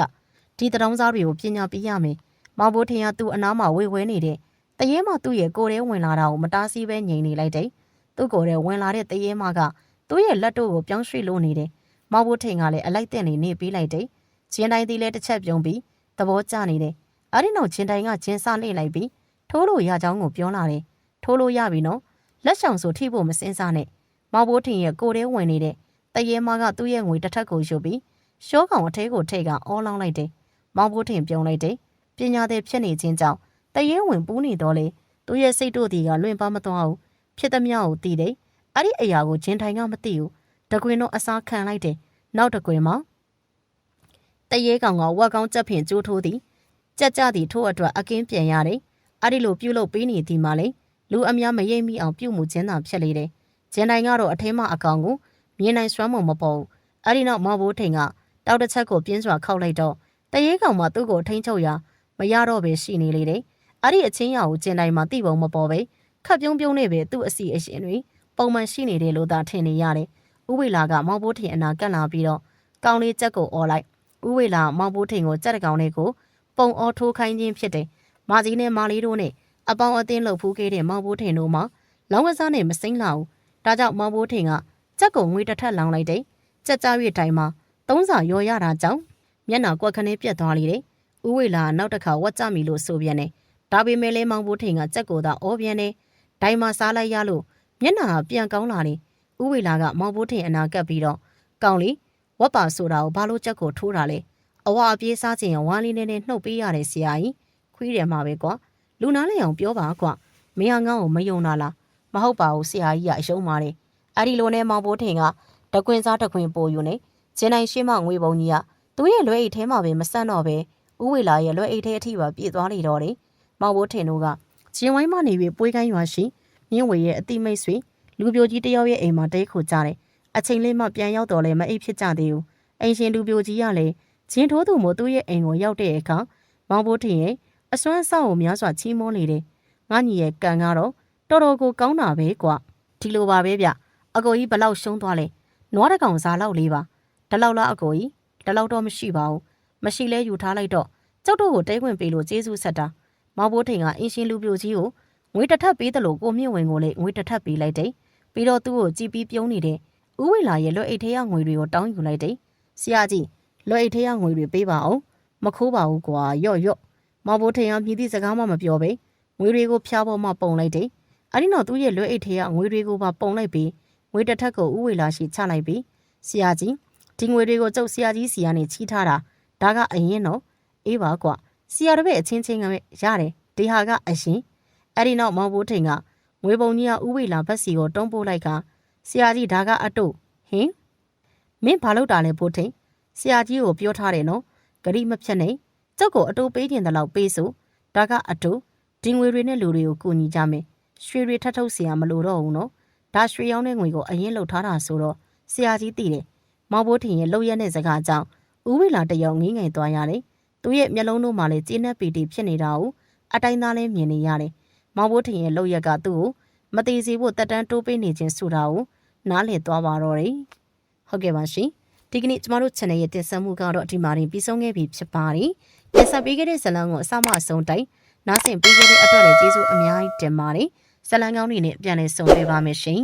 ဒီတရောင်းစားတွေကိုပညာပေးရမယ်မောင်ဘိုးထင်ကသူ့အနားမှာဝေနေတဲ့တရေမသူ့ရဲ့ကိုယ်ထဲဝင်လာတာကိုမတားဆီးပဲငြိမ်နေလိုက်တယ်သူ့ကိုယ်ထဲဝင်လာတဲ့တရေမကသူ့ရဲ့လက်တို့ကိုပြောင်းရွှေ့လို့နေတယ်မောင်ဘိုးထင်ကလည်းအလိုက်တဲ့နေပေးလိုက်တယ်ဂျင်းတိုင်းသီးလည်းတစ်ချက်ပြုံးပြီးသဘောကျနေတယ်အဲ့ဒီနောက်ဂျင်းတိုင်းကဂျင်းစနေလိုက်ပြီးထိုးလို့ရကြောင်းကိုပြောလာတယ်ထိုးလို့ရပြီနော်လက်ဆောင်ဆိုထိဖို့မစင်းစားနဲ့မောင်ဘိုးထင်ရဲ့ကိုယ်ထဲဝင်နေတဲ့တရေမကသူ့ရဲ့ငွေတစ်ထပ်ကိုယူပြီးရှောကောင်အထဲကိုထိတ်ကအောလောင်းလိုက်တယ်မောင်ဘိုးထင်ပြုံးလိုက်တယ်ပညာသည်ဖြစ်နေခြင်းကြောင့်တရေဝင်ပူးနေတော့လေသူ့ရဲ့စိတ်တို့ဒီကလွင်ပါမသွားဘူးဖြစ်သမျှကိုတည်တယ်အဲ့ဒီအရာကိုဂျင်းထိုင်ကမသိဘူးတကွင်တော့အစားခံလိုက်တယ်နောက်တကွင်မှာတရေကောင်ကဝက်ကောင်းကြက်ဖင်ကျိုးထိုးသည်ကြက်ကြသည်ထိုးအတွက်အကင်းပြန်ရတယ်အဲ့ဒီလိုပြုတ်လို့ပေးနေသည်မှာလေလူအများမရိပ်မိအောင်ပြုတ်မှုခြင်းသာဖြစ်လေတယ်ဂျင်းတိုင်ကတော့အထဲမှာအကောင်ကိုမြင်နိုင်စွမ်းမှုမပေါ်ဘူးအဲ့ဒီနောက်မောင်ဘိုးထိန်ကတောက်တစ်ချက်ကိုပြင်းစွာခောက်လိုက်တော့တရေကောင်မှသူ့ကိုထိန်းချုပ်ရာမရတော့ပဲရှိနေလေတယ်အဲ့ဒီအချင်းရကိုဂျင်းတိုင်မှာတိပုံမပေါ်ပဲခပ်ပြုံးနေပဲသူ့အစီအရှင်တွေပုံမှန်ရှိနေတယ်လို့သာထင်နေရတယ်ဥဝေလာကမောင်ဘိုးထိန်အနာကပ်လာပြီးတော့ကောင်လေးကြက်ကိုអော်လိုက်ဥဝေလာမောင်ဘိုးထိန်ကိုကြက်တကောင်လေးကိုပုံအော်ထိုးခိုင်းခြင်းဖြစ်တယ်မာကြီးနဲ့မာလီတို့နဲ့အပေါင်းအသင်းလှုပ်ဖူးခဲ့တဲ့မောင်ဘိုးထိန်တို့မှလောင်းကစားနဲ့မစိမ့်လာဘူးဒါကြောင့်မောင်ဘိုးထိန်ကကြက်ကိုငွေတစ်ထပ်လောင်းလိုက်တယ်ကြက်ကြား၍တိုင်မှာသုံးစာရောရတာကြောင့်မျက်နှာကွက်ခနဲပြက်သွားလေတယ်ဥဝေလာနောက်တစ်ခါဝတ်ကြမီလို့ဆိုပြန်တယ်ဒါပေမဲ့လည်းမောင်ဘိုးထိန်ကကြက်ကိုသာအော်ပြန်တယ်ဒိုင်မှာစားလိုက်ရလို့မျက်နှာကပြန်ကောင်းလာတယ်ဥဝေလာကမောင်ဘိုးထိန်အနာကပ်ပြီးတော့ကောင်းလီဝတ်ပါဆိုတာကိုဘာလို့ကြက်ကိုထိုးတာလဲအဝအပြေးစားခြင်းဝမ်းလေးနဲ့နှုတ်ပေးရတယ်ဆရာကြီးခွေးတယ်မှာပဲကွာလူနာလည်းအောင်ပြောပါကွာမင်းကငါ့ကိုမယုံတာလား မဟုတ်ပါဘူးဆရာကြီးကအယုံပါတယ်အဲ့ဒီလိုနဲ့မောင်ဘိုးထင်ကတကွင်စားတကွင်ပို့ယူနေကျင်းတိုင်းရှင်းမငွေပုံကြီးကသူ့ရဲ့လွယ်အိတ်ထဲမှာပဲမဆန့်တော့ပဲဥဝေလာရဲ့လွယ်အိတ်ထဲအထိပါပြေးသွားလေတော့တယ်မောင်ဘိုးထင်တို့ကကျင်းဝိုင်းမနေပြီးပွေးကိုင်းရွာရှိမြင့်ဝေရဲ့အတိမိတ်ဆွေလူပြိုကြီးတယောက်ရဲ့အိမ်မှာတဲခိုကြတယ်အချိန်လေးမှပြန်ရောက်တော့လဲမအိပ်ဖြစ်ကြသေးဘူးအိမ်ရှင်လူပြိုကြီးကလည်းဂျင်းထိုးသူမို့သူ့ရဲ့အိမ်ကိုရောက်တဲ့အခါမောင်ဘိုးထင်ရဲ့အစွမ်းအဆောက်ကိုများစွာချီးမွမ်းနေတယ်ငါညီရဲ့ကံကတော့တော်တော်ကိုကောင်းတာပဲကွာဒီလိုပါပဲဗျအကိုကြီးဘလောက်ရှုံးသွားလဲနွားတကောင်စားလောက်လေးပါဒီလောက်လားအကိုကြီးဒီလောက်တော့မရှိပါဘူးမရှိလဲယူထားလိုက်တော့ကျုပ်တို့ကိုတဲခွင့်ပေးလို့ကျေးဇူးဆက်တာမောင်ဘိုးထင်ကအင်းရှင်လူပြိုကြီးကိုငွေတစ်ထပ်ပေးတယ်လို့ကိုမြင့်ဝင်ကိုလည်းငွေတစ်ထပ်ပေးလိုက်တယ်ပြီးတော့သူ့ကိုကြည်ပြီးပြုံးနေတဲ့ဥဝေလာရဲ့လွယ်အိတ်ထဲကငွေတွေကိုတောင်းယူလိုက်တယ်ဆရာကြီးလွယ်အိတ်ထဲကငွေတွေပေးပါအောင်မခိုးပါဘူးကွာရော့မောင်ဘိုးထင်ကမြည်သည့်စကားမှမပြောပဲငွေတွေကိုဖျားပေါ်မှပုံလိုက်တယ်အဲ့ဒီတော့သူ့ရဲ့လွယ်အိတ်ထဲကငွေတွေကိုပါပုံလိုက်ပြီးငွေတစ်ထပ်ကိုဥဝေလာရှိချလိုက်ပြီးဆရာကြီးဒီငွေတွေကိုကျုပ်ဆရာကြီးစီကနေချီးထားတာဒါကအရင်တော့အေးပါကွာဆရာတပည့်အချင်းချင်းကပဲရတယ်ဒီဟာကအရင်အဲ့ဒီနောက်မောင်ဘိုးထင်ကငွေပုံကြီးကဥဝေလာဘက်စီကိုတုံးပို့လိုက်ကဆရာကြီးဒါကအတုဟင်မင်းဘာလုပ်တာလဲဘိုးထင်ဆရာကြီးကိုပြောထားတယ်နော်ဂရိမဖြတ်နဲ့ကျုပ်ကိုအတူပေးတင်တယ်လို့ပေးဆိုဒါကအတူဒီငွေတွေနဲ့လူတွေကိုကူညီကြမယ်ရွှေတွေထပ်ထုတ်เสียမလို့တော့ဘူးနော်ဒါရွှေရောင်းတဲ့ငွေကိုအရင်လှုပ်ထားတာဆိုတော့ဆရာကြီးသိတယ်မောင်ဘိုးထင်ရဲ့လှုပ်ရက်တဲ့စကားကြောင့်ဥဝေလာတယောက်ငိမ့်ငိုင်သွားရတယ်သူရဲ့မျက်လုံးတို့မှလည်းကျင်းနဲ့ပီတီဖြစ်နေတာကိုအတိုင်းသားလည်းမြင်နေရတယ်မောင်ဘိုးထင်ရဲ့လှုပ်ရက်ကသူ့ကိုမသေးစေဖို့တက်တန်းတိုးပေးနေခြင်းဆိုတာကိုနားလည်သွားပါတော့တယ်ဟုတ်ကဲ့ပါရှင်ဒီကနေ့ကျမတို့ channel ရဲ့တင်ဆက်မှုကတော့ဒီမှာတင်ပြီးဆုံးခဲ့ပြီဖြစ်ပါတယ်တင်ဆက်ပေးခဲ့တဲ့ဇာတ်လမ်းကိုအစမှအဆုံးတိုင်နားဆင်ပေးခဲ့တဲ့အတွက်လည်းကျေးဇူးအများကြီးတင်ပါတယ်ဇာတ်လမ်းကောင်းတွေနဲ့ပြန်လည်ဆုံတွေ့ပါမယ်ရှင်